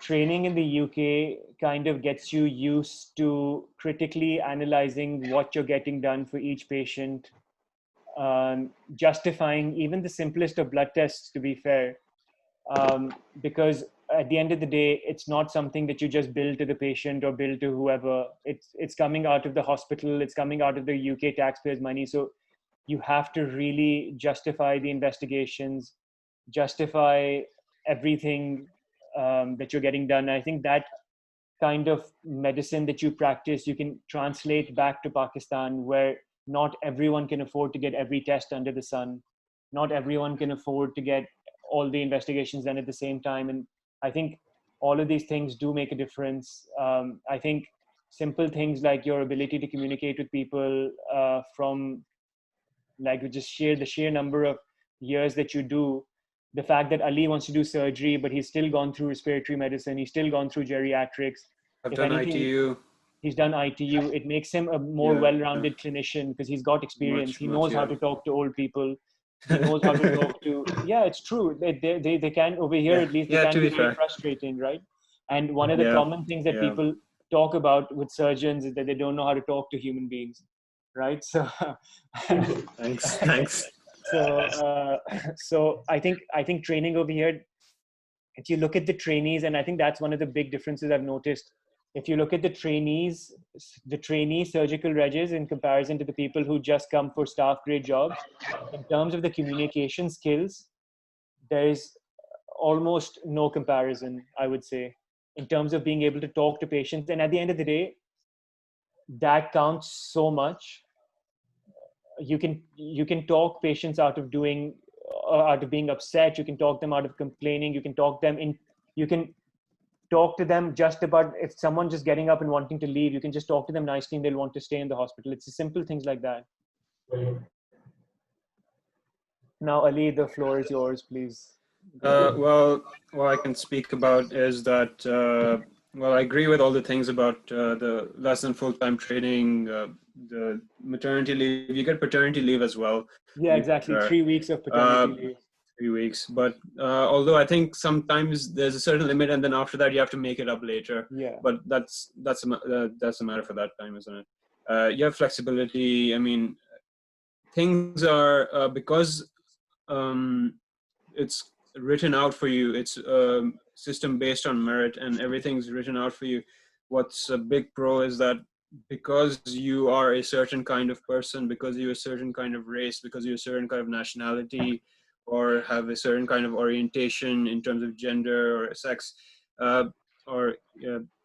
training in the UK kind of gets you used to critically analyzing what you're getting done for each patient, justifying even the simplest of blood tests, to be fair, because at the end of the day, it's not something that you just bill to the patient or bill to whoever. It's coming out of the hospital, it's coming out of the UK taxpayers' money. So you have to really justify the investigations, justify everything that you're getting done. I think that kind of medicine that you practice, you can translate back to Pakistan, where not everyone can afford to get every test under the sun. Not everyone can afford to get all the investigations done at the same time. And I think all of these things do make a difference. I think simple things like your ability to communicate with people from like the sheer number of years that you do, the fact that Ali wants to do surgery, but he's still gone through respiratory medicine, he's still gone through geriatrics. I've done ITU. He's done ITU. It makes him a more well-rounded clinician because he's got experience. He knows how to talk to old people. He knows how to talk to. Yeah, it's true. They can over here, Yeah, at least they yeah. can To be be very fair, frustrating, right? And one of the yeah, common things that yeah. people talk about with surgeons is that they don't know how to talk to human beings, right? So, Thanks, thanks. so, so I think training over here, if you look at the trainees, and I think that's one of the big differences I've noticed. If you look at the trainees, the trainee surgical regs in comparison to the people who just come for staff grade jobs, in terms of the communication skills, there is almost no comparison, I would say, in terms of being able to talk to patients. And at the end of the day, that counts so much. You can talk patients out of doing out of being upset. You can talk them out of complaining. You can talk to them just about, if someone just getting up and wanting to leave, you can just talk to them nicely and they'll want to stay in the hospital. It's simple things like that. Now, Ali, the floor is yours, please. What I can speak about is that, well, I agree with all the things about the less than full-time training, the maternity leave. You get paternity leave as well. Yeah, exactly. 3 weeks of paternity leave. 3 weeks. But although I think sometimes there's a certain limit, and then after that you have to make it up later. Yeah. But that's a matter for that time, isn't it? You have flexibility. I mean, things are because it's written out for you. It's a system based on merit, and everything's written out for you. What's a big pro is that because you are a certain kind of person, because you're a certain kind of race, because you're a certain kind of nationality, or have a certain kind of orientation in terms of gender or sex, or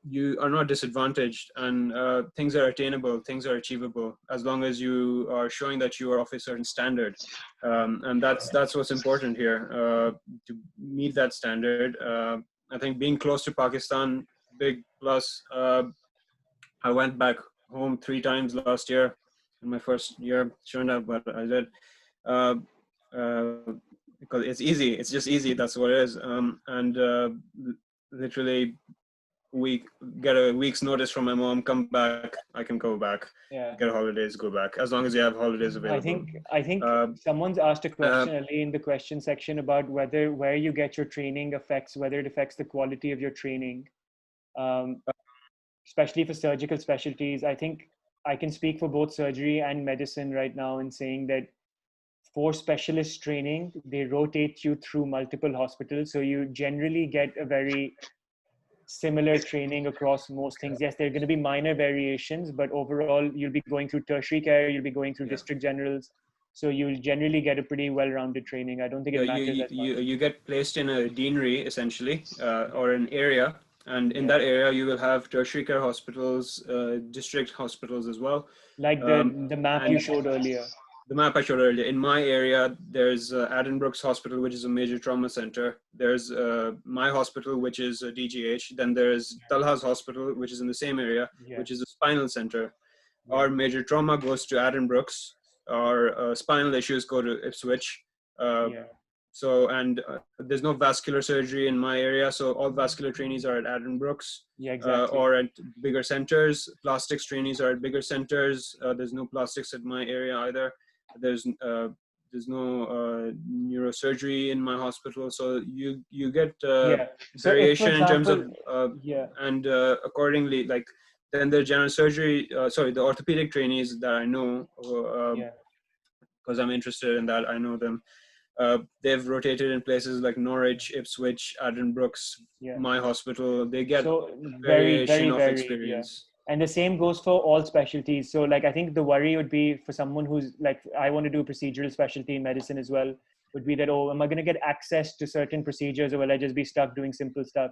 you are not disadvantaged, and things are attainable, things are achievable, as long as you are showing that you are of a certain standard. And that's what's important here, to meet that standard. I think being close to Pakistan, big plus. I went back home 3 times last year in my first year. Shouldn't have, but I did. Uh, because it's easy. It's just easy. That's what it is. And literally, we get a week's notice from my mom. Come back. I can go back. Yeah. Get holidays. Go back. As long as you have holidays available. I think someone's asked a question early in the question section about where you get your training whether it affects the quality of your training, especially for surgical specialties. I think I can speak for both surgery and medicine right now in saying that for specialist training, they rotate you through multiple hospitals. So you generally get a very similar training across most things. Yes, there are going to be minor variations, but overall, you'll be going through tertiary care, you'll be going through district generals. So you'll generally get a pretty well-rounded training. I don't think it matters as much. You get placed in a deanery, essentially, or an area. And in that area, you will have tertiary care hospitals, district hospitals as well. Like the map you showed earlier. The map I showed earlier. In my area, there's Addenbrooke's Hospital, which is a major trauma center. There's my hospital, which is a DGH. Then there's Talha's Hospital, which is in the same area, which is a spinal center. Our major trauma goes to Addenbrooke's. Our spinal issues go to Ipswich. So, and there's no vascular surgery in my area. So all vascular trainees are at Addenbrooke's. Yeah, exactly. Or at bigger centers. Plastics trainees are at bigger centers. There's no plastics at my area either. There's no neurosurgery in my hospital. So you get variation in terms of, and accordingly, like, then the general surgery, the orthopedic trainees that I know, because I'm interested in that, I know them. They've rotated in places like Norwich, Ipswich, Addenbrooke's, my hospital. They get variation of experience. And the same goes for all specialties. So like, I think the worry would be for someone who's like, I want to do a procedural specialty in medicine as well, would be that, oh, am I going to get access to certain procedures, or will I just be stuck doing simple stuff?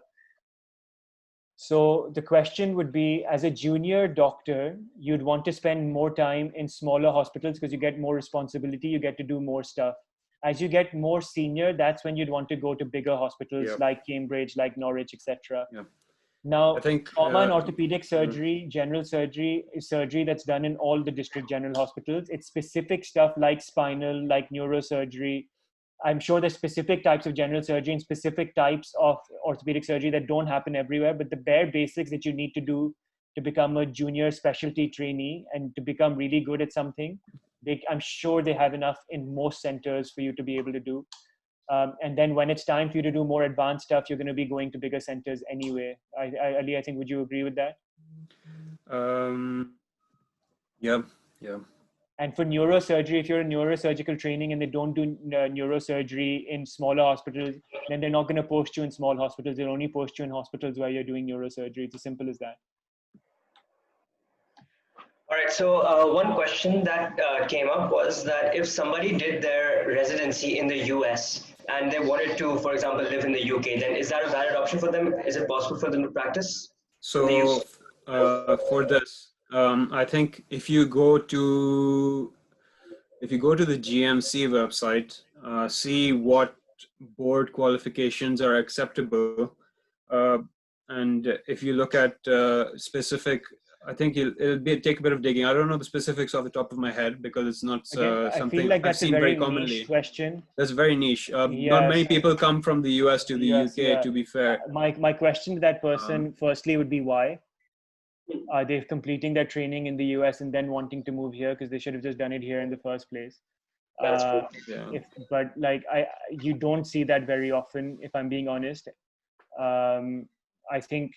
So the question would be, as a junior doctor, you'd want to spend more time in smaller hospitals because you get more responsibility, you get to do more stuff. As you get more senior, that's when you'd want to go to bigger hospitals like Cambridge, like Norwich, etc. Now, I think trauma and orthopedic surgery, general surgery, is surgery that's done in all the district general hospitals. It's specific stuff like spinal, like neurosurgery. I'm sure there's specific types of general surgery and specific types of orthopedic surgery that don't happen everywhere, but the bare basics that you need to do to become a junior specialty trainee and to become really good at something, I'm sure they have enough in most centers for you to be able to do. And then when it's time for you to do more advanced stuff, you're going to be going to bigger centers anyway. Ali, I think, would you agree with that? Yeah, yeah. And for neurosurgery, if you're in neurosurgical training and they don't do neurosurgery in smaller hospitals, then they're not going to post you in small hospitals. They'll only post you in hospitals where you're doing neurosurgery. It's as simple as that. All right, so one question that came up was that if somebody did their residency in the US and they wanted to, for example, live in the UK, then is that a valid option for them? Is it possible for them to practice in the So for this, I think if you go to the GMC website, see what board qualifications are acceptable, and if you look at specific, I think take a bit of digging. I don't know the specifics off the top of my head because it's not Again, I something feel like I've that's seen a very commonly. niche question. That's very niche. Not Yes. many people come from the US to the Yes, UK, yeah. to be fair. My question to that person, firstly, would be why? Are they completing their training in the US and then wanting to move here because they should have just done it here in the first place? That's true. Yeah. But like you don't see that very often, if I'm being honest. I think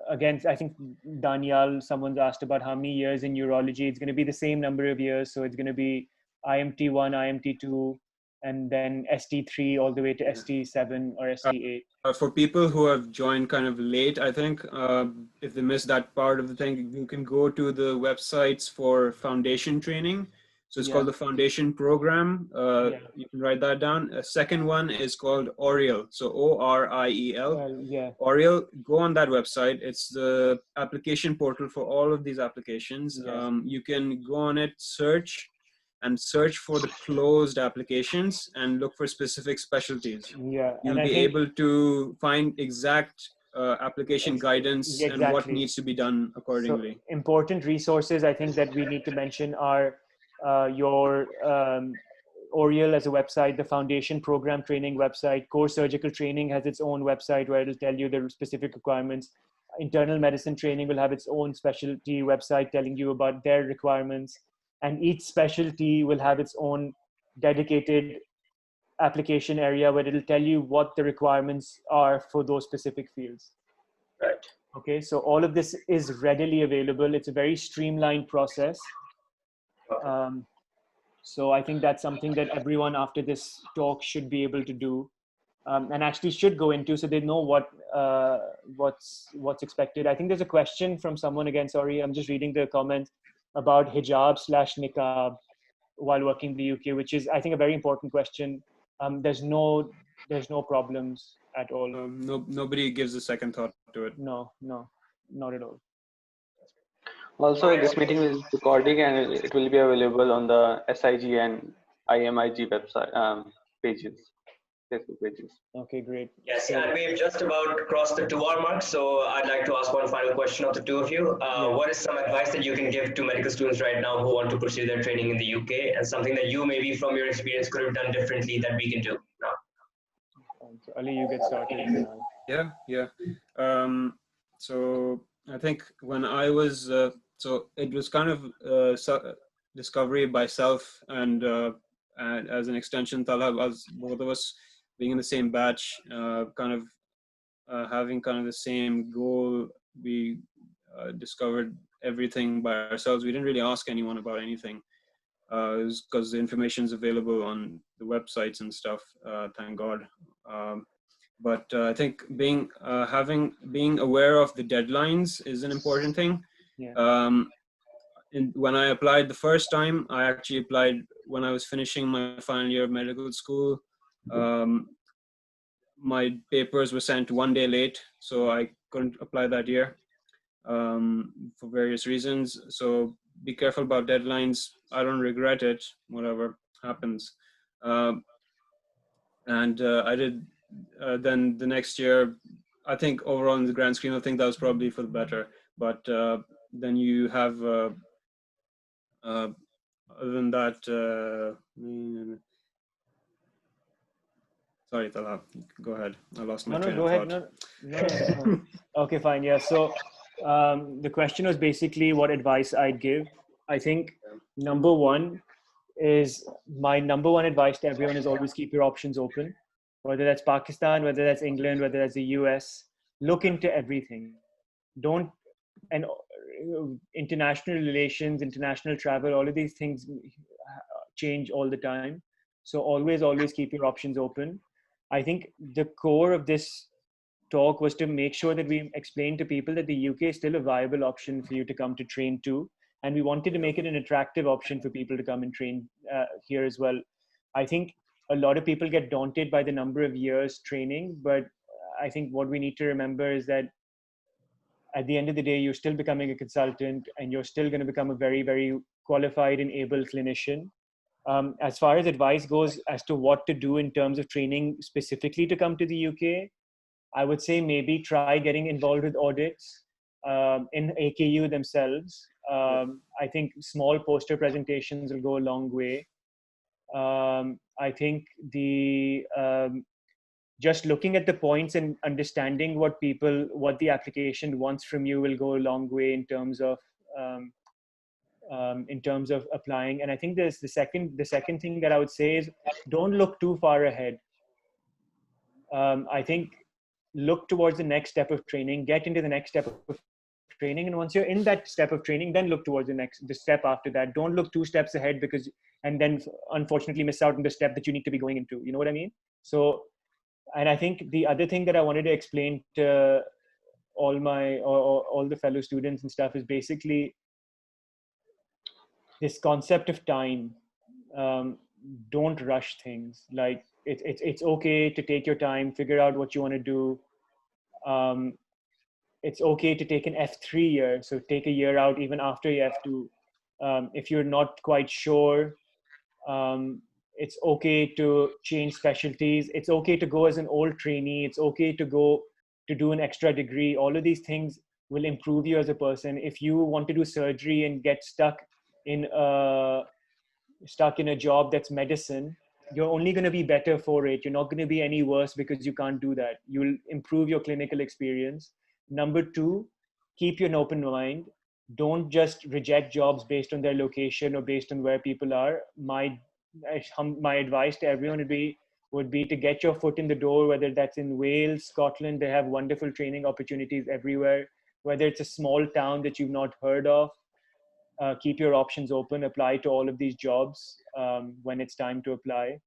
again, I think Daniel, someone's asked about how many years in urology. It's going to be the same number of years, so it's going to be IMT1, IMT2, and then ST3 all the way to ST7 or ST8. For people who have joined kind of late, I think if they missed that part of the thing, you can go to the websites for foundation training. So it's called the foundation program. You can write that down. A second one is called Oriel. So ORIEL. Yeah. Oriel, go on that website. It's the application portal for all of these applications. Yes. You can go on it, search for the closed applications and look for specific specialties. Yeah. You'll be able to find exact application guidance and what needs to be done accordingly. So important resources I think that we need to mention are your Oriel as a website, the foundation program training website. Core surgical training has its own website where it'll tell you the specific requirements. Internal medicine training will have its own specialty website telling you about their requirements. And each specialty will have its own dedicated application area where it'll tell you what the requirements are for those specific fields. Right. Okay, so all of this is readily available. It's a very streamlined process. So I think that's something that everyone after this talk should be able to do, and actually should go into, so they know what's expected. I think there's a question from someone again. Sorry, I'm just reading the comment about hijab/niqab while working in the UK, which is I think a very important question. There's no problems at all. Nobody gives a second thought to it. No, not at all. Also, this meeting is recording and it will be available on the SIG and IMIG website pages, Facebook pages. Okay, great. Yes, and we've just about crossed the 2-hour mark, so I'd like to ask one final question of the two of you. What is some advice that you can give to medical students right now who want to pursue their training in the UK, and something that you maybe from your experience could have done differently that we can do now? So Ali, you get started. Yeah. So I think when I was, so it was kind of discovery by self, and as an extension, Talha, both of us being in the same batch, kind of having kind of the same goal. We discovered everything by ourselves. We didn't really ask anyone about anything. It was because the information is available on the websites and stuff, thank God. But I think being aware of the deadlines is an important thing. When I applied the first time, I actually applied when I was finishing my final year of medical school. My papers were sent 1 day late, so I couldn't apply that year for various reasons. So be careful about deadlines. I don't regret it, whatever happens. And I did, then the next year, I think overall in the grand scheme, I think that was probably for the better. But then you have, other than that, sorry, Talha, go ahead. I lost my train of thought. No. Okay, fine. Yeah. So the question was basically what advice I'd give. I think number one is my number one advice to everyone is always keep your options open, whether that's Pakistan, whether that's England, whether that's the US. Look into everything. Don't, and international relations, international travel, all of these things change all the time. So always keep your options open. I think the core of this talk was to make sure that we explain to people that the UK is still a viable option for you to come to train to. And we wanted to make it an attractive option for people to come and train here as well. I think a lot of people get daunted by the number of years training, but I think what we need to remember is that at the end of the day, you're still becoming a consultant and you're still going to become a very, very qualified and able clinician. As far as advice goes as to what to do in terms of training specifically to come to the UK, I would say maybe try getting involved with audits in AKU themselves. I think small poster presentations will go a long way. I think just looking at the points and understanding what the application wants from you will go a long way in terms of applying. And I think there's the second thing that I would say is don't look too far ahead. I think look towards the next step of training, get into the next step of training, and once you're in that step of training, then look towards the step after that. Don't look 2 steps ahead and then unfortunately miss out on the step that you need to be going into. You know what I mean? So, and I think the other thing that I wanted to explain to all the fellow students and stuff is basically this concept of time. Don't rush things. Like it's okay to take your time, figure out what you want to do. It's okay to take an F3 year, so take a year out even after your F2. If you're not quite sure, it's okay to change specialties. It's okay to go as an old trainee. It's okay to go to do an extra degree. All of these things will improve you as a person. If you want to do surgery and get stuck in a job that's medicine, you're only going to be better for it. You're not going to be any worse because you can't do that. You'll improve your clinical experience. Number 2, keep an open mind. Don't just reject jobs based on their location or based on where people are. My advice to everyone would be to get your foot in the door, whether that's in Wales, Scotland. They have wonderful training opportunities everywhere. Whether it's a small town that you've not heard of, keep your options open, apply to all of these jobs when it's time to apply.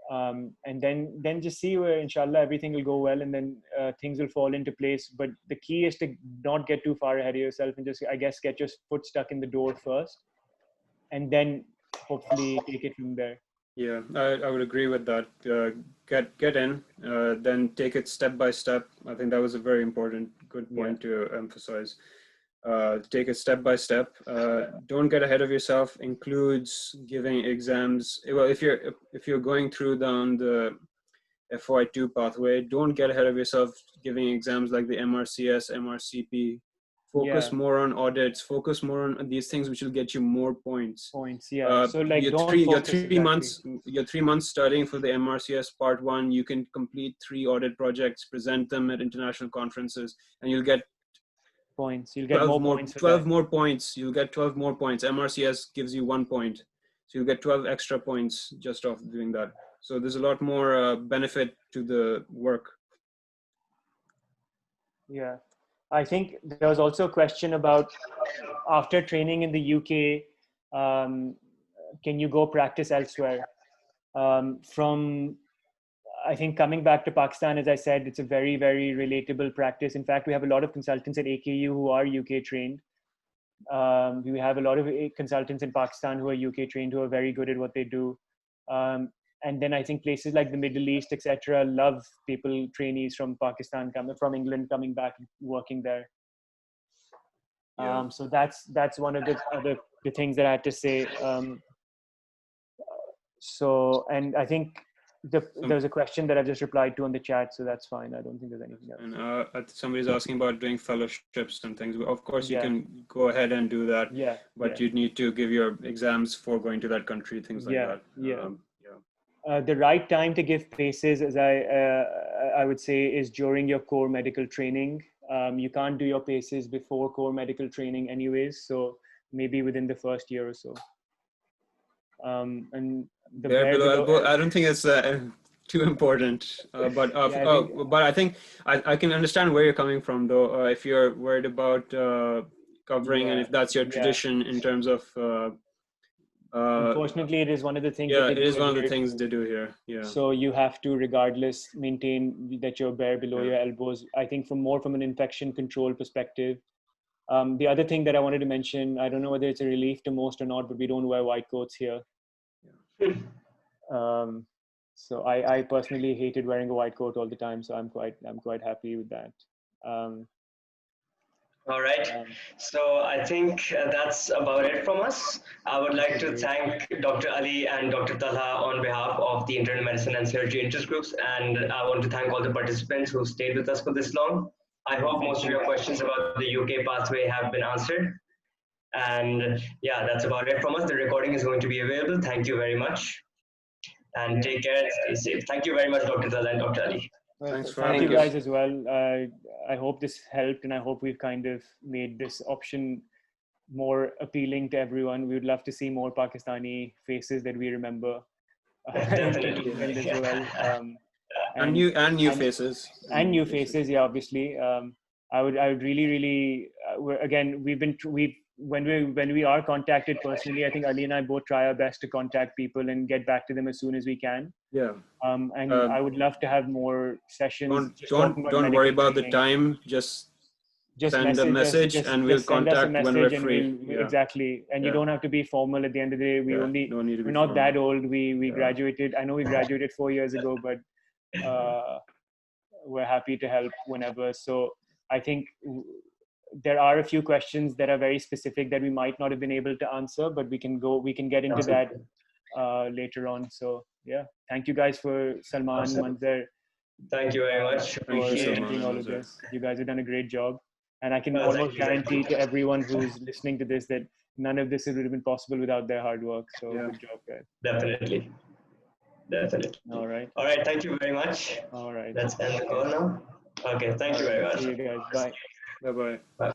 And then just see where, inshallah, everything will go well, and then things will fall into place. But the key is to not get too far ahead of yourself and just, I guess, get your foot stuck in the door first, and then hopefully take it from there. Yeah, I would agree with that. Get in, then take it step by step. I think that was a very important, good point to emphasize. Take it step by step. Don't get ahead of yourself. Includes giving exams. Well, if you're going through down the FY2 pathway, don't get ahead of yourself giving exams like the MRCS, MRCP. Focus more on audits. Focus more on these things which will get you more points. So like you're 3 months. You're 3 months studying for the MRCS Part 1. You can complete 3 audit projects, present them at international conferences, and you'll get points. You'll get 12 more points. 12 more points. You'll get 12 more points. MRCS gives you 1 point, so you'll get 12 extra points just off doing that. So there's a lot more benefit to the work. Yeah. I think there was also a question about after training in the UK, can you go practice elsewhere? I think coming back to Pakistan, as I said, it's a very, very relatable practice. In fact, we have a lot of consultants at AKU who are UK trained. We have a lot of consultants in Pakistan who are UK trained, who are very good at what they do. And then I think places like the Middle East, etc., love trainees from Pakistan, from England, coming back and working there. So that's one of the things that I had to say. And I think there's a question that I've just replied to on the chat, so that's fine. I don't think there's anything else. And somebody's asking about doing fellowships and things. Of course, you can go ahead and do that. But you'd need to give your exams for going to that country, things like that. The right time to give PACEs, as I would say, is during your core medical training. You can't do your PACEs before core medical training anyways. So maybe within the first year or so. And the Bare below elbow, I don't think it's too important, but I think I can understand where you're coming from, though. If you're worried about covering, and if that's your tradition in terms of unfortunately, it is one of the things. Yeah, it is one of the things they do here. Yeah. So you have to, regardless, maintain that you're bare below your elbows. I think from an infection control perspective. The other thing that I wanted to mention, I don't know whether it's a relief to most or not, but we don't wear white coats here. So I personally hated wearing a white coat all the time. So I'm quite happy with that. All right. So I think that's about it from us. I would like to thank Dr. Ali and Dr. Talha on behalf of the Internal Medicine and Surgery interest groups. And I want to thank all the participants who stayed with us for this long. I hope most of your questions about the UK pathway have been answered. And yeah, that's about it from us. The recording is going to be available. Thank you very much. And take care and stay safe. Thank you very much, Dr. Talha and Dr. Ali. Well, thank you guys as well. I hope this helped, and I hope we've kind of made this option more appealing to everyone. We would love to see more Pakistani faces that we remember. Definitely. As well. And new faces. And new faces, yeah, obviously. I would really again, when we are contacted personally, I think Ali and I both try our best to contact people and get back to them as soon as we can. Yeah. And I would love to have more sessions. Don't worry about the time. Just send a message and we'll contact when we're free. Exactly. And you don't have to be formal at the end of the day. We're not that old. We graduated. I know we graduated 4 years ago, but we're happy to help whenever. So I think there are a few questions that are very specific that we might not have been able to answer, but we can get into that later on. So yeah, thank you guys for Salman, Manzar. Thank you very much. For doing all of this. You guys have done a great job. And I can almost guarantee to everyone who's listening to this that none of this would have been possible without their hard work. So good job, guys. Definitely. All right. Thank you very much. All right. Let's end the call now. Okay. Thank you very much. See you guys. Bye. Bye-bye. Bye.